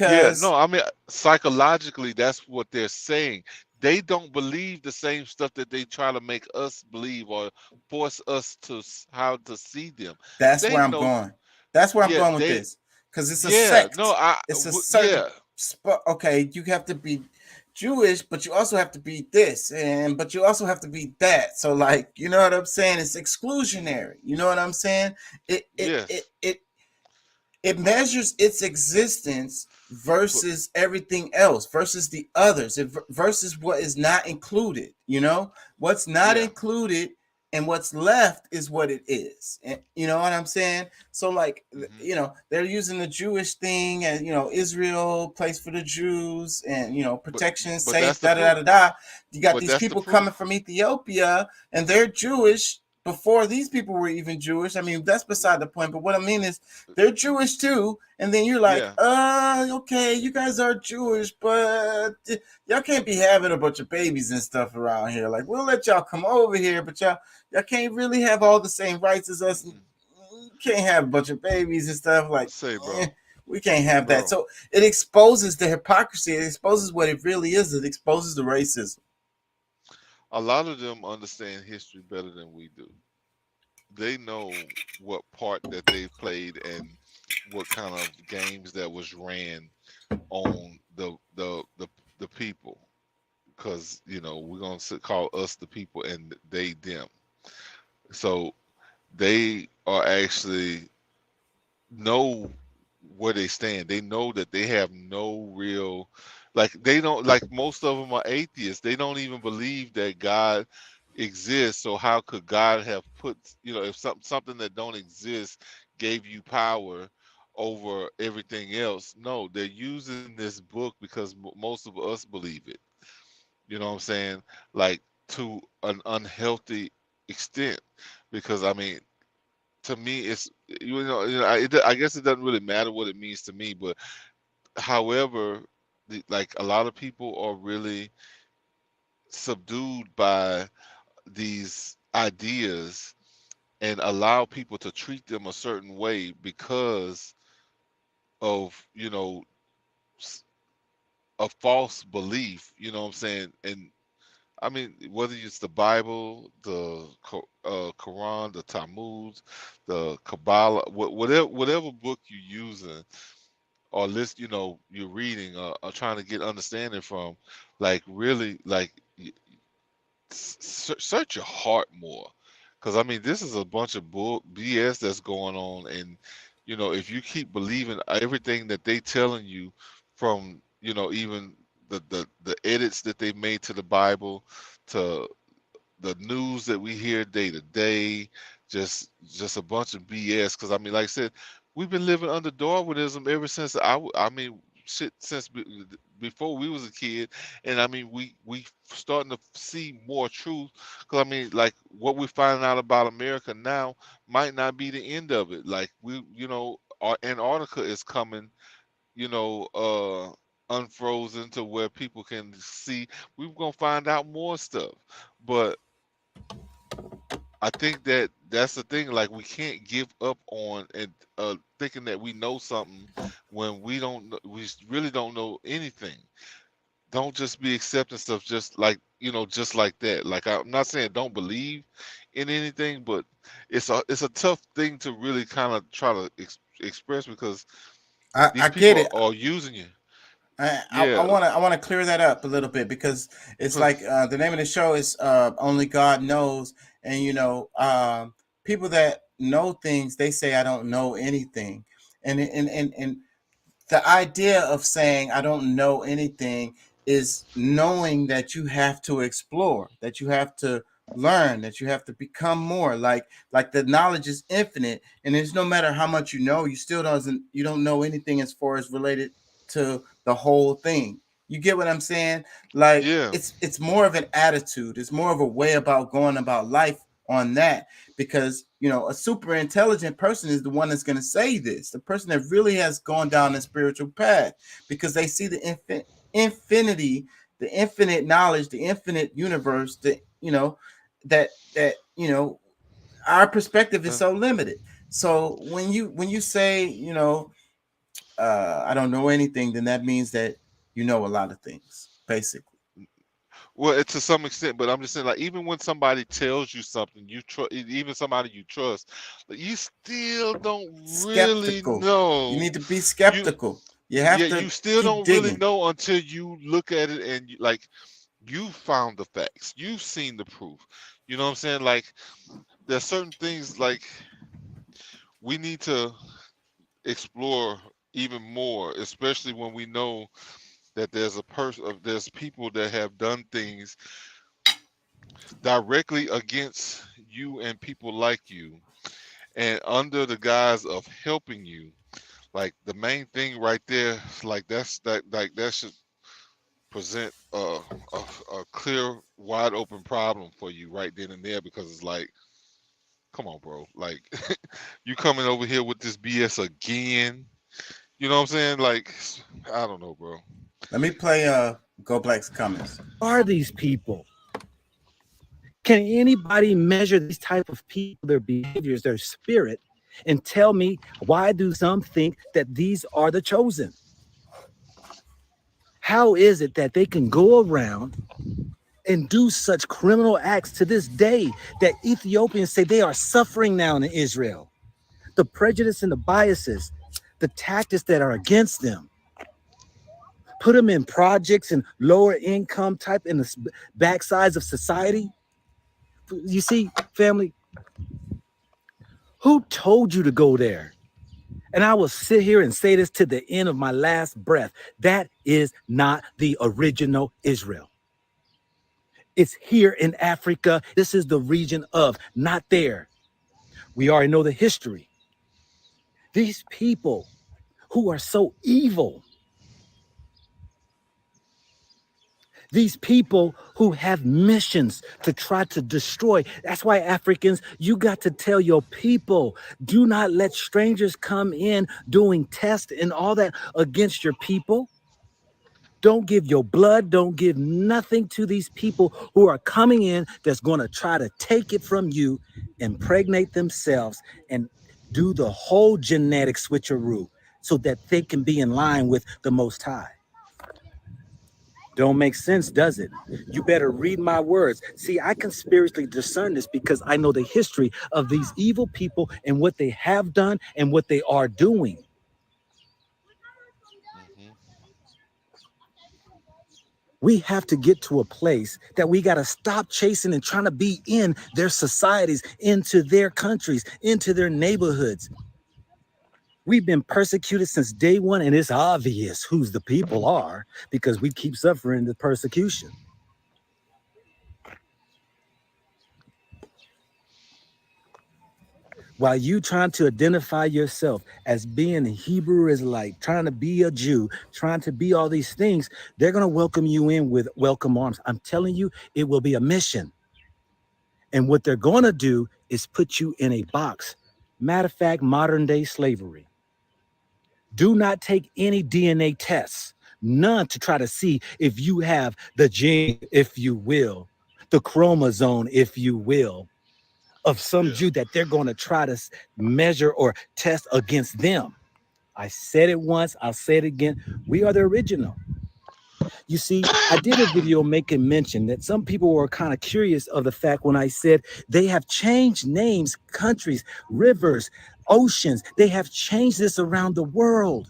Yeah, because no, I mean psychologically that's what they're saying. They don't believe the same stuff that they try to make us believe or force us to how to see them. that's They where I'm know, going. That's where I'm yeah, going with they, this. Because it's a yeah, sect. no, It's a certain yeah, okay, you have to be Jewish, but you also have to be this, and but you also have to be that. So, like, you know what I'm saying? It's exclusionary. You know what I'm saying? It it yes, it it it measures its existence but versus everything else, versus the others, versus what is not included. What's not yeah, included and what's left is what it is. And you know what I'm saying? So, like, hmm they're using the Jewish thing, and Israel, place for the Jews, and but protection, but safe, that's the da da da proof. da da. You got But these that's the people coming proof. from Ethiopia, and they're Jewish before these people were even Jewish. I mean, that's beside the point. But what I mean is, they're Jewish too, and then you're like, Yeah, okay, you guys are Jewish, but y'all can't be having a bunch of babies and stuff around here. Like, we'll let y'all come over here, but y'all can't really have all the same rights as us. mm, You can't have a bunch of babies and stuff. Like, say, we can't have that. bro. So it exposes the hypocrisy. It exposes what it really is. It exposes the racism. A lot of them understand history better than we do. They know what part that they played and what kind of games that was ran on the people, because we're gonna call us the people and they them. So they are actually know where they stand. They know that they have no real, like, they don't, like, most of them are atheists. They don't even believe that God exists. So how could God have put, if something that don't exist gave you power over everything else? No, they're using this book because most of us believe it. You know what I'm saying? Like, to an unhealthy extent, because I mean, to me, it's I guess it doesn't really matter what it means to me, but however, like, a lot of people are really subdued by these ideas and allow people to treat them a certain way because of a false belief. You know what I'm saying? And I mean, whether it's the Bible, the Quran, the Talmud, the Kabbalah, whatever book you're using or list, you're reading or trying to get understanding from, like, really, like, search your heart more, because I mean, this is a bunch of bull BS that's going on, and if you keep believing everything that they telling you from even the edits that they made to the Bible, to the news that we hear day to day, just a bunch of BS. Because I mean, like I said, we've been living under Darwinism ever since I mean, shit, since before we was a kid, and I mean, we starting to see more truth. Because I mean, like, what we're finding out about America now might not be the end of it. Like, our Antarctica is coming, unfrozen to where people can see. We're gonna find out more stuff, but I think that that's the thing. Like, we can't give up on and thinking that we know something when we don't. We really don't know anything. Don't just be accepting stuff just like that. Like, I'm not saying don't believe in anything, but it's a tough thing to really kind of try to express, because I these get people it. are using you. I Yeah, want to clear that up a little bit, because it's like, because the name of the show is Only God Knows, and people that know things, they say I don't know anything, and the idea of saying I don't know anything is knowing that you have to explore, that you have to learn, that you have to become more. Like the knowledge is infinite, and there's no matter how much you know, you don't know anything as far as related to the whole thing. You get what I'm saying? Like Yeah. it's more of an attitude. It's more of a way about going about life on that, because a super intelligent person is the one that's going to say this, the person that really has gone down the spiritual path, because they see the infinity, the infinite knowledge, the infinite universe, that our perspective is so limited. So when you say I don't know anything, then that means that you know a lot of things, basically. Well, to some extent, but I'm just saying, like, even when somebody tells you something, you trust, even somebody you trust, like, you still don't really Skeptical. know. You need to be skeptical. You have to. You still keep don't digging. really know until you look at it and you found the facts, you've seen the proof. You know what I'm saying? Like, there's certain things like we need to explore even more, especially when we know that there's people that have done things directly against you and people like you, and under the guise of helping you. Like, the main thing right there, like that should present a clear, wide open problem for you right then and there, because it's like, come on, bro, like you coming over here with this BS again. You know what I'm saying? Like, I don't know, bro. Let me play Go Black's comments. Are these people? Can anybody measure these type of people, their behaviors, their spirit, and tell me why do some think that these are the chosen? How is it that they can go around and do such criminal acts to this day that Ethiopians say they are suffering now in Israel? The prejudice and the biases, the tactics that are against them. Put them in projects and lower income type in the backsides of society. You see, family, who told you to go there? And I will sit here and say this to the end of my last breath. That is not the original Israel. It's here in Africa. This is the region of, not there. We already know the history. These people who are so evil, these people who have missions to try to destroy. That's why, Africans, you got to tell your people, do not let strangers come in doing tests and all that against your people. Don't give your blood. Don't give nothing to these people who are coming in that's going to try to take it from you, impregnate themselves, and do the whole genetic switcheroo so that they can be in line with the Most High. Don't make sense, does it? You better read my words. See, I can spiritually discern this because I know the history of these evil people and what they have done and what they are doing. We have to get to a place that we got to stop chasing and trying to be in their societies, into their countries, into their neighborhoods. We've been persecuted since day one, and it's obvious who's the people are because we keep suffering the persecution. While you trying to identify yourself as being a Hebrew Israelite, trying to be a Jew, trying to be all these things, they're going to welcome you in with welcome arms. I'm telling you, it will be a mission. And what they're going to do is put you in a box. Matter of fact, modern day slavery. Do not take any DNA tests, none, to try to see if you have the gene, if you will, the chromosome, if you will, of some Jew that they're going to try to measure or test against them. I said it once, I'll say it again. We are the original. You see, I did a video making mention that some people were kind of curious of the fact when I said they have changed names, countries, rivers, oceans. They have changed this around the world.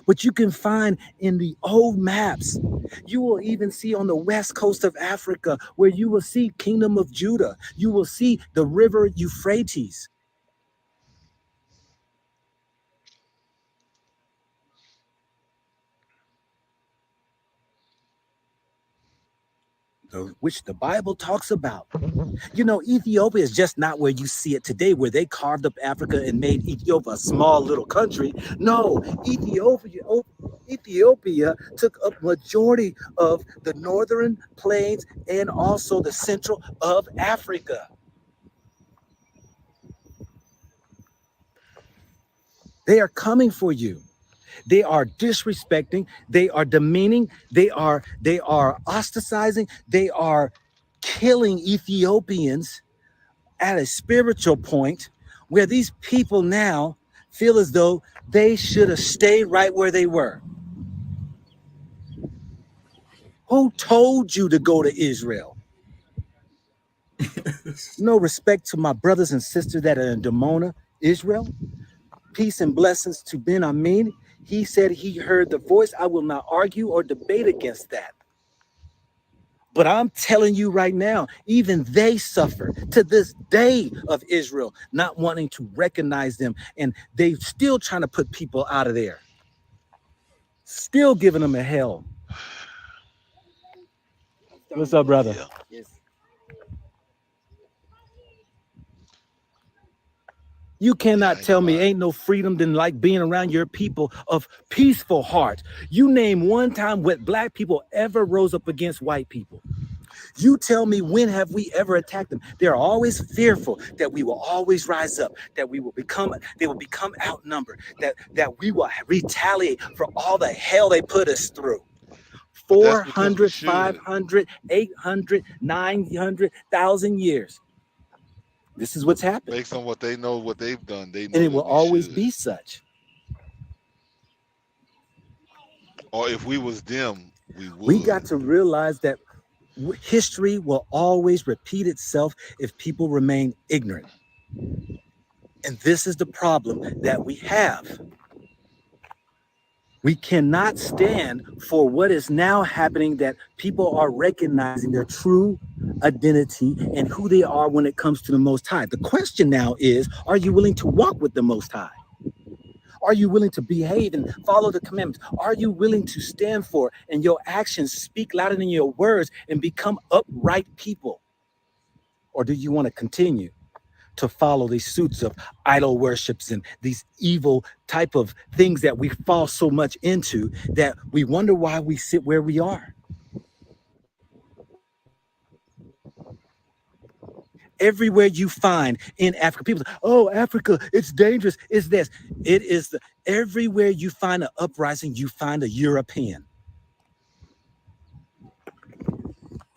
But you can find in the old maps, you will even see on the west coast of Africa, where you will see Kingdom of Judah. You will see the river Euphrates. which the Bible talks about. You know, Ethiopia is just not where you see it today, where they carved up Africa and made Ethiopia a small little country. No, Ethiopia took up majority of the northern plains and also the central of Africa. They are coming for you. They are disrespecting, they are demeaning, they are ostracizing, they are killing Ethiopians at a spiritual point where these people now feel as though they should have stayed right where they were. Who told you to go to Israel? No respect to my brothers and sisters that are in Dimona, Israel. Peace and blessings to Ben Amin. He said he heard the voice. I will not argue or debate against that. But I'm telling you right now, even they suffer to this day of Israel not wanting to recognize them. And they still trying to put people out of there. Still giving them a hell. What's up, brother? Yes. You cannot tell me ain't no freedom than like being around your people of peaceful heart. You name one time when black people ever rose up against white people. You tell me when have we ever attacked them? They're always fearful that we will always rise up, that they will become outnumbered, that we will retaliate for all the hell they put us through. 400, 500, 800, 900,000 years. This is what's happened. Based on what they know, what they've done, they know. And it will always be such. Or if we was them, we would. We got to realize that history will always repeat itself if people remain ignorant. And this is the problem that we have. We cannot stand for what is now happening, that people are recognizing their true identity and who they are when it comes to the Most High. The question now is, are you willing to walk with the Most High? Are you willing to behave and follow the commandments? Are you willing to stand for and your actions speak louder than your words and become upright people? Or do you want to continue to follow these suits of idol worships and these evil type of things that we fall so much into that we wonder why we sit where we are? Everywhere you find in Africa, people say, oh, Africa, it's dangerous, it's this. It is everywhere you find an uprising, you find a European.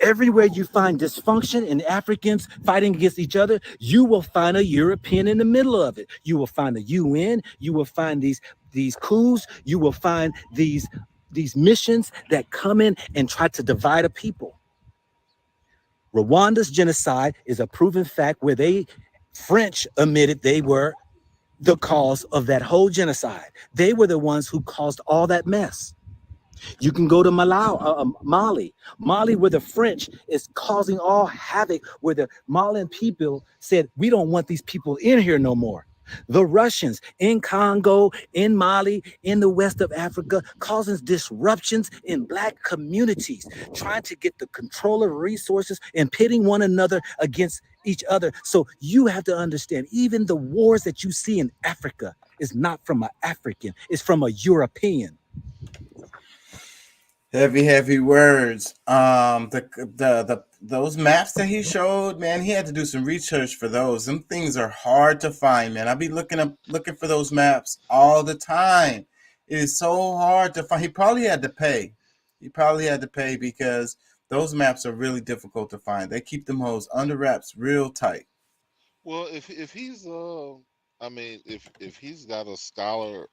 Everywhere you find dysfunction and Africans fighting against each other, you will find a European in the middle of it. You will find the UN, you will find these coups, you will find these missions that come in and try to divide a people. Rwanda's genocide is a proven fact where French admitted they were the cause of that whole genocide. They were the ones who caused all that mess. You can go to Mali, where the French is causing all havoc, where the Malian people said, we don't want these people in here no more. The Russians in Congo, in Mali, in the west of Africa, causing disruptions in black communities, trying to get the control of resources and pitting one another against each other. So you have to understand, even the wars that you see in Africa is not from an African, it's from a European. Heavy words. Those maps that he showed, man, he had to do some research for those. Them things are hard to find, man. I be looking for those maps all the time. It is so hard to find. He probably had to pay. Because those maps are really difficult to find. They keep them hoes under wraps real tight. Well, if he's if he's got a scholar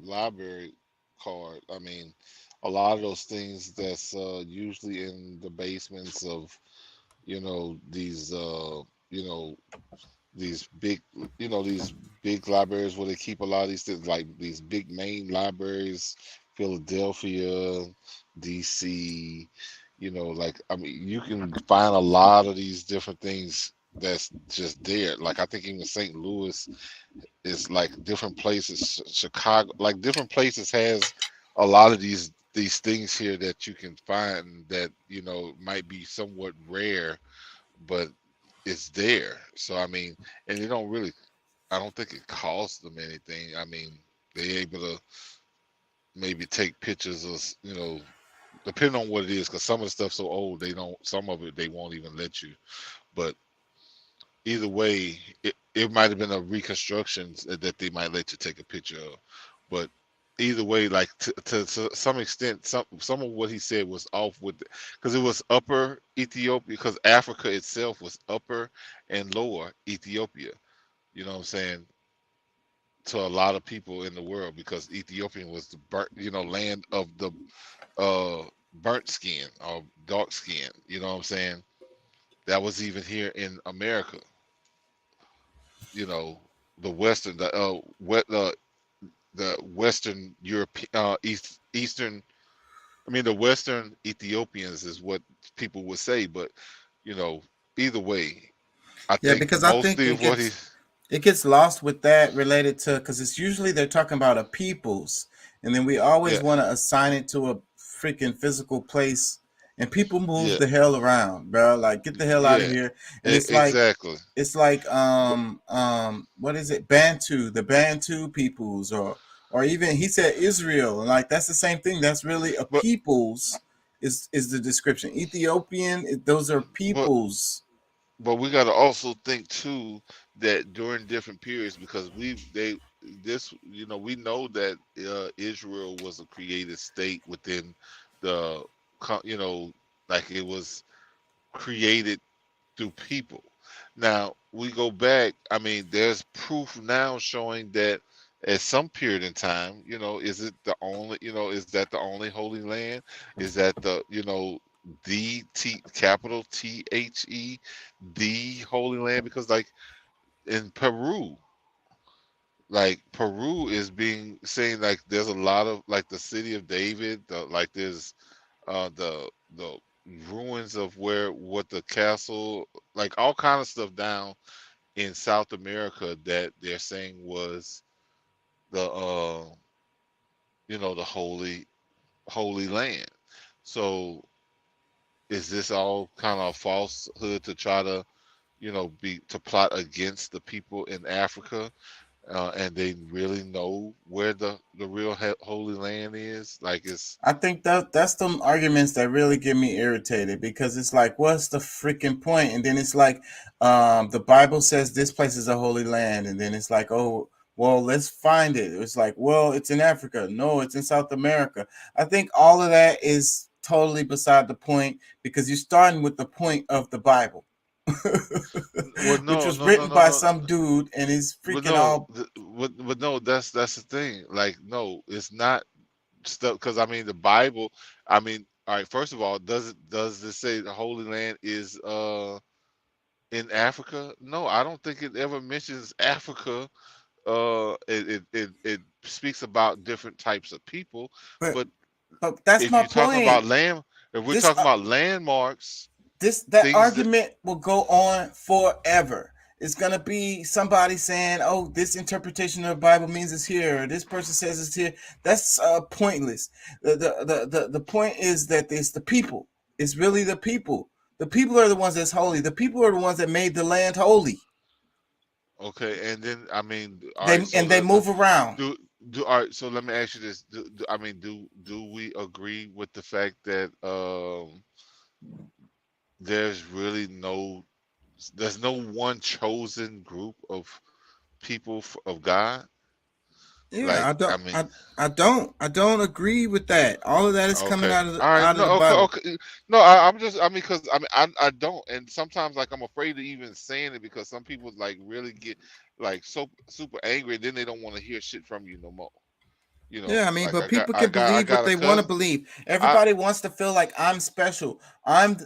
library card, I mean, a lot of those things that's usually in the basements of, these big libraries where they keep a lot of these things, like these big main libraries, Philadelphia, DC, you can find a lot of these different things that's just there. Like I think even St. Louis is like different places, Chicago, like different places has a lot of these these things here that you can find that might be somewhat rare, but it's there. So I mean, and they don't really. I don't think it costs them anything. I mean, they're able to maybe take pictures of, depending on what it is, because some of the stuff's so old, some of it they won't even let you. But either way, it might have been a reconstruction that they might let you take a picture of. But either way, like to some extent, some of what he said was off with, because it was upper Ethiopia, because Africa itself was upper and lower Ethiopia. You know what I'm saying? To a lot of people in the world, because Ethiopian was the land of the burnt skin or dark skin. You know what I'm saying? That was even here in America. The Western, the Western European, Eastern. I mean, the Western Ethiopians is what people would say, but either way, I think because I think it gets lost with that related to, because it's usually they're talking about a peoples, and then we always want to assign it to a freaking physical place, and people move the hell around, bro. Like, get the hell out of here. And it's like, exactly. It's like what is it? Bantu, the Bantu peoples, or even he said Israel, and like that's the same thing. That's really a peoples is the description. Ethiopian, those are peoples. But we got to also think too that during different periods, because we know that Israel was a created state within the like it was created through people. Now we go back. I mean, there's proof now showing that at some period in time, is it the only, is that the only Holy Land? Is that the capital THE, the Holy Land? Because like in Peru, is being saying like there's a lot of like the city of David, there's the ruins of what the castle, like all kind of stuff down in South America that they're saying was the the holy land. So is this all kind of falsehood to try to to plot against the people in Africa, and they really know where the real Holy Land is? Like, I think that's the arguments that really get me irritated, because it's like, what's the freaking point? And then it's like, the Bible says this place is a holy land, and then it's like, oh, well, let's find it. It's like, well, it's in Africa. No, it's in South America. I think all of that is totally beside the point, because you're starting with the point of the Bible. Which was written by some dude, and he's freaking but no, that's the thing. Like, no, it's not stuff, because I mean the Bible. I mean, all right. First of all, does it say the Holy Land is in Africa? No, I don't think it ever mentions Africa. It speaks about different types of people, but that's if my you're talking point. about if we're talking about landmarks. That argument will go on forever. It's gonna be somebody saying, "Oh, this interpretation of the Bible means it's here," or this person says it's here. That's pointless. The point is that it's the people. It's really the people. The people are the ones that's holy. The people are the ones that made the land holy. Okay, and then I mean, they move around. All right, so let me ask you this: do we agree with the fact that there's no one chosen group of people of God? Yeah, I don't agree with that. All of that is coming out of the Bible. Okay. No, I mean, because I don't, and sometimes like I'm afraid of even saying it, because some people like really get like so super angry, and then they don't want to hear shit from you no more. Yeah, I mean, but people can believe what they want to believe. Everybody wants to feel like I'm special. I'm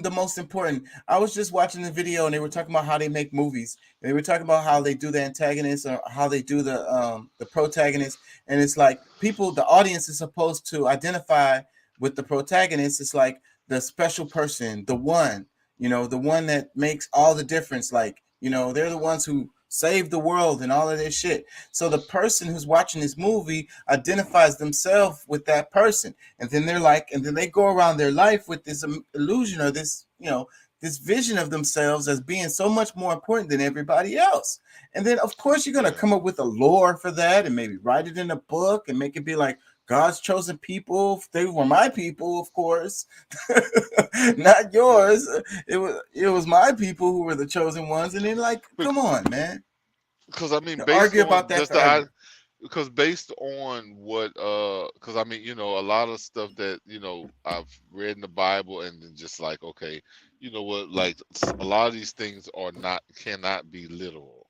the most important. I was just watching the video, and they were talking about how they make movies. And they were talking about how they do the antagonist, or how they do the protagonist. And it's like the audience is supposed to identify with the protagonist. It's like the special person, the one, the one that makes all the difference. Like, they're the ones who save the world and all of this shit. So the person who's watching this movie identifies themselves with that person, and then they're like, and then they go around their life with this illusion or this, this vision of themselves as being so much more important than everybody else. And then of course you're going to come up with a lore for that and maybe write it in a book and make it be like God's chosen people. They were my people, of course, not yours. It was my people who were the chosen ones. And then like, come on, man. Because I mean, argue about that. Because based on what, because I mean, a lot of stuff that I've read in the Bible, and then just like, okay, you know what, like a lot of these things cannot be literal,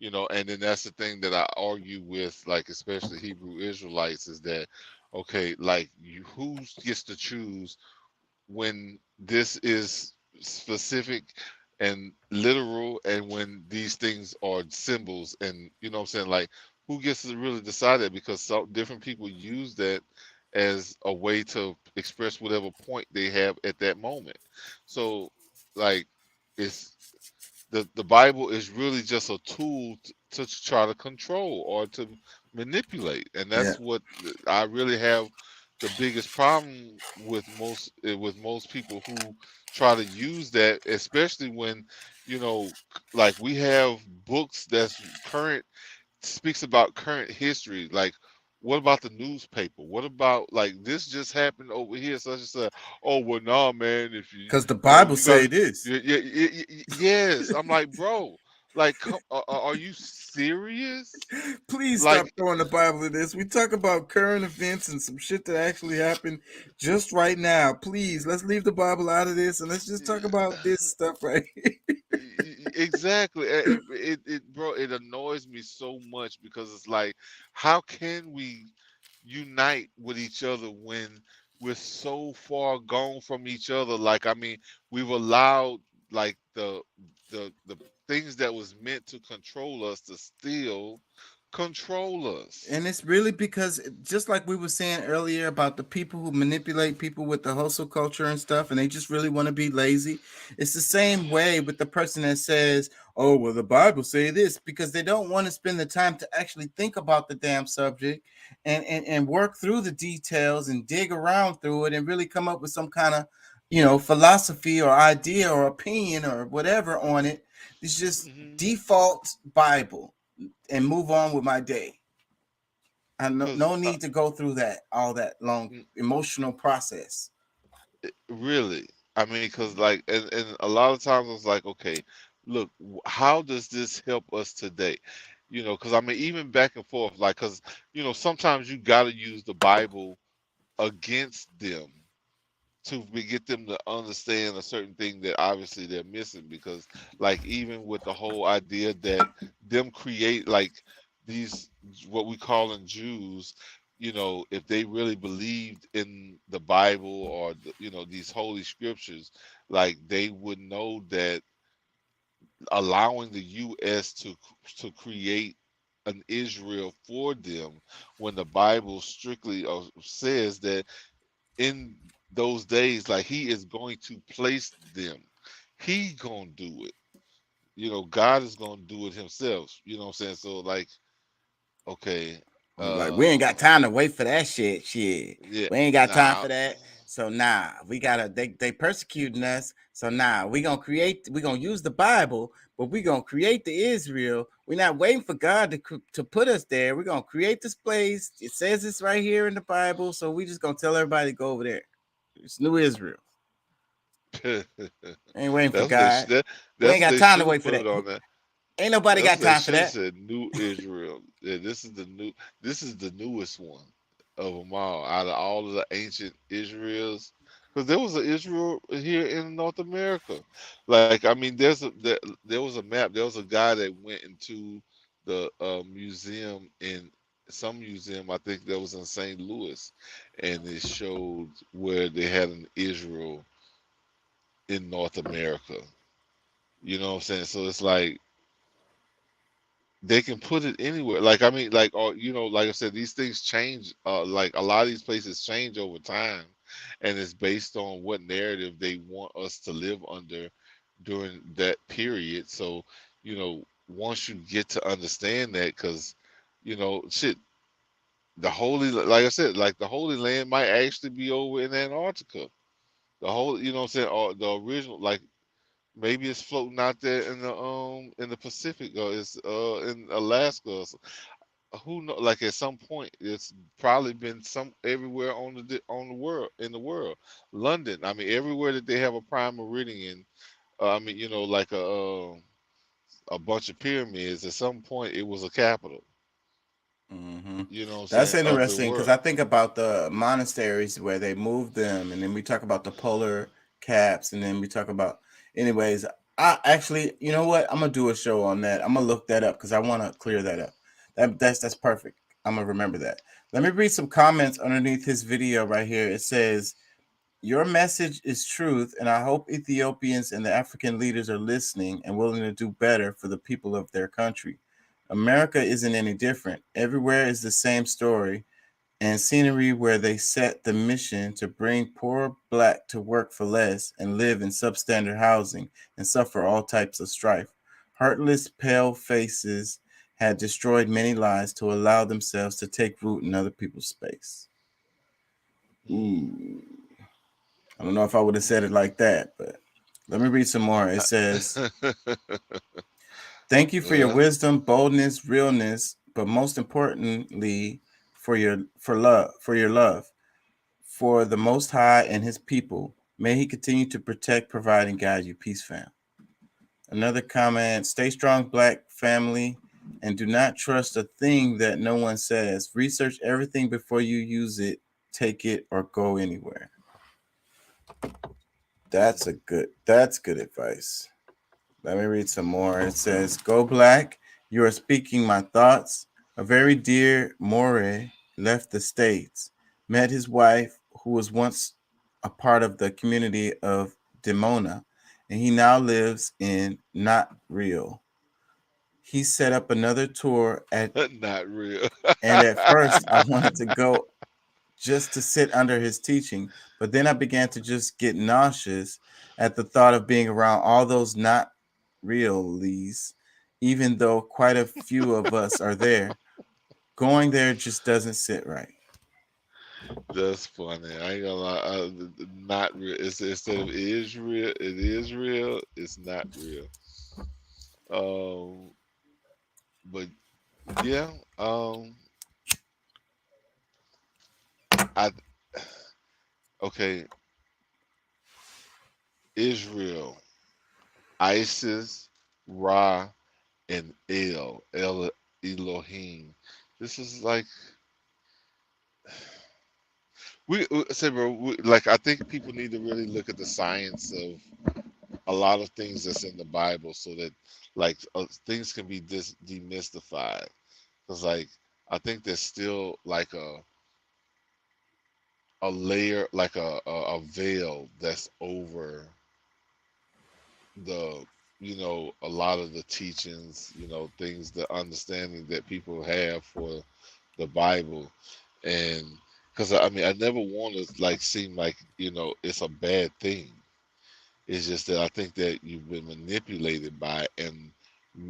and then that's the thing that I argue with, like especially Hebrew Israelites, is that okay, like who gets to choose when this is specific and literal, and when these things are symbols, and what I'm saying, like who gets to really decide that? Because different people use that as a way to express whatever point they have at that moment. So like it's the Bible is really just a tool to try to control or to manipulate, and that's what I really have the biggest problem with most people who try to use that, especially when like we have books that's current, speaks about current history. Like what about the newspaper? What about like this just happened over here, such and such? Oh well, nah, man. If you because the Bible say this. Yes, I'm like, bro, like, are you serious? Please Like, stop throwing the Bible in this. We talk about current events and some shit that actually happened just right now. Please, let's leave the Bible out of this and let's just talk about this stuff right here. exactly. Bro, it annoys me so much because it's like, how can we unite with each other when we're so far gone from each other? Like, I mean, we've allowed like the things that was meant to control us to still control us. And it's really because, just like we were saying earlier about the people who manipulate people with the hustle culture and stuff, and they just really want to be lazy. It's the same way with the person that says, oh, well, the Bible say this, because they don't want to spend the time to actually think about the damn subject and work through the details and dig around through it and really come up with some kind of, philosophy or idea or opinion or whatever on it. It's just default Bible and move on with my day. I no need to go through all that long emotional process. Really, I mean, because like, and a lot of times I was like, okay, look, how does this help us today? Because I mean, even back and forth, like, because sometimes you got to use the Bible against them to get them to understand a certain thing that obviously they're missing. Because like, even with the whole idea that them create like these what we call in Jews, if they really believed in the Bible or these holy scriptures, like they would know that allowing the U.S. to create an Israel for them, when the Bible strictly says that in those days, like he is going to place them, he gonna do it. God is gonna do it himself. You know what I'm saying? So like, okay, like we ain't got time to wait for that shit. Yeah, we ain't got time for that. So we gotta, they persecuting us. So we gonna use the Bible, but we gonna create the Israel. We're not waiting for God to put us there. We're gonna create this place. It says it's right here in the Bible. So we just gonna tell everybody to go over there. It's New Israel. Ain't waiting for God. We ain't got time to wait for that. Ain't nobody got time for that. Said New Israel. Yeah, this is the newest one of them all. Out of all of the ancient Israels, because there was an Israel here in North America. Like, I mean, there was a map. There was a guy that went into the museum in some museum, I think that was in St. Louis, and it showed where they had an Israel in North America. You know what I'm saying? So it's like they can put it anywhere. Like, I mean, like, or like I said, these things change. Like a lot of these places change over time, and it's based on what narrative they want us to live under during that period. So, once you get to understand that, because you know, shit, the holy, like I said, like the Holy Land might actually be over in Antarctica. The whole, you know what I'm saying, or the original, like maybe it's floating out there in the Pacific, or it's in Alaska. Or who know? Like at some point, it's probably been some everywhere on the world, in the world. London, I mean, everywhere that they have a prime meridian. I mean, you know, like a bunch of pyramids. At some point, it was a capital. You know what I'm That's saying, of the interesting because world. I think about the monasteries where they moved them, and then we talk about the polar caps, and then we talk about, anyways. I actually, you know what? I'm gonna do a show on that. I'm gonna look that up because I want to clear that up. That's perfect. I'm gonna remember that. Let me read some comments underneath his video right here. It says, "Your message is truth, and I hope Ethiopians and the African leaders are listening and willing to do better for the people of their country. America isn't any different. Everywhere is the same story and scenery where they set the mission to bring poor black to work for less and live in substandard housing and suffer all types of strife. Heartless, pale faces had destroyed many lives to allow themselves to take root in other people's space." Ooh. I don't know if I would have said it like that, but let me read some more. It says, "Thank you for your Yeah. wisdom, boldness, realness, but most importantly, for your love, for the Most High and His people. May He continue to protect, provide, and guide you. Peace, fam." Another comment: "Stay strong, black family, and do not trust a thing that no one says. Research everything before you use it, take it, or go anywhere." That's good advice. Let me read some more. It says, "Go black. You are speaking my thoughts. A very dear More left the States, met his wife, who was once a part of the community of Dimona, and he now lives in Not Real. He set up another tour at Not real. and at first I wanted to go just to sit under his teaching, but then I began to just get nauseous at the thought of being around all those not realies, even though quite a few of us are there. Going there just doesn't sit right." That's funny. I ain't gonna lie. Not real. It's, instead of Israel, it is real. It's not real. But yeah. I okay. Israel, Isis, Ra, and Elohim. This is like we say, bro. Like I think people need to really look at the science of a lot of things that's in the Bible, so that like things can be demystified. Because like I think there's still like a layer, like a veil that's over the, you know, a lot of the teachings, you know, things, the understanding that people have for the Bible. And because I mean, I never want to like seem like, you know, it's a bad thing. It's just that I think that you've been manipulated by it, and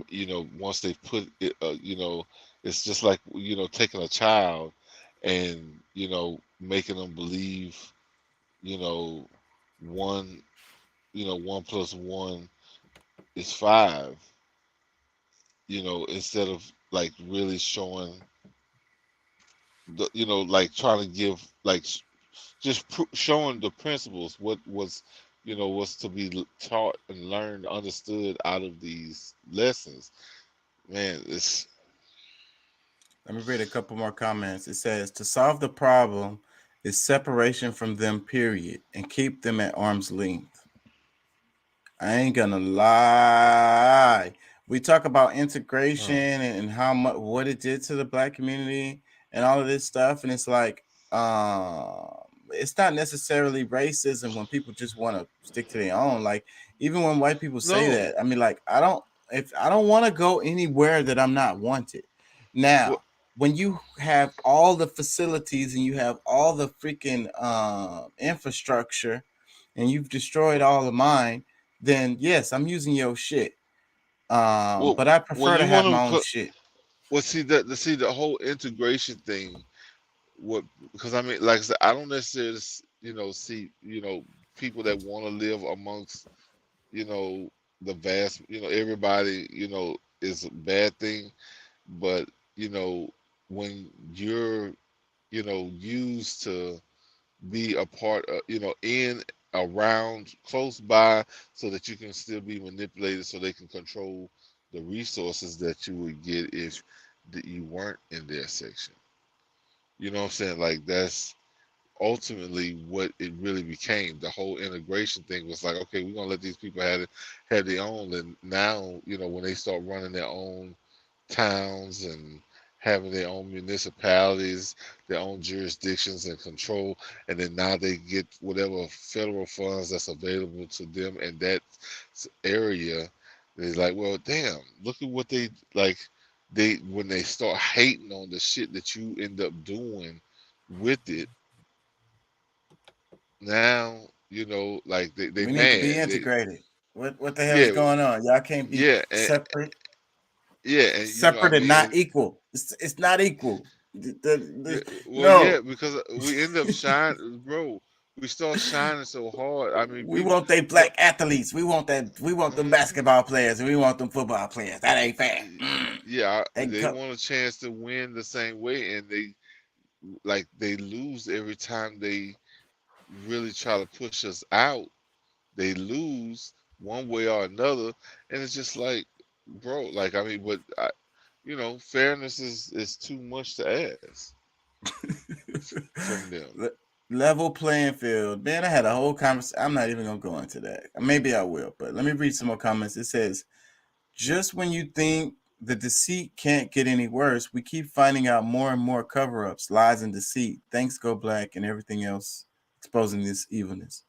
you know, once they put it, you know, it's just like, you know, taking a child and, you know, making them believe, you know, one, you know, 1+1 is 5, you know, instead of like really showing the, you know, like trying to give like just showing the principles, what was, you know, was to be taught and learned, understood out of these lessons. Man, it's Let me read a couple more comments. It says, "To solve the problem is separation from them, period, and keep them at arm's length." I ain't gonna lie. We talk about integration and how much, what it did to the black community and all of this stuff, and it's like, it's not necessarily racism when people just want to stick to their own. Like even when white people say no. that, I mean, like I don't want to go anywhere that I'm not wanted. Now, when you have all the facilities and you have all the freaking infrastructure, and you've destroyed all of mine, then yes, I'm using your shit. Well, But I when prefer to you have want my to, own shit. well, see the whole integration thing. What because I mean, like I said, I don't necessarily, see, people that want to live amongst, the vast, everybody, is a bad thing. But, when you're, used to be a part of, in, around, close by, so that you can still be manipulated, so they can control the resources that you would get if you weren't in their section. You know what I'm saying? Like, that's ultimately what it really became. The whole integration thing was like, okay, we're gonna let these people have their own. And now, when they start running their own towns and having their own municipalities, their own jurisdictions and control, and then now they get whatever federal funds that's available to them in that area. They're like, well, damn, look at what they like. When they start hating on the shit that you end up doing with it, now like they We need to be mad. integrated. What the hell is Yeah, going on? Y'all can't be yeah, separate. and Separate and not equal. It's not equal. yeah, No. because we end up shining, bro. We start shining so hard. I mean, We want they black athletes. We want them basketball players, and we want them football players. That ain't fair. Yeah, They they come- want a chance to win the same way, and they lose every time they really try to push us out. They lose one way or another, and it's just like, bro, like, I mean, but fairness is too much to ask from them. Level playing field. Man, I had a whole conversation. I'm not even gonna go into that. Maybe I will, but let me read some more comments. It says, just when you think the deceit can't get any worse, we keep finding out more and more cover-ups, lies, and deceit. Thanks, Go Black, and everything else exposing this evilness.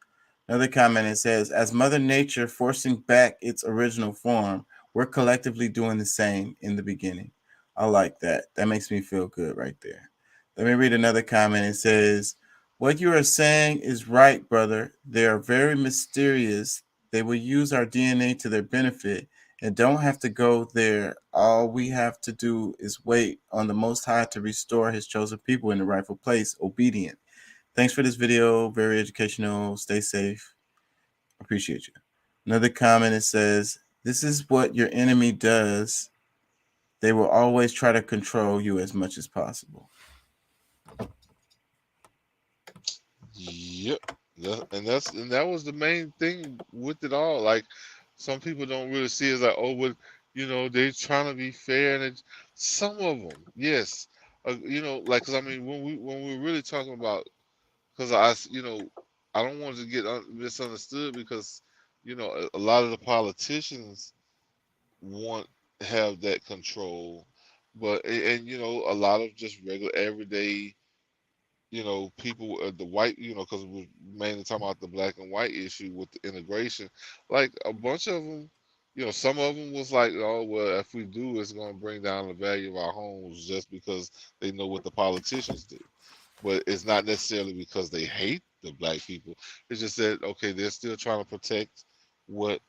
Another comment, it says, as Mother Nature forcing back its original form, we're collectively doing the same in the beginning. I like that. That makes me feel good right there. Let me read another comment. It says, what you are saying is right, brother. They are very mysterious. They will use our DNA to their benefit and don't have to go there. All we have to do is wait on the Most High to restore his chosen people in the rightful place, obedient. Thanks for this video. Very educational. Stay safe. Appreciate you. Another comment, it says, this is what your enemy does. They will always try to control you as much as possible. Yep. That was the main thing with it all. Like, some people don't really see it as like, oh, but they're trying to be fair, and some of them, yes, like, cause I mean, when we're really talking about, cause I don't want to get misunderstood, because a lot of the politicians have that control, but and a lot of just regular everyday people, the white, because we're mainly talking about the black and white issue with the integration. Like, a bunch of them, some of them was like, oh, well, if we do, it's going to bring down the value of our homes, just because they know what the politicians do. But it's not necessarily because they hate the black people. It's just that, okay, they're still trying to protect what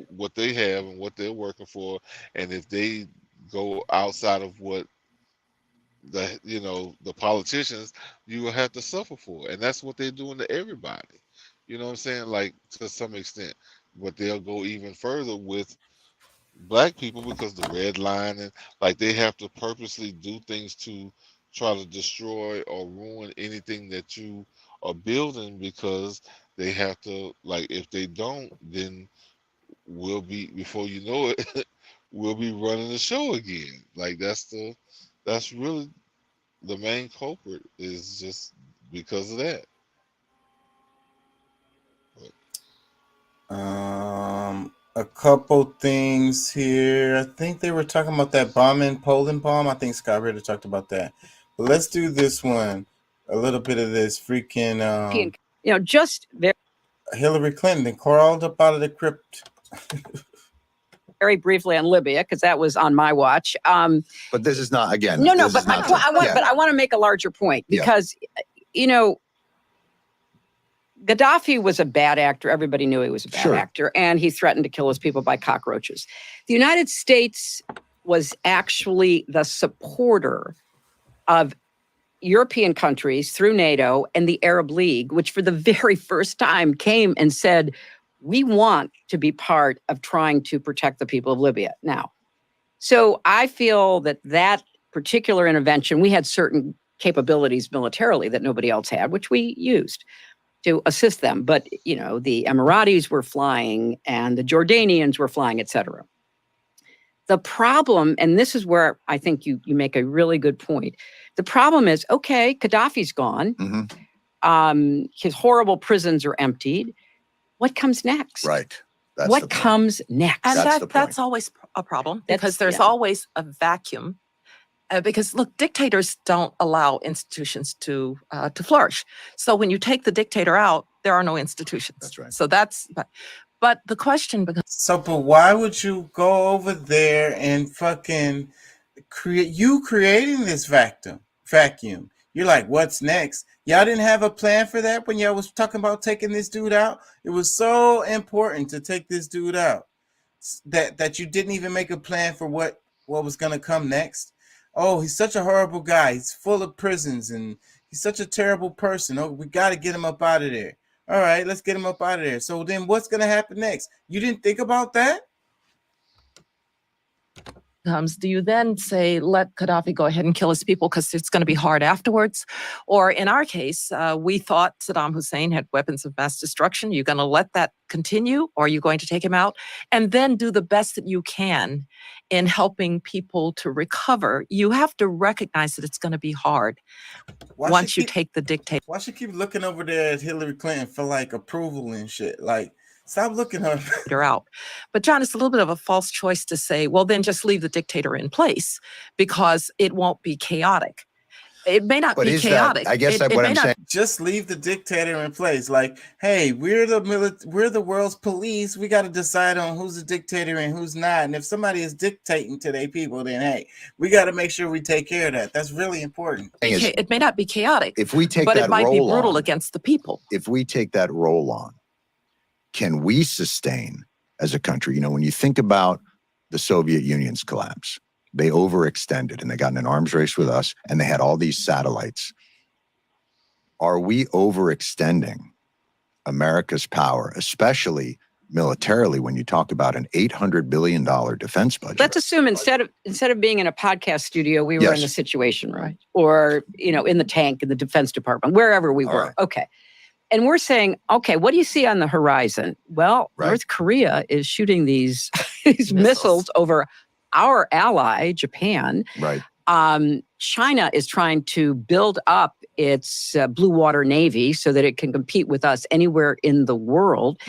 what they have and what they're working for, and if they go outside of what the politicians, you will have to suffer for it. And that's what they're doing to everybody. You know what I'm saying? Like, to some extent. But they'll go even further with black people, because the red line, and like, they have to purposely do things to try to destroy or ruin anything that you are building, because they have to, like, if they don't, then we'll be, before you know it, we'll be running the show again. Like, that's really the main culprit, is just because of that. A couple things here. I think they were talking about that bombing, Poland bomb. I think Scott Ritter talked about that. But let's do this one. A little bit of this freaking just Hillary Clinton crawled up out of the crypt. very briefly on Libya, because that was on my watch. But this is not, again. No, this but is not I want to make a larger point, because Gaddafi was a bad actor. Everybody knew he was a bad actor, and he threatened to kill his people by cockroaches. The United States was actually the supporter of European countries through NATO and the Arab League, which for the very first time came and said, we want to be part of trying to protect the people of Libya now. So I feel that that particular intervention, we had certain capabilities militarily that nobody else had, which we used to assist them. But, you know, the Emiratis were flying and the Jordanians were flying, et cetera. The problem, and this is where I think you make a really good point. The problem is, okay, Gaddafi's gone. His horrible prisons are emptied. What comes next? Right. That's what comes next? And that's always a problem because there's always a vacuum. Because look, dictators don't allow institutions to flourish. So when you take the dictator out, there are no institutions. That's right. So that's, but the question becomes. So, but why would you go over there and fucking creating this vacuum? You're like, what's next? Y'all didn't have a plan for that when y'all was talking about taking this dude out. It was so important to take this dude out that you didn't even make a plan for what was gonna come next. Oh, he's such a horrible guy. He's full of prisons and he's such a terrible person. Oh, we got to get him up out of there. All right, let's get him up out of there. So then what's going to happen next? You didn't think about that? Do you then say, let Gaddafi go ahead and kill his people because it's going to be hard afterwards? Or in our case, we thought Saddam Hussein had weapons of mass destruction. You're going to let that continue, or are you going to take him out? And then do the best that you can in helping people to recover. You have to recognize that it's going to be hard once you take the dictator. Why should keep looking over there at Hillary Clinton for like approval and shit? Like, stop looking her out. But John, it's a little bit of a false choice to say, well, then just leave the dictator in place because it won't be chaotic. It may not be chaotic. I guess that's what I'm saying. Just leave the dictator in place. Like, hey, we're the world's police. We got to decide on who's a dictator and who's not. And if somebody is dictating to their people, then hey, we got to make sure we take care of that. That's really important. It may not be chaotic, If we take but that it might be role brutal on, against the people. if we take that role on, can we sustain as a country? You know, when you think about the Soviet Union's collapse, they overextended and they got in an arms race with us and they had all these satellites. Are we overextending America's power, especially militarily, when you talk about an $800 billion defense budget? Let's assume instead of being in a podcast studio, we were in the Situation Room, or in the tank in the Defense Department, wherever we were. Right. Okay. And we're saying, okay, what do you see on the horizon? Well, North Korea is shooting these missiles over our ally, Japan. Right. China is trying to build up its blue water navy so that it can compete with us anywhere in the world.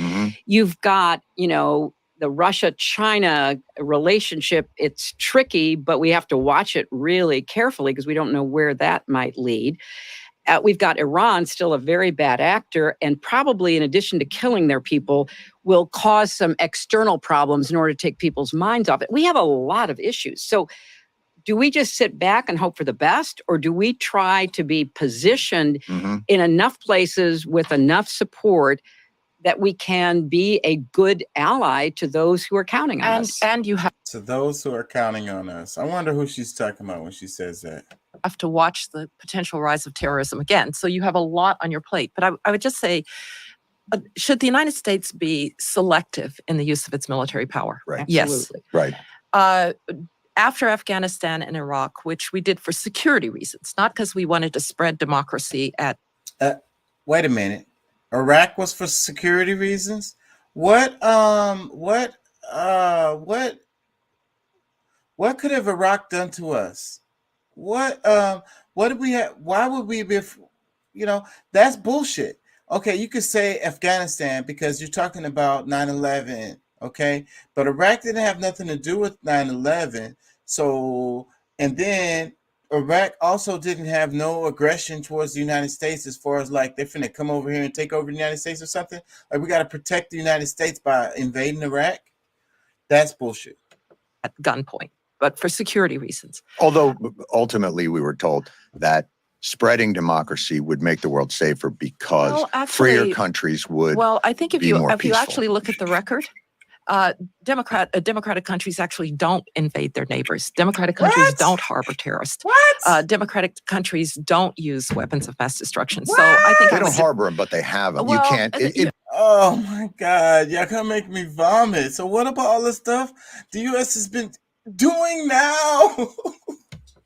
You've got, the Russia-China relationship. It's tricky, but we have to watch it really carefully because we don't know where that might lead. We've got Iran, still a very bad actor, and probably in addition to killing their people, will cause some external problems in order to take people's minds off it. We have a lot of issues. So do we just sit back and hope for the best, or do we try to be positioned in enough places with enough support that we can be a good ally to those who are counting on us? And you have to those who are counting on us. I wonder who she's talking about when she says that. have to watch the potential rise of terrorism again. So you have a lot on your plate. But I would just say, should the United States be selective in the use of its military power? Right. Yes. Right. After Afghanistan and Iraq, which we did for security reasons, not because we wanted to spread democracy at. Wait a minute. Iraq was for security reasons? What could have Iraq done to us? What did we have? Why would we be, that's bullshit. Okay, you could say Afghanistan because you're talking about 9/11, okay? But Iraq didn't have nothing to do with 9/11. So, and then Iraq also didn't have no aggression towards the United States as far as like they're finna come over here and take over the United States or something. Like we got to protect the United States by invading Iraq. That's bullshit. At gunpoint, but for security reasons. Although ultimately we were told that spreading democracy would make the world safer because Well, actually- freer countries would Well, I think if be you more if you peaceful. actually look at the record, democratic countries actually don't invade their neighbors. Democratic countries don't harbor terrorists. Democratic countries don't use weapons of mass destruction. So I think They I don't would- harbor them, but they have them. Well, you can't. Oh my God, y'all gonna make me vomit. So what about all the stuff the U.S. has been doing now?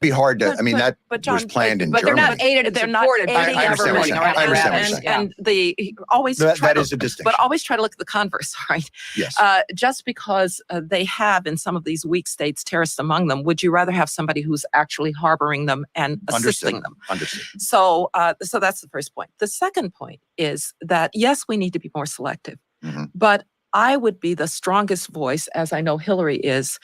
Be hard to. I mean, that but John, was planned in but they're Germany. not aided and They're not supported by aiding I understand what government you're saying. I understand what you're apparatus. saying. and the always That- try that to, is a distinction. but always try to look at the converse, right? Yes. Just because they have in some of these weak states terrorists among them, would you rather have somebody who's actually harboring them and assisting Understood. them? Understood. So, so that's the first point. The second point is that yes, we need to be more selective, but I would be the strongest voice, as I know Hillary is,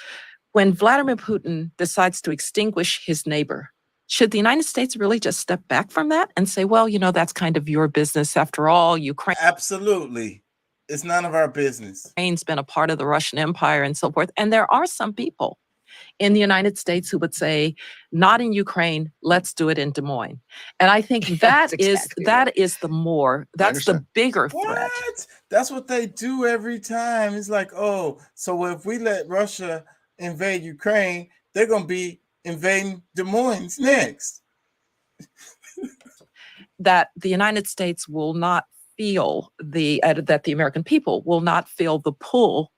when Vladimir Putin decides to extinguish his neighbor. Should the United States really just step back from that and say, well, you know, that's kind of your business after all. Ukraine. Absolutely. It's none of our business. Ukraine's been a part of the Russian Empire and so forth. And there are some people in the United States who would say, not in Ukraine, let's do it in Des Moines. And I think that's the bigger threat. What? That's what they do every time. It's like, oh, so if we let Russia invade Ukraine, they're going to be invading Des Moines next. That the United States will not feel that the American people will not feel the pull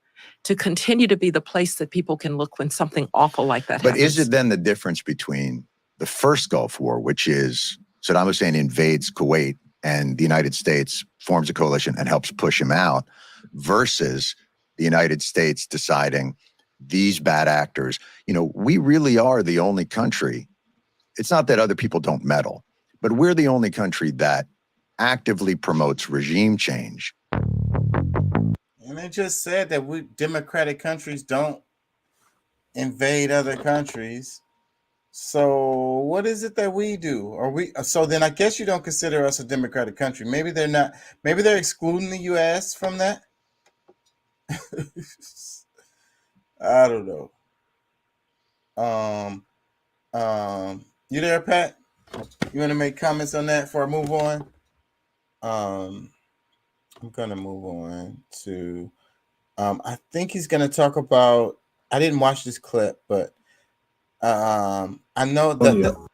to continue to be the place that people can look when something awful like that But happens. is it then the difference between the first Gulf War, which is Saddam Hussein invades Kuwait and the United States forms a coalition and helps push him out, versus the United States deciding these bad actors, you know, we really are the only country. It's not that other people don't meddle, but we're the only country that actively promotes regime change. And they just said that democratic countries don't invade other countries. So what is it that we do? So then I guess you don't consider us a democratic country. Maybe they're not. Maybe they're excluding the U.S. from that. I don't know. You there, Pat? You want to make comments on that before I move on? I'm gonna move on to. I think he's gonna talk about. I didn't watch this clip, but I know that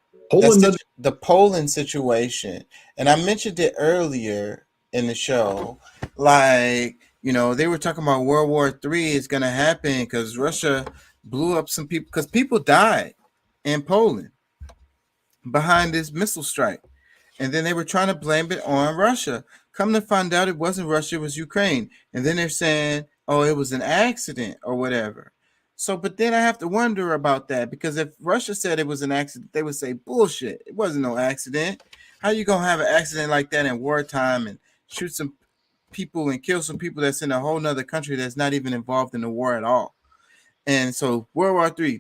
the Poland situation, and I mentioned it earlier in the show. Like, you know, they were talking about World War III is going to happen because Russia blew up some people, because people died in Poland behind this missile strike. And then they were trying to blame it on Russia. Come to find out it wasn't Russia, it was Ukraine. And then they're saying, oh, it was an accident or whatever. So, but then I have to wonder about that, because if Russia said it was an accident, they would say, bullshit, it wasn't no accident. How you going to have an accident like that in wartime and shoot some people and kill some people that's in a whole nother country that's not even involved in the war at all? And so World War III,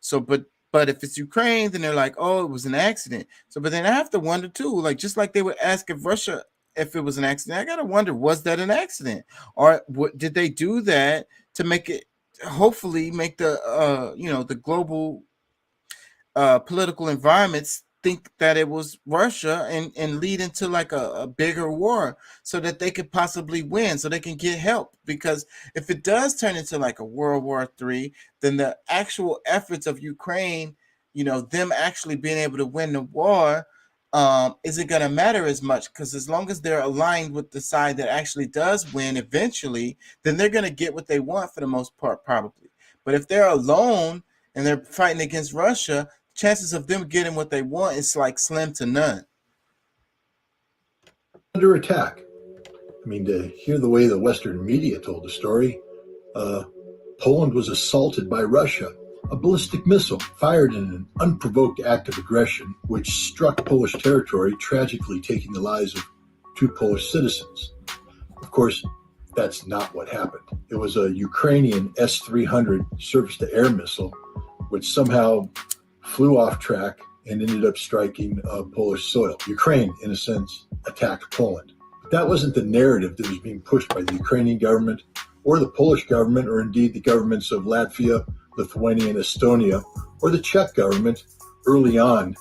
So, but if it's Ukraine, then they're like, oh, it was an accident. So, but then I have to wonder too, like, just like they would ask if Russia, if it was an accident, I got to wonder, was that an accident? Or what, did they do that to make it, hopefully make the, the global political environments think that it was Russia and lead into like a bigger war so that they could possibly win, so they can get help? Because if it does turn into like a World War III, then the actual efforts of Ukraine, them actually being able to win the war, isn't going to matter as much, because as long as they're aligned with the side that actually does win eventually, then they're going to get what they want for the most part, probably. But if they're alone and they're fighting against Russia, chances of them getting what they want is like slim to none. Under attack. I mean, to hear the way the Western media told the story, Poland was assaulted by Russia. A ballistic missile fired in an unprovoked act of aggression, which struck Polish territory, tragically taking the lives of 2 Polish citizens. Of course, that's not what happened. It was a Ukrainian S-300 surface-to-air missile, which somehow flew off track and ended up striking Polish soil. Ukraine, in a sense, attacked Poland. But that wasn't the narrative that was being pushed by the Ukrainian government or the Polish government, or indeed the governments of Latvia, Lithuania, and Estonia, or the Czech government early on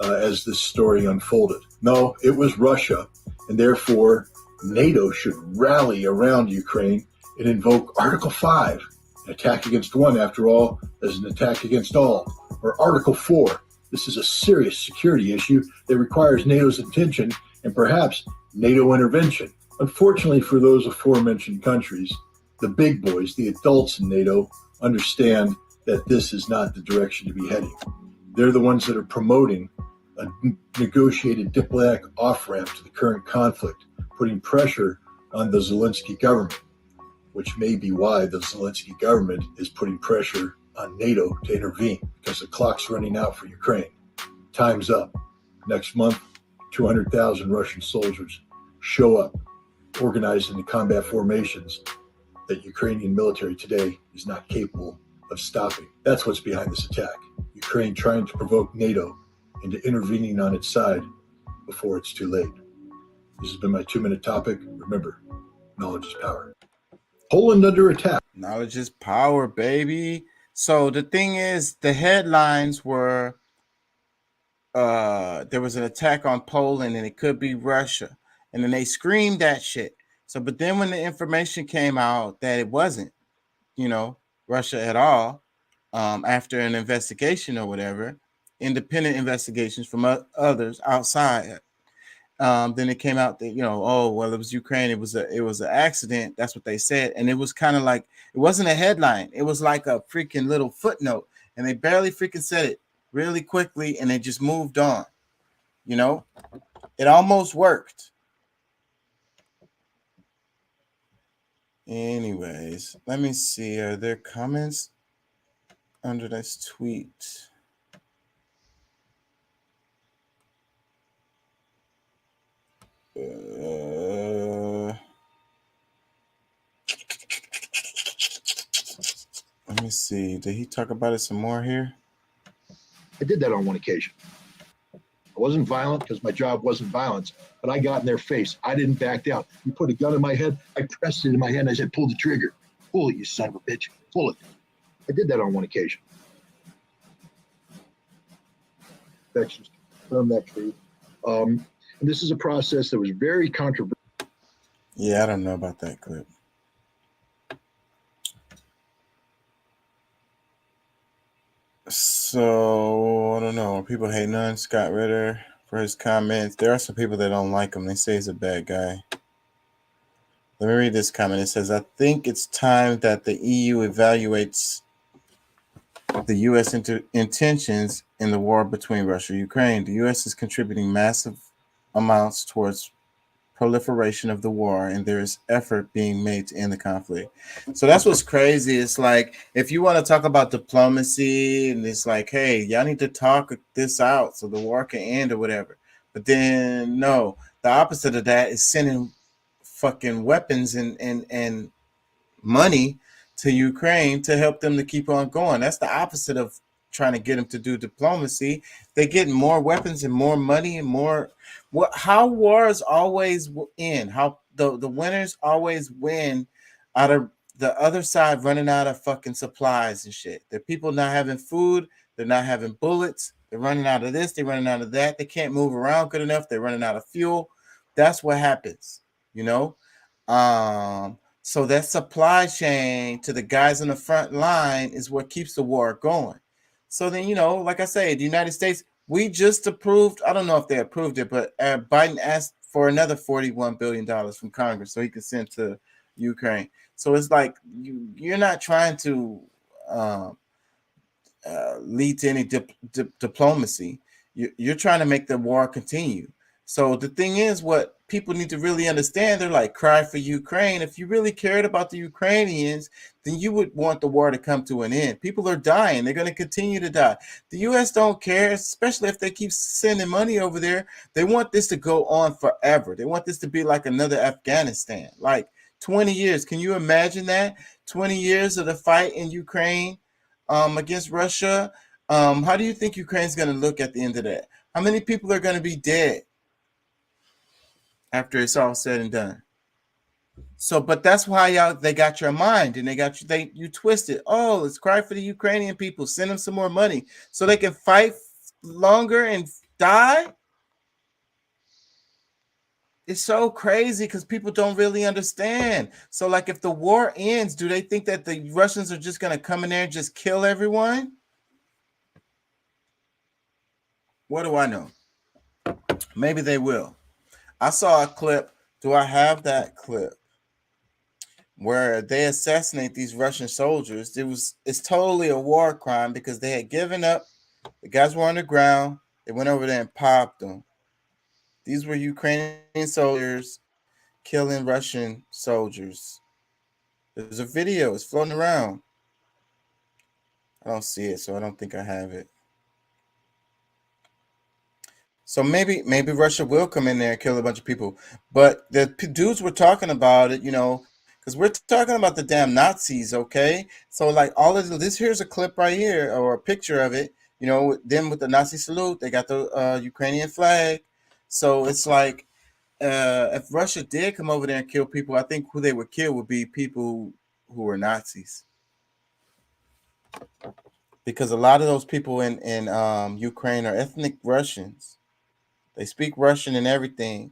as this story unfolded. No, it was Russia, and therefore NATO should rally around Ukraine and invoke Article 5. An attack against one, after all, is an attack against all. Or Article 4. This is a serious security issue that requires NATO's attention and perhaps NATO intervention. Unfortunately for those aforementioned countries, the big boys, the adults in NATO, understand that this is not the direction to be heading. They're the ones that are promoting a negotiated diplomatic off-ramp to the current conflict, putting pressure on the Zelensky government, which may be why the Zelensky government is putting pressure on NATO to intervene, because the clock's running out for Ukraine. Time's up. Next month, 200,000 Russian soldiers show up, organized into combat formations that Ukrainian military today is not capable of stopping. That's what's behind this attack. Ukraine trying to provoke NATO into intervening on its side before it's too late. This has been my 2-minute topic. Remember, knowledge is power. Poland under attack. Knowledge is power, baby. So the thing is, the headlines were there was an attack on Poland and it could be Russia. And then they screamed that shit. So, but then when the information came out that it wasn't, Russia at all, after an investigation or whatever, independent investigations from others outside, then it came out that, it was Ukraine. It was an accident. That's what they said. And it was kind of like, it wasn't a headline. It was like a freaking little footnote. And they barely freaking said it really quickly. And they just moved on. It almost worked. Anyways, let me see. Are there comments under this tweet? Let me see. Did he talk about it some more here? I did that on one occasion. I wasn't violent because my job wasn't violence, but I got in their face. I didn't back down. You put a gun in my head, I pressed it in my hand. I said, pull the trigger. Pull it, you son of a bitch. Pull it. I did that on one occasion. That's just confirm that truth. And this is a process that was very controversial. Yeah, I don't know about that clip. So I don't know. People hating on Scott Ritter for his comments. There are some people that don't like him. They say he's a bad guy. Let me read this comment. It says, I think it's time that the EU evaluates the U.S. intentions in the war between Russia and Ukraine. The U.S. is contributing massive amounts towards proliferation of the war, and there is effort being made to end the conflict. So that's what's crazy. It's like, if you want to talk about diplomacy, and it's like, hey, y'all need to talk this out so the war can end or whatever. But then no, the opposite of that is sending fucking weapons and money to Ukraine to help them to keep on going. That's the opposite of trying to get them to do diplomacy. They get more weapons and more money and more. How wars always end, how the winners always win out of the other side running out of fucking supplies and shit. The people not having food, they're not having bullets, they're running out of this, they're running out of that, they can't move around good enough, they're running out of fuel. That's what happens, so that supply chain to the guys on the front line is what keeps the war going. So then, like I say, the United States, we just approved, I don't know if they approved it, but Biden asked for another $41 billion from Congress so he could send to Ukraine. So it's like, you're not trying to lead to any diplomacy. You're trying to make the war continue. So the thing is, what people need to really understand, they're like, cry for Ukraine. If you really cared about the Ukrainians, then you would want the war to come to an end. People are dying. They're going to continue to die. The U.S. don't care, especially if they keep sending money over there. They want this to go on forever. They want this to be like another Afghanistan, like 20 years. Can you imagine that? 20 years of the fight in Ukraine against Russia. How do you think Ukraine's going to look at the end of that? How many people are going to be dead after it's all said and done? So, but that's why they got your mind, and you twist it. Oh, let's cry for the Ukrainian people. Send them some more money so they can fight longer and die? It's so crazy because people don't really understand. So, like, if the war ends, do they think that the Russians are just going to come in there and just kill everyone? What do I know? Maybe they will. I saw a clip. Do I have that clip? Where they assassinate these Russian soldiers. It's totally a war crime because they had given up. The guys were on the ground. They went over there and popped them. These were Ukrainian soldiers killing Russian soldiers. There's a video. It's floating around. I don't see it, so I don't think I have it. So maybe Russia will come in there and kill a bunch of people. But the dudes were talking about it, because we're talking about the damn Nazis, okay? So like all of this, here's a clip right here, or a picture of it, them with the Nazi salute. They got the Ukrainian flag. So it's like, if Russia did come over there and kill people, I think who they would kill would be people who were Nazis. Because a lot of those people in Ukraine are ethnic Russians. They speak Russian and everything.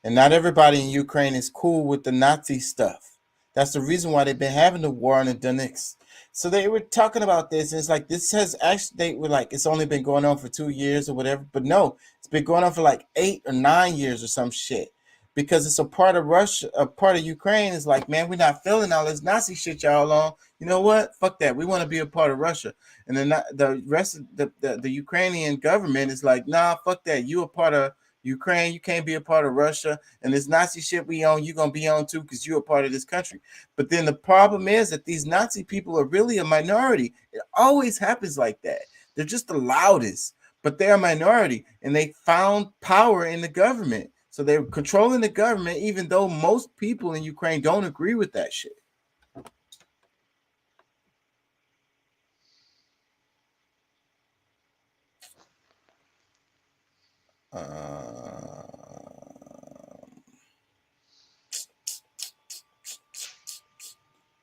And not everybody in Ukraine is cool with the Nazi stuff. That's the reason why they've been having the war on the Donetsk. So they were talking about this, and it's like this has actually, they were like, it's only been going on for 2 years or whatever. But no, it's been going on for like 8 or 9 years or some shit. Because it's a part of Russia, a part of Ukraine is like, man, we're not feeling all this Nazi shit y'all on. You know what? Fuck that. We want to be a part of Russia. And then the rest of the Ukrainian government is like, nah, fuck that. You a part of Ukraine. You can't be a part of Russia. And this Nazi shit we own, you're going to be on too because you're a part of this country. But then the problem is that these Nazi people are really a minority. It always happens like that. They're just the loudest, but they're a minority. And they found power in the government. So they're controlling the government, even though most people in Ukraine don't agree with that shit.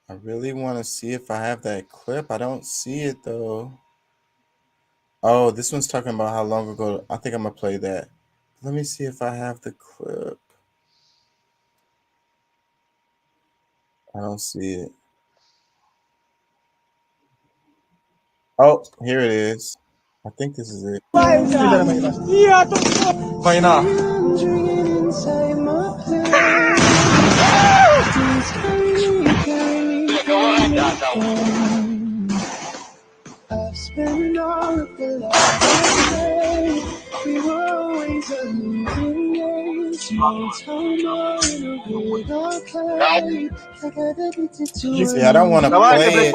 I really want to see if I have that clip. I don't see it though. Oh, this one's talking about how long ago. I think I'm gonna play that. Let me see if I have the clip. I don't see it. Oh, here it is. I think this is it. See, I don't want to play it.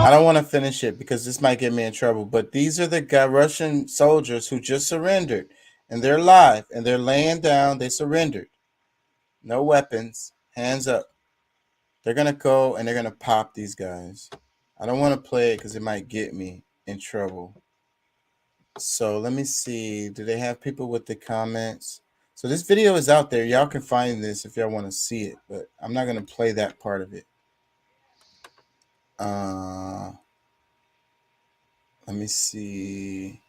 I don't want to finish it because this might get me in trouble. But these are the Russian soldiers who just surrendered, and they're alive, and they're laying down. They surrendered. No weapons. Hands up. They're going to go, and they're going to pop these guys. I don't want to play it because it might get me in trouble. So let me see. Do they have people with the comments? So this video is out there. Y'all can find this if y'all want to see it, but I'm not going to play that part of it. Let me see.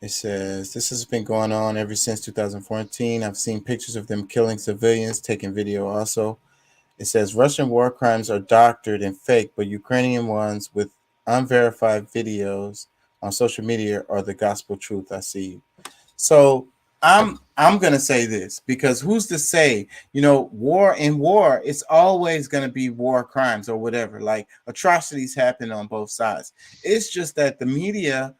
It says, this has been going on ever since 2014. I've seen pictures of them killing civilians, taking video also. It says Russian war crimes are doctored and fake, but Ukrainian ones with unverified videos on social media are the gospel truth. I see you. So I'm gonna say this because who's to say, war, it's always gonna be war crimes or whatever. Like atrocities happen on both sides. It's just that the media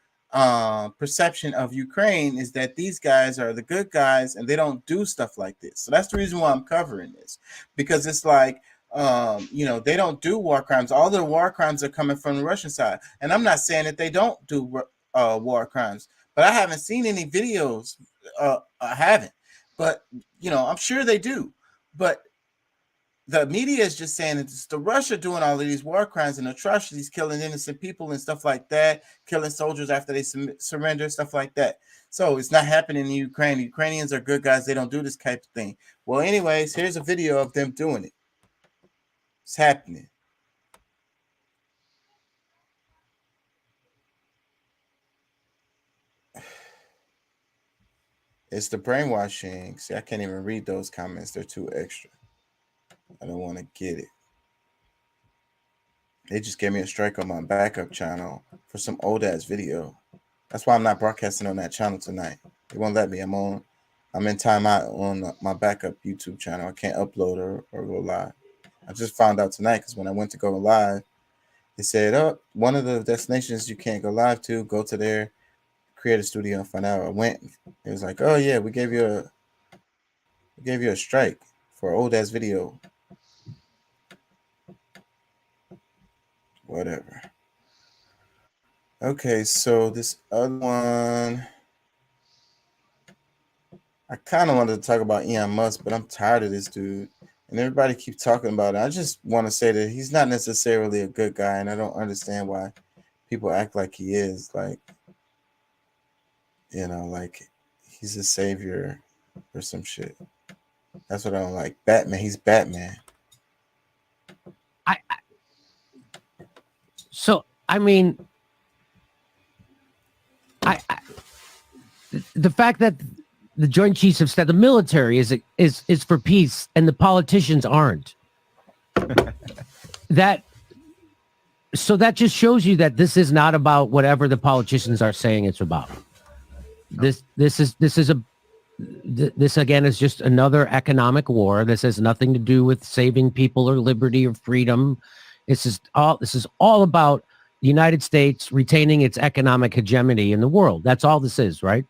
perception of Ukraine is that these guys are the good guys and they don't do stuff like this. So that's the reason why I'm covering this, because it's like they don't do war crimes. All the war crimes are coming from the Russian side. And I'm not saying that they don't do war crimes, but I haven't seen any videos. I haven't, but I'm sure they do. But the media is just saying it's the Russia doing all of these war crimes and atrocities, killing innocent people and stuff like that, killing soldiers after they surrender, stuff like that. So it's not happening in Ukraine. The Ukrainians are good guys. They don't do this type of thing. Well, anyways, here's a video of them doing it. It's happening. It's the brainwashing. See, I can't even read those comments. They're too extra. I don't want to get it. They just gave me a strike on my backup channel for some old ass video. That's why I'm not broadcasting on that channel tonight. They won't let me. I'm in timeout on my backup YouTube channel. I can't upload or go live. I just found out tonight because when I went to go live, it said, "Oh, one of the destinations you can't go live to, go to their creative studio and find out." I went. It was like, "Oh yeah, we gave you a strike for old ass video." Whatever. Okay, so this other one, I kind of wanted to talk about Elon Musk, but I'm tired of this dude. And everybody keeps talking about it. I just want to say that he's not necessarily a good guy, and I don't understand why people act like he is. Like, like he's a savior or some shit. That's what I don't like. Batman, he's Batman. So, I mean, the fact that the Joint Chiefs have said the military is for peace and the politicians aren't. that just shows you that this is not about whatever the politicians are saying it's about. This again is just another economic war. This has nothing to do with saving people or liberty or freedom. This is all about the United States retaining its economic hegemony in the world. That's all this is, right?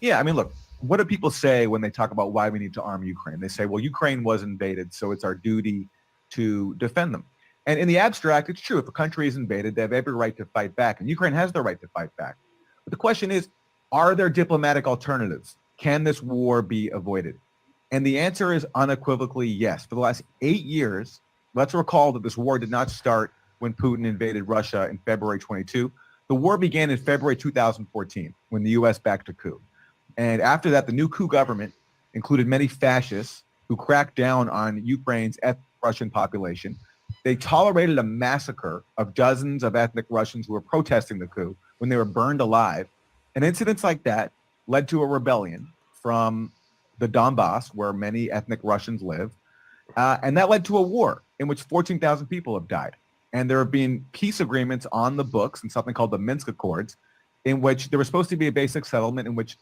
Yeah, I mean, look, what do people say when they talk about why we need to arm Ukraine? They say, well, Ukraine was invaded, so it's our duty to defend them. And in the abstract, it's true. If a country is invaded, they have every right to fight back, and Ukraine has the right to fight back. But the question is, are there diplomatic alternatives? Can this war be avoided? And the answer is unequivocally yes. For the last 8 years, let's recall that this war did not start when Putin invaded Russia in February 22. The war began in February 2014 when the U.S. backed a coup. And after that, the new coup government included many fascists who cracked down on Ukraine's ethnic Russian population. They tolerated a massacre of dozens of ethnic Russians who were protesting the coup when they were burned alive. And incidents like that led to a rebellion from the Donbass, where many ethnic Russians live. And that led to a war in which 14,000 people have died. And there have been peace agreements on the books and something called the Minsk Accords, in which there was supposed to be a basic settlement in which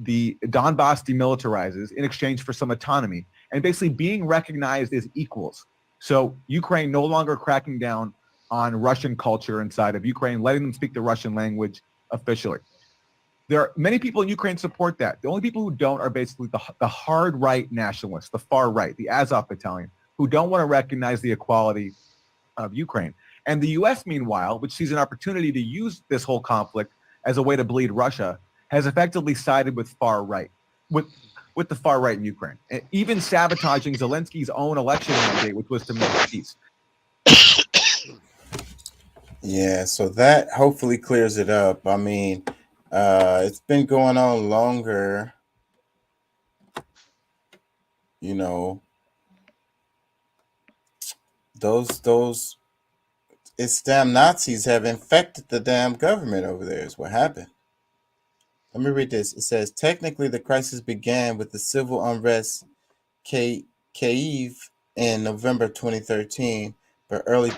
the Donbass demilitarizes in exchange for some autonomy and basically being recognized as equals. So Ukraine no longer cracking down on Russian culture inside of Ukraine, letting them speak the Russian language officially. There are many people in Ukraine support that. The only people who don't are basically the hard right nationalists, the far right, the Azov battalion, who don't want to recognize the equality of Ukraine. And the U.S., meanwhile, which sees an opportunity to use this whole conflict as a way to bleed Russia, has effectively sided with far right, with the far right in Ukraine, and even sabotaging Zelensky's own election mandate, which was to make peace. Yeah, so that hopefully clears it up. I mean, it's been going on longer, those it's damn Nazis have infected the damn government over there is what happened. Let me read this. It says, technically the crisis began with the civil unrest Kyiv in November 2013, but early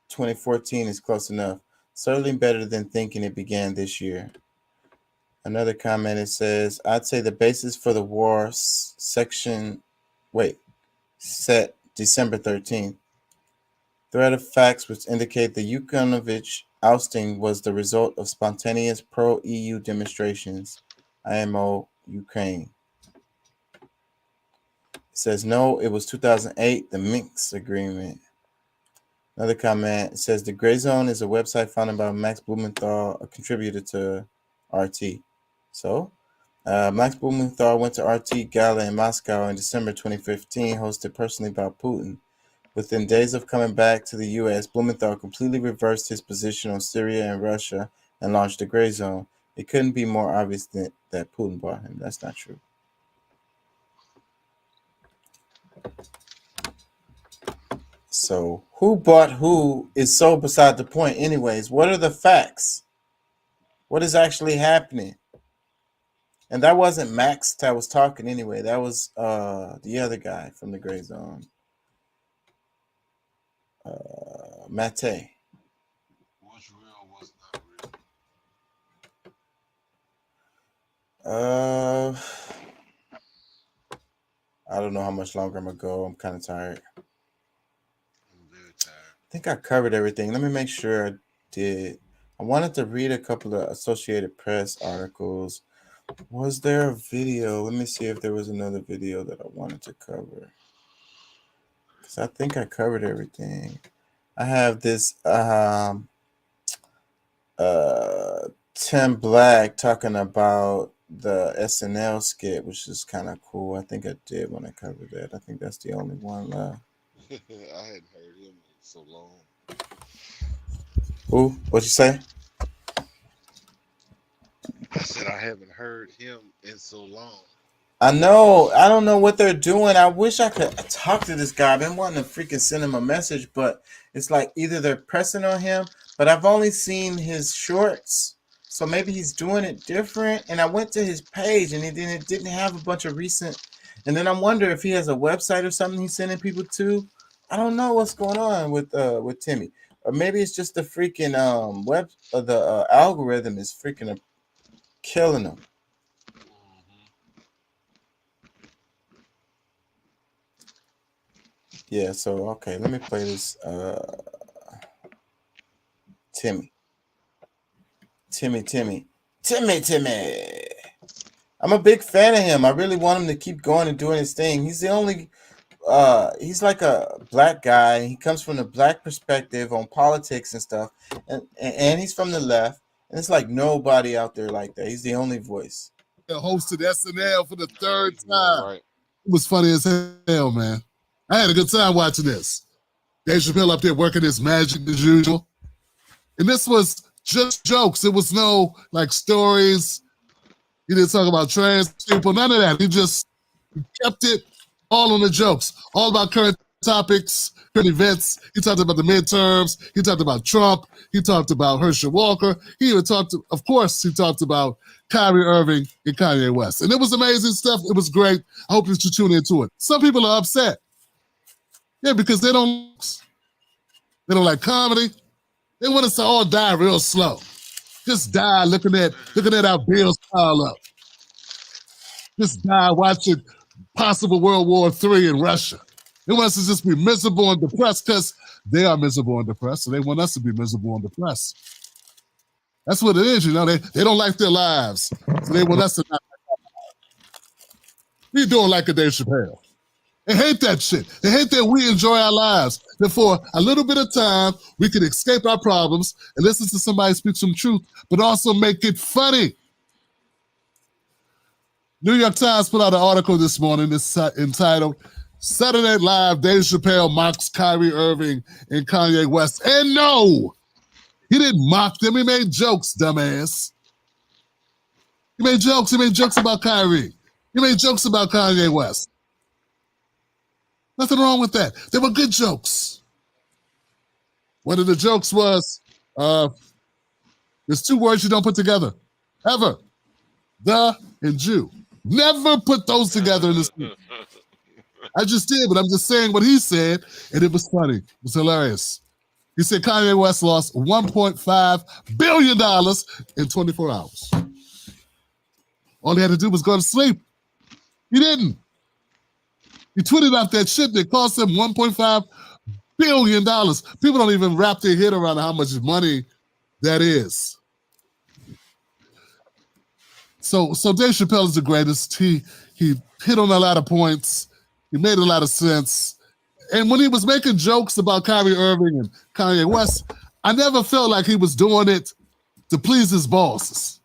2014 is close enough. Certainly better than thinking it began this year. Another comment, it says, I'd say the basis for the war set December 13th. Thread of facts which indicate the Yanukovych ousting was the result of spontaneous pro-EU demonstrations. IMO Ukraine. It says, no, it was 2008, the Minsk Agreement. Another comment, it says, The Gray Zone is a website founded by Max Blumenthal, a contributor to RT. So, Max Blumenthal went to RT Gala in Moscow in December 2015, hosted personally by Putin. Within days of coming back to the U.S., Blumenthal completely reversed his position on Syria and Russia and launched the Gray Zone. It couldn't be more obvious that Putin bought him. That's not true. So who bought who is so beside the point anyways. What are the facts? What is actually happening? And that wasn't Max that was talking anyway. That was the other guy from the Gray Zone. Mate. What's real, what's not real? I don't know how much longer I'm gonna go. I'm kind of tired. I'm very tired. I think I covered everything. Let me make sure I did. I wanted to read a couple of Associated Press articles. Was there a video? Let me see if there was another video that I wanted to cover. Because I think I covered everything. I have this Tim Black talking about the SNL skit, which is kind of cool. I think I did when I covered that. I think that's the only one left. I hadn't heard him in so long. Who? What'd you say? I said I haven't heard him in so long. I know. I don't know what they're doing. I wish I could talk to this guy. I've been wanting to freaking send him a message, but it's like either they're pressing on him, but I've only seen his shorts. So maybe he's doing it different. And I went to his page and it didn't have a bunch of recent. And then I wonder if he has a website or something he's sending people to. I don't know what's going on with Timmy. Or maybe it's just the freaking the algorithm is freaking killing him. Yeah, so okay, let me play this Timmy. I'm a big fan of him. I really want him to keep going and doing his thing. He's the only he's like a black guy. He comes from the black perspective on politics and stuff. And he's from the left. And it's like nobody out there like that. He's the only voice. Hosted SNL for the third time. Right. It was funny as hell, man. I had a good time watching this. Dave Chappelle up there working his magic as usual. And this was just jokes. It was no like stories. He didn't talk about trans people, none of that. He just kept it all on the jokes, all about current topics, current events. He talked about the midterms. He talked about Trump. He talked about Herschel Walker. He even talked about Kyrie Irving and Kanye West. And it was amazing stuff. It was great. I hope that you tune into it. Some people are upset. Yeah, because they don't like comedy. They want us to all die real slow. Just die looking at our bills pile up. Just die watching possible World War III in Russia. They want us to just be miserable and depressed because they are miserable and depressed, so they want us to be miserable and depressed. That's what it is, you know. They don't like their lives, so they want us to not like our lives. We doing like a Dave Chappelle. They hate that shit. They hate that we enjoy our lives. That for a little bit of time, we can escape our problems and listen to somebody speak some truth, but also make it funny. New York Times put out an article this morning that's entitled, Saturday Night Live, Dave Chappelle mocks Kyrie Irving and Kanye West. And no, he didn't mock them. He made jokes, dumbass. He made jokes. He made jokes about Kyrie. He made jokes about Kanye West. Nothing wrong with that. They were good jokes. One of the jokes was, there's two words you don't put together, ever. The and Jew. Never put those together in this movie. I just did, but I'm just saying what he said, and it was funny. It was hilarious. He said Kanye West lost $1.5 billion in 24 hours. All he had to do was go to sleep. He didn't. He tweeted out that shit that cost him $1.5 billion. People don't even wrap their head around how much money that is. So Dave Chappelle is the greatest. He hit on a lot of points. He made a lot of sense. And when he was making jokes about Kyrie Irving and Kanye West, I never felt like he was doing it to please his bosses.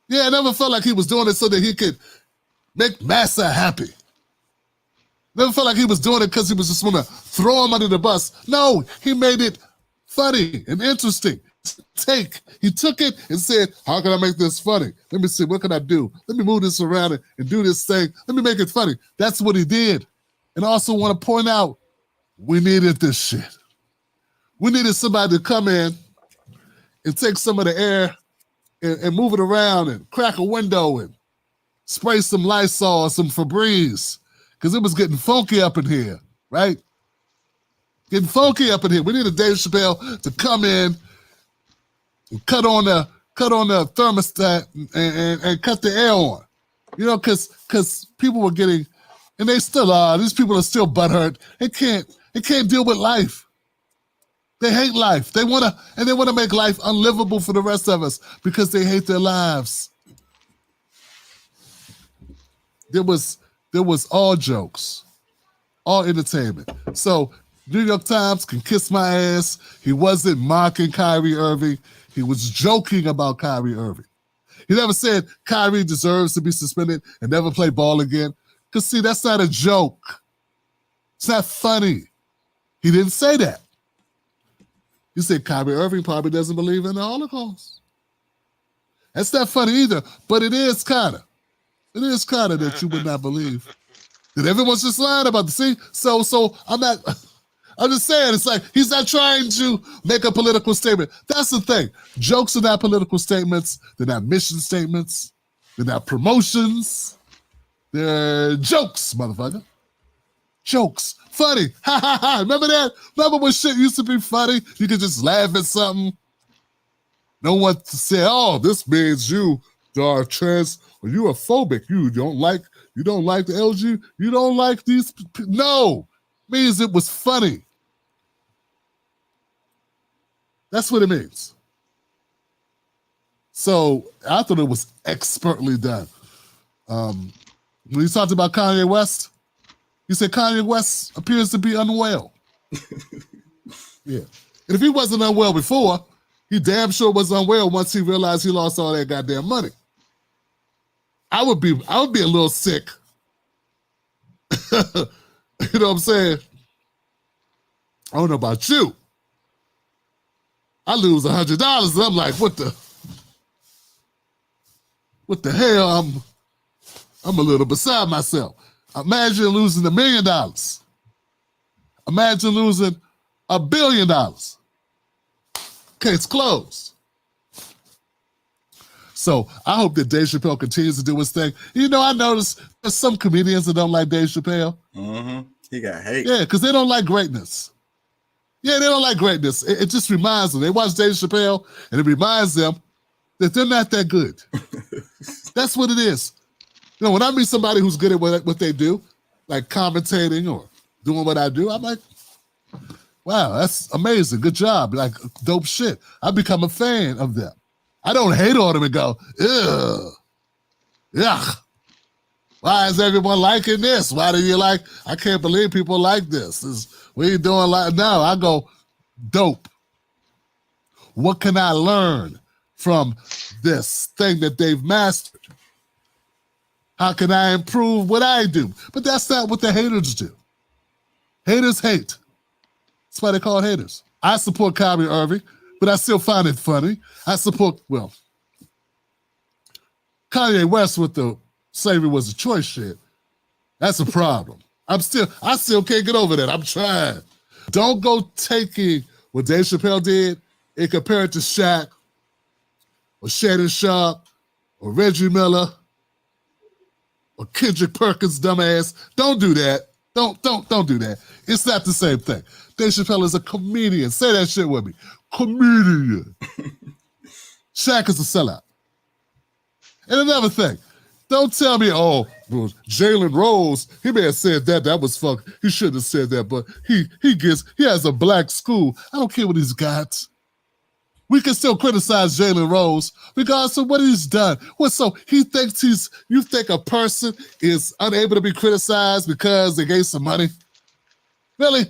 Yeah, I never felt like he was doing it so that he could make Massa happy. Never felt like he was doing it because he was just want to throw him under the bus. No, he made it funny and interesting. He took it and said, how can I make this funny? Let me see, what can I do? Let me move this around and do this thing. Let me make it funny. That's what he did. And I also want to point out, we needed this shit. We needed somebody to come in and take some of the air and move it around and crack a window and spray some Lysol or some Febreze because it was getting funky up in here, right? Getting funky up in here. We needed Dave Chappelle to come in and cut on the thermostat and cut the air on. You know, because people were getting, and they still are, these people are still butthurt. They can't deal with life. They hate life. They want to make life unlivable for the rest of us because they hate their lives. There was all jokes, all entertainment. So New York Times can kiss my ass. He wasn't mocking Kyrie Irving. He was joking about Kyrie Irving. He never said Kyrie deserves to be suspended and never play ball again. Because, see, that's not a joke. It's not funny. He didn't say that. He said Kyrie Irving probably doesn't believe in the Holocaust. That's not funny either, but it is kind of. It is kind of that you would not believe. That everyone's just lying about the see. So I'm just saying, it's like he's not trying to make a political statement. That's the thing. Jokes are not political statements. They're not mission statements. They're not promotions. They're jokes, motherfucker. Jokes. Funny. Ha ha ha. Remember that? Remember when shit used to be funny? You could just laugh at something. No one to say, oh, this means you are trans or you are phobic. You don't like the LG. You don't like these. No. It means it was funny. That's what it means. So I thought it was expertly done. When he talked about Kanye West, he said Kanye West appears to be unwell. Yeah. And if he wasn't unwell before, he damn sure was unwell once he realized he lost all that goddamn money. I would be a little sick. You know what I'm saying? I don't know about you. I lose $100 and I'm like, what the hell? I'm a little beside myself. Imagine losing $1 million. Imagine losing $1 billion. Case closed. So I hope that Dave Chappelle continues to do his thing. You know, I noticed there's some comedians that don't like Dave Chappelle. Mm-hmm. He got hate. Yeah, because they don't like greatness. Yeah, they don't like greatness. It just reminds them. They watch Dave Chappelle, and it reminds them that they're not that good. That's what it is. You know, when I meet somebody who's good at what they do, like commentating or doing what I do, I'm like, wow, that's amazing. Good job. Like, dope shit. I become a fan of them. I don't hate on them and go, ugh, yuck. Why is everyone liking this? Why do you like, I can't believe people like this. What are you doing like now? I go, dope. What can I learn from this thing that they've mastered? How can I improve what I do? But that's not what the haters do. Haters hate. That's why they call it haters. I support Kyrie Irving, but I still find it funny. I support, well, Kanye West with the slavery was a choice shit. That's a problem. I still can't get over that. I'm trying. Don't go taking what Dave Chappelle did and compare it to Shaq or Shannon Sharp or Reggie Miller or Kendrick Perkins, dumbass. Don't do that. Don't do that. It's not the same thing. Dave Chappelle is a comedian. Say that shit with me. Comedian. Shaq is a sellout. And another thing, don't tell me, oh, Jalen Rose, he may have said that. That was fuck. He shouldn't have said that, but he has a black school. I don't care what he's got. We can still criticize Jalen Rose regardless of what he's done. What, so he thinks you think a person is unable to be criticized because they gave some money? Really?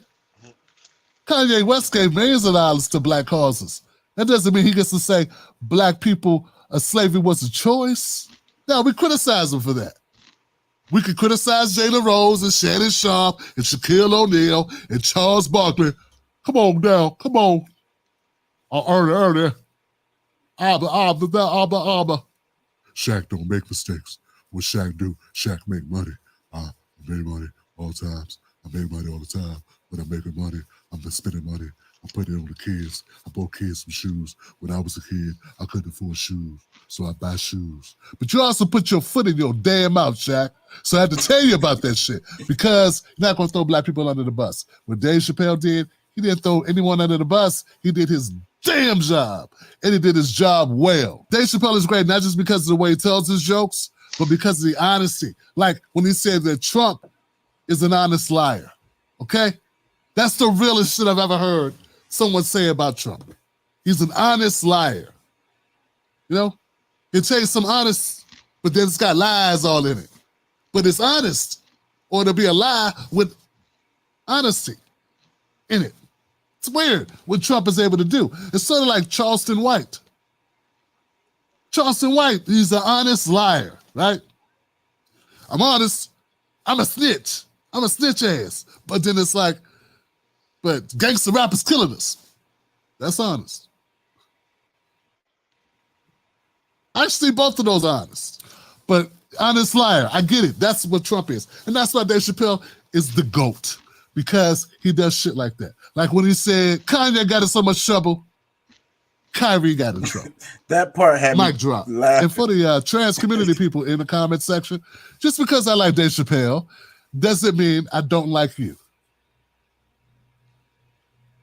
Kanye West gave millions of dollars to black causes. That doesn't mean he gets to say black people, slavery was a choice. No, we criticize him for that. We could criticize Jalen Rose and Shannon Sharp and Shaquille O'Neal and Charles Barkley. Come on now, come on. Earlier. Abba. Shaq don't make mistakes. What Shaq do? Shaq make money. I made money all times. I made money all the time. When I'm making money, I'm spending money. I put it on the kids. I bought kids some shoes. When I was a kid, I couldn't afford shoes, so I buy shoes. But you also put your foot in your damn mouth, Shaq. So I had to tell you about that shit because you're not going to throw black people under the bus. What Dave Chappelle did, he didn't throw anyone under the bus. He did his damn job, and he did his job well. Dave Chappelle is great, not just because of the way he tells his jokes, but because of the honesty. Like when he said that Trump is an honest liar, okay? That's the realest shit I've ever heard someone say about Trump. He's an honest liar. You know? He'll tell you some honest, but then it's got lies all in it. But it's honest, or it'll be a lie with honesty in it. It's weird what Trump is able to do. It's sort of like Charleston White. Charleston White, he's an honest liar, right? I'm honest. I'm a snitch. I'm a snitch ass. But then it's like, but gangster rappers killing us. That's honest. I see both of those honest. But honest liar, I get it. That's what Trump is. And that's why Dave Chappelle is the GOAT. Because he does shit like that. Like when he said, Kanye got in so much trouble, Kyrie got in trouble. That part had mic me drop. laughing. And for the trans community people in the comment section, just because I like Dave Chappelle doesn't mean I don't like you.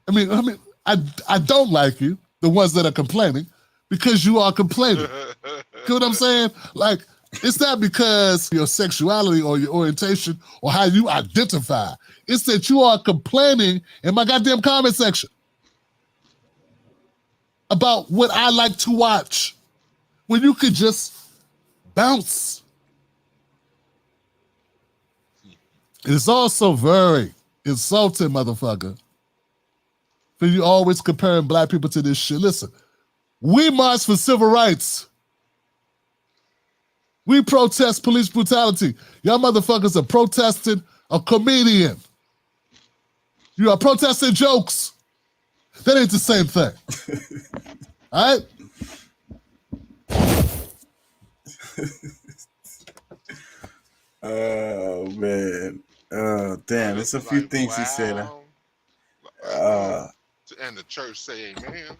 I mean, I don't like you, the ones that are complaining, because you are complaining. You know what I'm saying? Like, it's not because your sexuality or your orientation or how you identify. It's that you are complaining in my goddamn comment section about what I like to watch when you could just bounce. It's also very insulting, motherfucker, for you always comparing black people to this shit. Listen, we march for civil rights. We protest police brutality. Y'all motherfuckers are protesting a comedian. You are protesting jokes. That ain't the same thing. All right? Oh, man. Oh, damn. There's a few things he said. And the church say amen.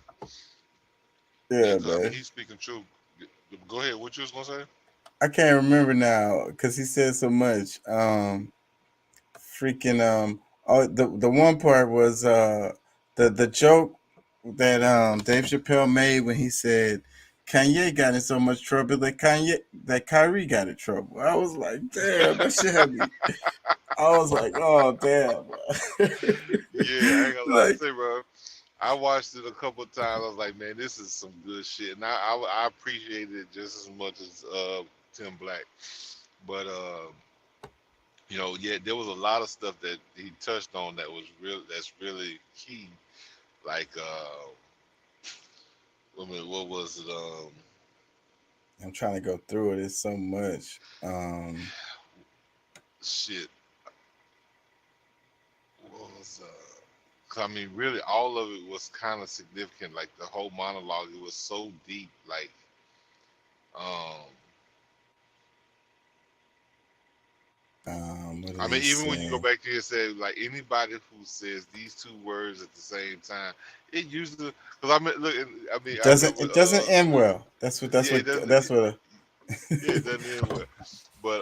Yeah, I mean, man. he's speaking truth. Go ahead. What you was going to say? I can't remember now because he said so much. Oh, the one part was the joke that Dave Chappelle made when he said Kanye got in so much trouble that Kyrie got in trouble. I was like, damn, that shit had me. I was like, oh damn. Yeah, I ain't gonna lie Like, to you, bro. I watched it a couple of times. I was like, man, this is some good shit, and I appreciated it just as much as Tim Black. But you know, yeah, there was a lot of stuff that he touched on that was that's really key. Like, I mean, what was it? I'm trying to go through it. It's so much. Shit. What was 'cause I mean, really, all of it was kind of significant. Like the whole monologue, it was so deep. Like, What did I mean, he even when you go say? back to it and say, like, anybody who says these two words at the same time, it usually, because I mean, look, I mean, I remember, It doesn't end well. That's what yeah, it doesn't, yeah, it doesn't end well. But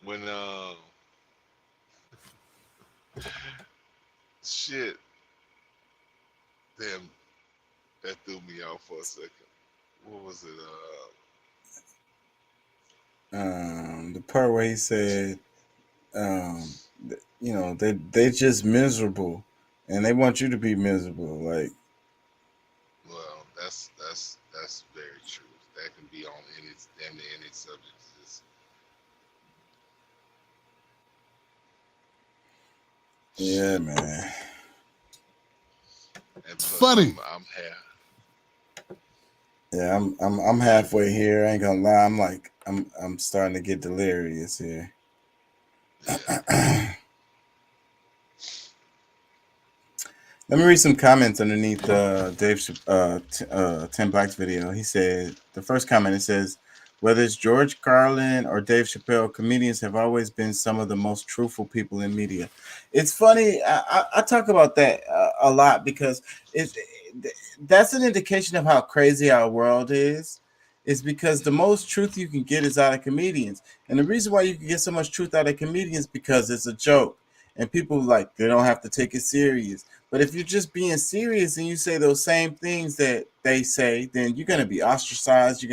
when shit, damn, that threw me off for a second. What was it? The part where he said, you know, they just miserable, and they want you to be miserable. Like, Well, that's very true. That can be on any subject. yeah, man. It's funny. I'm here. Yeah, I'm halfway here. I ain't gonna lie. I'm like I'm starting to get delirious here. Let me read some comments underneath Tim Black's video. He said, the first comment, it says, Whether it's George Carlin or Dave Chappelle, comedians have always been some of the most truthful people in media. It's funny. I talk about that a lot because that's an indication of how crazy our world is. Is because the most truth you can get is out of comedians. And the reason why you can get so much truth out of comedians because it's a joke. And people like they don't have to take it serious. But if you're just being serious and you say those same things that they say, then you're gonna be ostracized.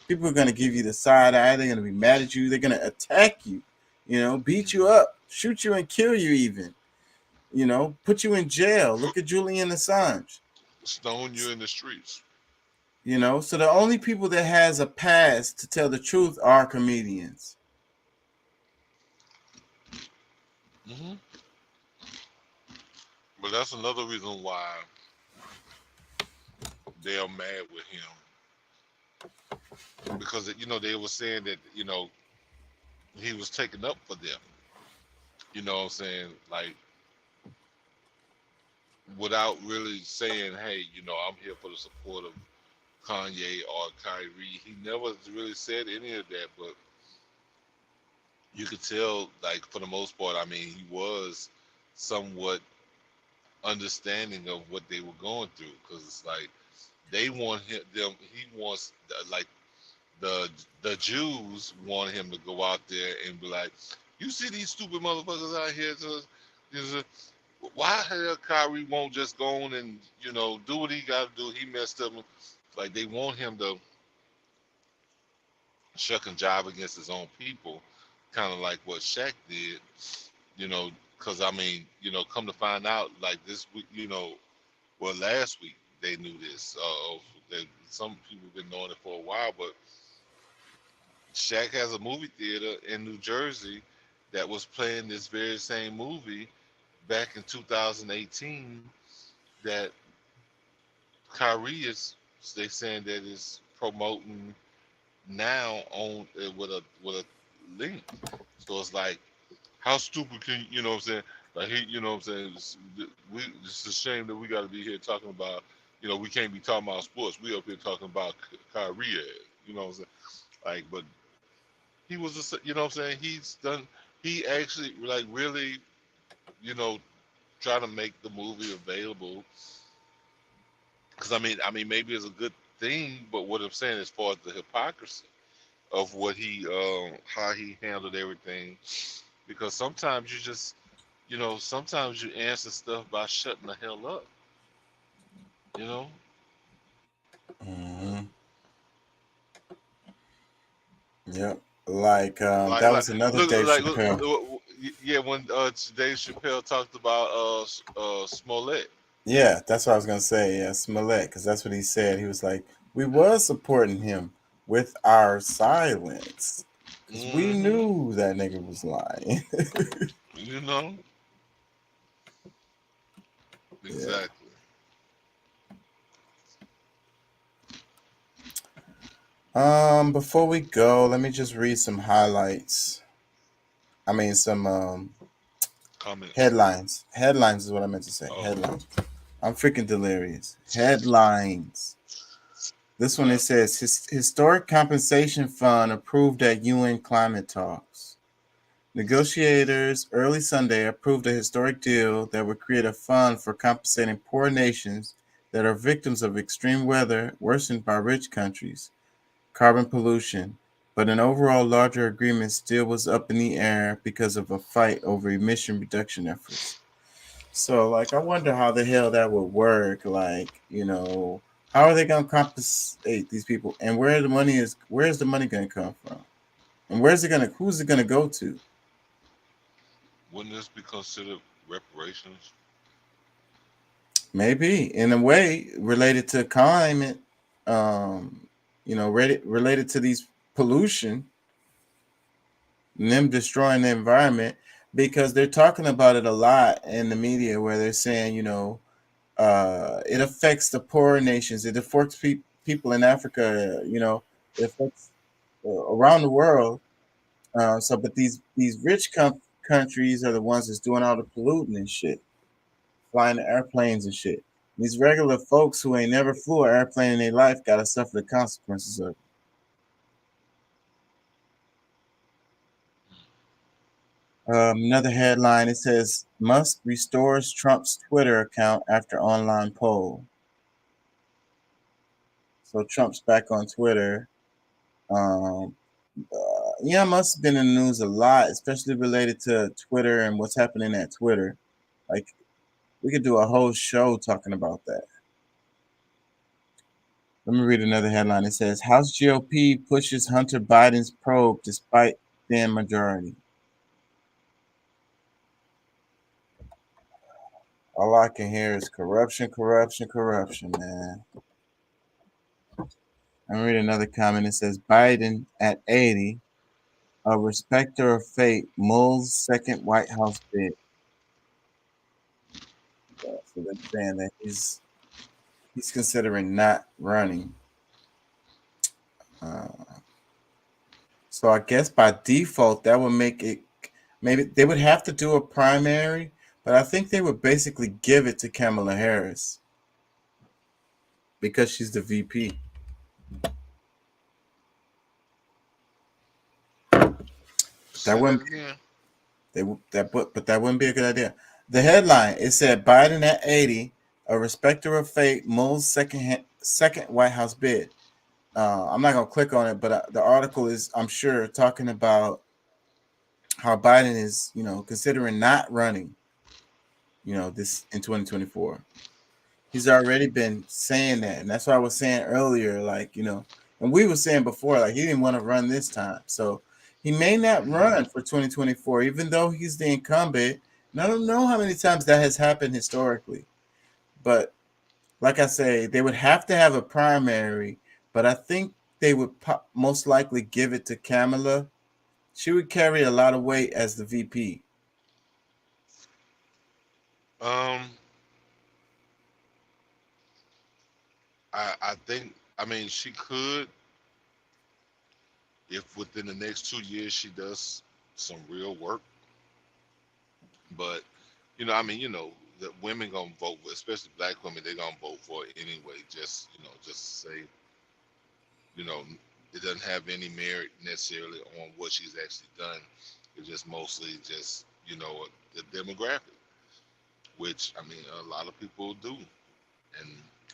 People are gonna give you the side eye, they're gonna be mad at you, they're gonna attack you, beat you up, shoot you and kill you even, put you in jail. Look at Julian Assange. Stone you in the streets. So the only people that has a pass to tell the truth are comedians. Mm-hmm. But that's another reason why they're mad with him. Because, they were saying that, he was taking up for them. You know what I'm saying? Like, without really saying, hey, I'm here for the support of Kanye or Kyrie. He never really said any of that, but you could tell, like, for the most part, he was somewhat understanding of what they were going through, because it's like they want he wants, like, the Jews want him to go out there and be like, you see these stupid motherfuckers out here, why the hell Kyrie won't just go on and do what he got to do? He messed up. Like, they want him to shuck and jive against his own people, kind of like what Shaq did, because come to find out, like, this week, last week they knew this. Some people have been knowing it for a while, but Shaq has a movie theater in New Jersey that was playing this very same movie back in 2018 that Kyrie is, they saying that is promoting now on with a link. So it's like, how stupid can what I'm saying? Like, what I'm saying? It's a shame that we got to be here talking about, we can't be talking about sports. We up here talking about Kyrie, what I'm saying? Like, but he was, what I'm saying? He actually, like, really, try to make the movie available. Because maybe it's a good thing, but what I'm saying as far as the hypocrisy of what how he handled everything, because sometimes you just, sometimes you answer stuff by shutting the hell up, Mm-hmm. Yep. Like, that was another Dave Chappelle. Yeah, when Dave Chappelle talked about Smollett. Yeah, that's what I was gonna say. Yeah, Smollett, because that's what he said. He was like, we was supporting him with our silence, because we knew that nigga was lying. Exactly. Before we go, let me just read some highlights. Some comments. Headlines. Headlines is what I meant to say. Headlines. I'm freaking delirious. Headlines. This one, it says, Historic Compensation Fund approved at UN climate talks. Negotiators early Sunday approved a historic deal that would create a fund for compensating poor nations that are victims of extreme weather worsened by rich countries, carbon pollution, but an overall larger agreement still was up in the air because of a fight over emission reduction efforts. So, like, I wonder how the hell that would work. Like, how are they going to compensate these people? And where's the money going to come from? And who's it going to go to? Wouldn't this be considered reparations? Maybe, in a way, related to climate, related to these pollution and them destroying the environment, because they're talking about it a lot in the media where they're saying, it affects the poorer nations. It affects people in Africa, it affects around the world. But these rich countries are the ones that's doing all the polluting and shit, flying the airplanes and shit. These regular folks who ain't never flew an airplane in their life got to suffer the consequences of it. Another headline, it says, Musk restores Trump's Twitter account after online poll. So Trump's back on Twitter. Yeah, Musk has been in the news a lot, especially related to Twitter and what's happening at Twitter. Like, we could do a whole show talking about that. Let me read another headline. It says, House GOP pushes Hunter Biden's probe despite thin majority. All I can hear is corruption, corruption, corruption, man. I'm reading another comment. It says, Biden at 80, a respecter of fate, Mull's second White House bid. So they're saying that he's considering not running. So I guess by default, that would make it, maybe they would have to do a primary, but I think they would basically give it to Kamala Harris because she's the VP. That wouldn't that wouldn't be a good idea. The headline, it said Biden at 80, a respecter of fate, Mull's second White House bid. I'm not gonna click on it, but the article is, I'm sure, talking about how Biden is, considering not running, this in 2024. He's already been saying that, and that's what I was saying earlier. Like, and we were saying before, like, he didn't want to run this time, so he may not run for 2024, even though he's the incumbent. And I don't know how many times that has happened historically, but like I say, they would have to have a primary. But I think they would most likely give it to Kamala. She would carry a lot of weight as the VP. I think, she could, if within the next 2 years she does some real work. But, the women gonna vote, especially black women, they're gonna vote for it anyway. Just say, it doesn't have any merit necessarily on what she's actually done. It's just mostly just, the demographic, which, a lot of people do. And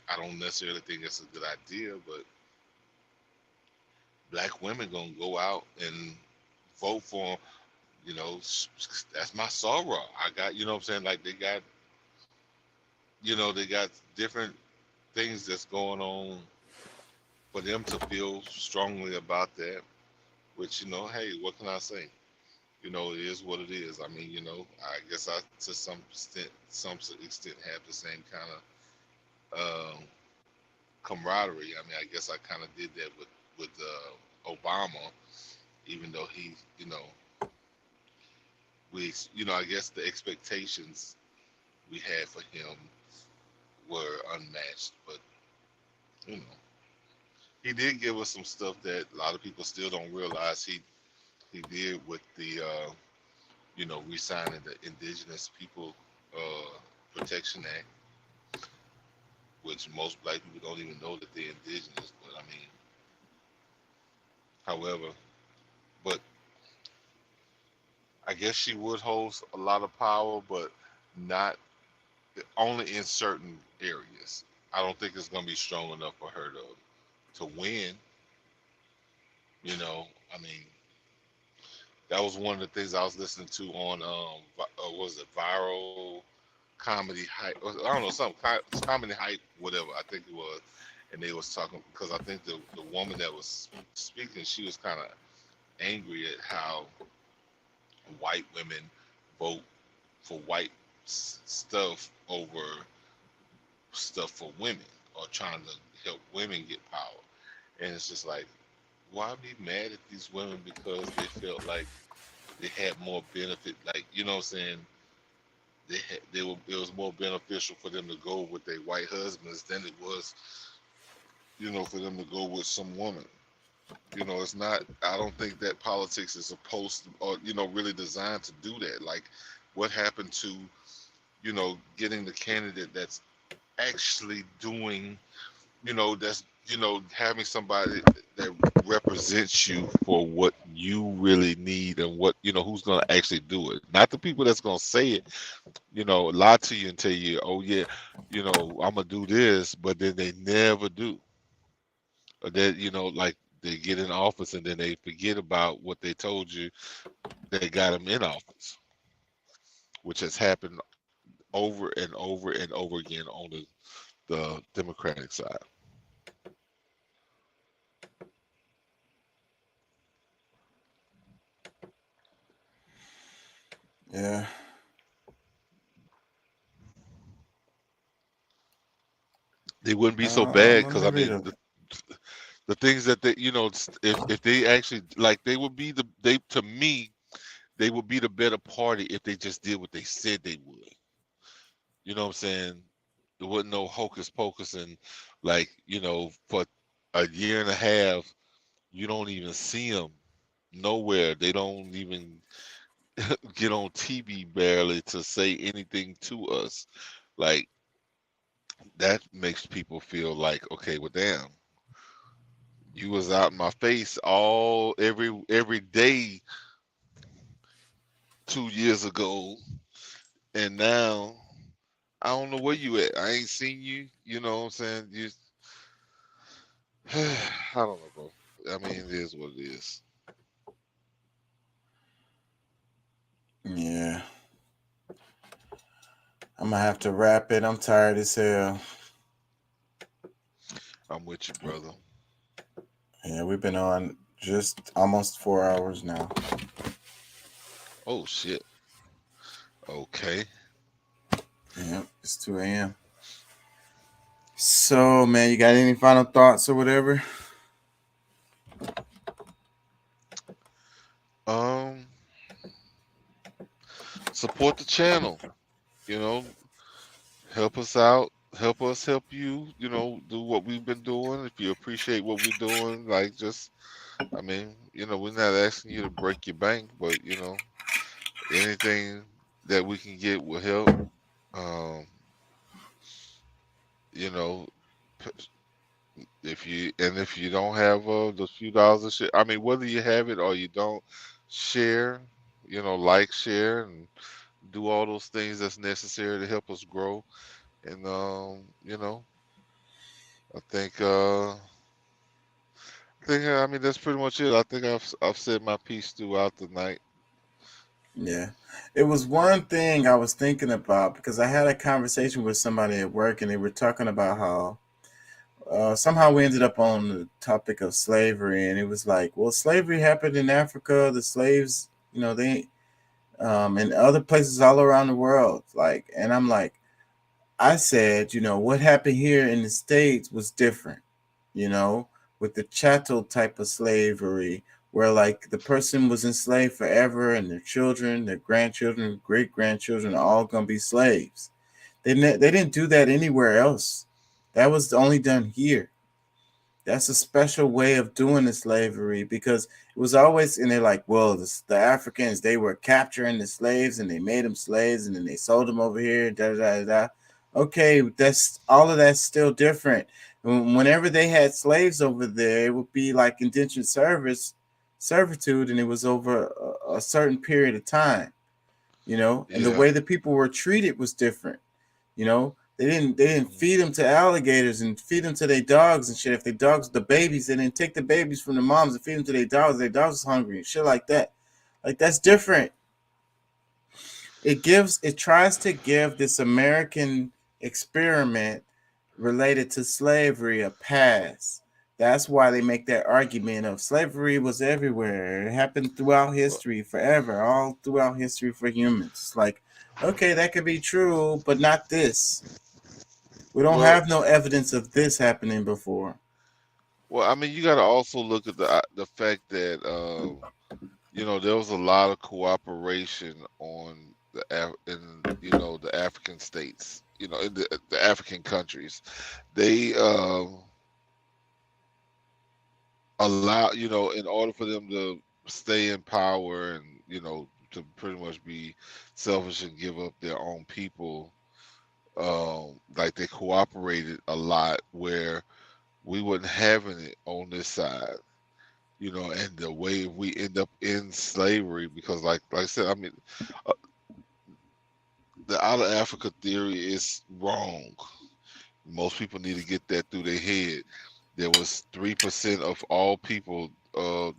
I don't necessarily think it's a good idea, but black women gonna go out and vote for, that's my sorrow. I got, what I'm saying? Like, they got, they got different things that's going on for them to feel strongly about that, which, hey, what can I say? It is what it is. I guess I, to some extent have the same kind of camaraderie. I guess I kind of did that with Obama, even though he, I guess the expectations we had for him were unmatched, but he did give us some stuff that a lot of people still don't realize he did with the re-signing the Indigenous People Protection Act, which most black people don't even know that they're indigenous. But however, but I guess she would hold a lot of power, but not only in certain areas. I don't think it's going to be strong enough for her to win. That was one of the things I was listening to on was it Viral Comedy Hype? I don't know, some Comedy Hype, whatever I think it was, and they was talking, because I think the woman that was speaking, she was kind of angry at how white women vote for white stuff over stuff for women, or trying to help women get power. And it's just like, why be mad at these women because they felt like they had more benefit? Like, what I'm saying? It was more beneficial for them to go with their white husbands than it was, for them to go with some woman. It's not, I don't think that politics is supposed to, or, really designed to do that. Like, what happened to, getting the candidate that's actually doing, that's, having somebody that represents you for what you really need and what who's going to actually do it, not the people that's going to say it, lie to you and tell you, oh yeah, I'm gonna do this, but then they never do. Or that like they get in office and then they forget about what they told you that got them in office, which has happened over and over and over again on the Democratic side. Yeah. They wouldn't be so bad because I Maybe mean the things that they if they actually like they would be to me they would be the better party if they just did what they said they would. You know what I'm saying? There wasn't no hocus pocus and like for a year and a half you don't even see them nowhere. They don't even get on TV barely to say anything to us. Like that makes people feel like, okay, well damn, you was out in my face every day 2 years ago, and now I don't know where you at. I ain't seen you. You know what I'm saying? I don't know, bro. I mean, it is what it is. Yeah. I'm gonna have to wrap it. I'm tired as hell. I'm with you, brother. Yeah, we've been on just almost 4 hours now. Oh shit. Okay. Yeah, it's 2 a.m. So, man, you got any final thoughts or whatever? Support the channel. Help us out. Help us help you. Do what we've been doing. If you appreciate what we're doing, like just, I mean, we're not asking you to break your bank, but anything that we can get will help. If you don't have the few dollars of shit, I mean, whether you have it or you don't, share, like, share, and do all those things that's necessary to help us grow. And I mean that's pretty much it. I think I've said my piece throughout the night. Yeah. It was one thing I was thinking about because I had a conversation with somebody at work and they were talking about how somehow we ended up on the topic of slavery, and it was like, well, slavery happened in Africa. The slaves, they in other places all around the world. Like, and I'm like, I said, what happened here in the States was different, with the chattel type of slavery, where like the person was enslaved forever and their children, their grandchildren, great grandchildren are all gonna be slaves. They didn't do that anywhere else. That was only done here. That's a special way of doing the slavery because it was always, and they're like, well, the Africans, they were capturing the slaves and they made them slaves and then they sold them over here. Da da da da. Okay, that's all of that's still different. Whenever they had slaves over there, it would be like indentured servitude, and it was over a certain period of time, and the way the people were treated was different. They didn't feed them to alligators and feed them to their dogs and shit. If their dogs, the babies, they didn't take the babies from the moms and feed them to their dogs. Their dogs was hungry and shit like that. Like that's different. It tries to give this American experiment related to slavery a pass. That's why they make that argument of slavery was everywhere. It happened throughout history forever, all throughout history for humans. It's like, okay, that could be true, but not this. We don't have no evidence of this happening before. Well, I mean, you got to also look at the fact that there was a lot of cooperation on the African states, in the African countries. They allow, in order for them to stay in power and to pretty much be selfish and give up their own people. Like they cooperated a lot where we wasn't having it on this side. you know, and the way we end up in slavery, because like I said, I mean, the out of Africa theory is wrong. Most people need to get that through their head. There was 3% of all people, less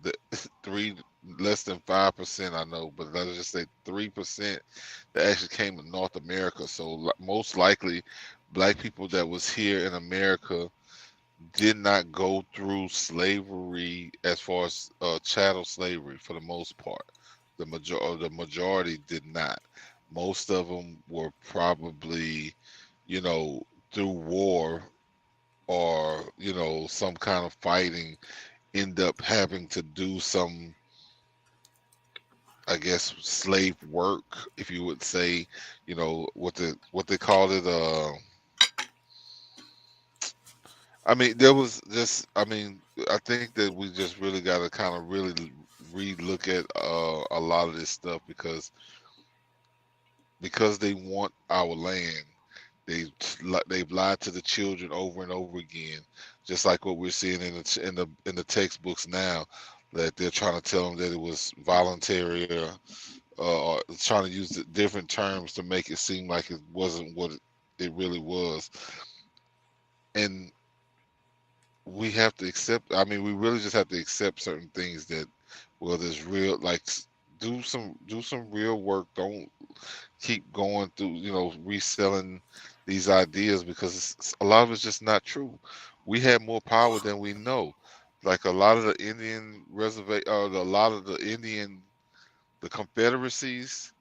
than 5%, I know, but let's just say 3% that actually came to North America. So most likely, black people that was here in America did not go through slavery as far as chattel slavery for the most part. The majority did not. Most of them were probably, you know, through war or, you know, some kind of fighting, end up having to do some, I guess, slave work, if you would say, you know, what they called it. I mean, there was just, I mean, I think that we just really got to kind of really re-look at a lot of this stuff, because they want our land. They've lied to the children over and over again, just like what we're seeing in the textbooks now, that they're trying to tell them that it was voluntary, or trying to use different terms to make it seem like it wasn't what it really was. And we have to accept, I mean, we really just have to accept certain things, that, well, there's real, like, do some real work. Don't keep going through, you know, reselling these ideas, because a lot of it's just not true. We had more power than we know. Like a lot of the Indian the confederacies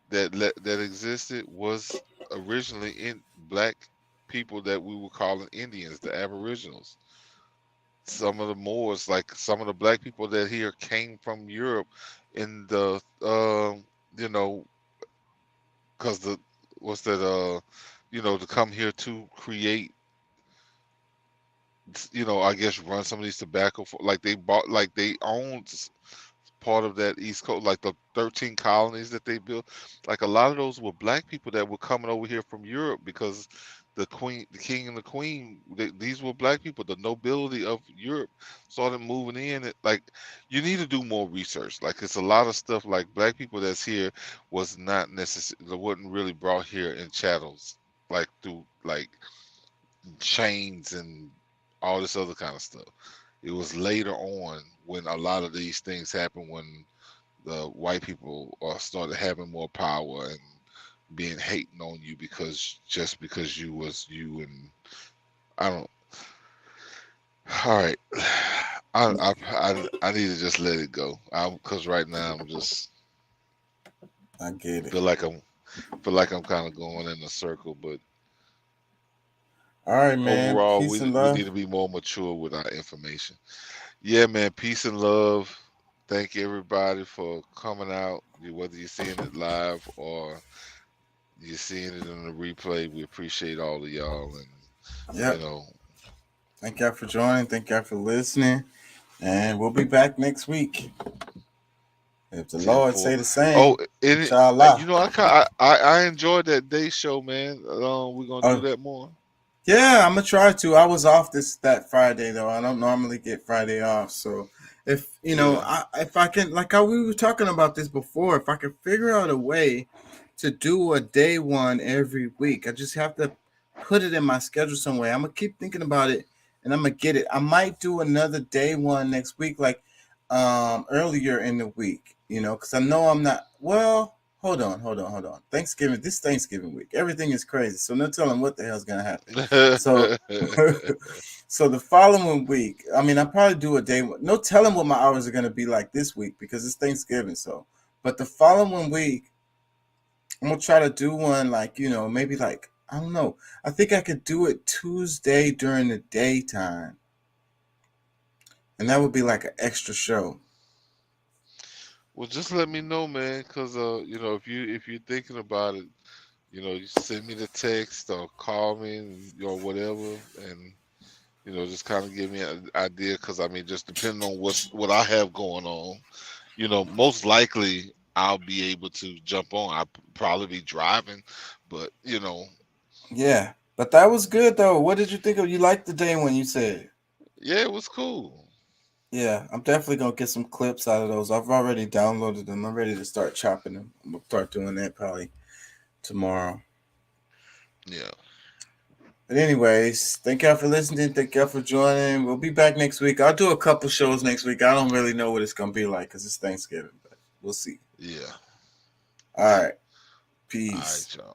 that existed was originally in black people that we were calling Indians, the Aboriginals. Some of the Moors, like some of the black people that here came from Europe in the you know, because you know, to come here to create, you know, I guess run some of these tobacco like they owned part of that East Coast, like the 13 colonies that they built. Like a lot of those were black people that were coming over here from Europe, because the king and the queen, these were black people. The nobility of Europe started moving in. Like, you need to do more research. Like, it's a lot of stuff, like black people that's here was not necessarily, wasn't really brought here in chattels, like through like chains and all this other kind of stuff. It was later on when a lot of these things happened, when the white people started having more power and being hating on you because you was you. And I don't. All right, I need to just let it go, because right now I'm just, I get it. feel like I'm kind of going in a circle, but all right, man. Overall, Peace we and love. need to be more mature with our information. Yeah, man. Peace and love. Thank you, everybody, for coming out. Whether you're seeing it live or you're seeing it in the replay, we appreciate all of y'all. And Yep. you know, Thank y'all for joining. Thank y'all for listening. And we'll be back next week, if the Lord say the same. oh, Inshallah. you know, I enjoyed that day show, man. We're gonna do that more. Yeah, I'm gonna try to. I was off that Friday though. I don't normally get Friday off, so if you know, if I can, like how we were talking about this before, if I could figure out a way to do a day one every week, I just have to put it in my schedule some way. I'm gonna keep thinking about it, and I'm gonna get it. I might do another day one next week, like earlier in the week, you know, because I know I'm not well. Hold on. This Thanksgiving week, everything is crazy. So no telling what the hell's gonna happen. So, so the following week, I mean, I'll probably do a day. No telling what my hours are gonna be like this week because it's Thanksgiving. So, but the following week, I'm gonna try to do one like, you know, maybe like, I don't know. I think I could do it Tuesday during the daytime, and that would be like an extra show. Well, just let me know, man, because you know, if you're thinking about it, you know, you send me the text or call me, and, you know, whatever, and you know, just kind of give me an idea, because I mean, just depending on what I have going on, you know, most likely I'll be able to jump on. I'll probably be driving, but you know. Yeah, but that was good though. What did you think of? You liked the day when you said? Yeah, it was cool. Yeah, I'm definitely gonna get some clips out of those. I've already downloaded them. I'm ready to start chopping them. I'm gonna start doing that probably tomorrow. Yeah. But anyways, thank y'all for listening. Thank y'all for joining. We'll be back next week. I'll do a couple shows next week. I don't really know what it's gonna be like because it's Thanksgiving, but we'll see. Yeah. All right. All Peace. right, y'all.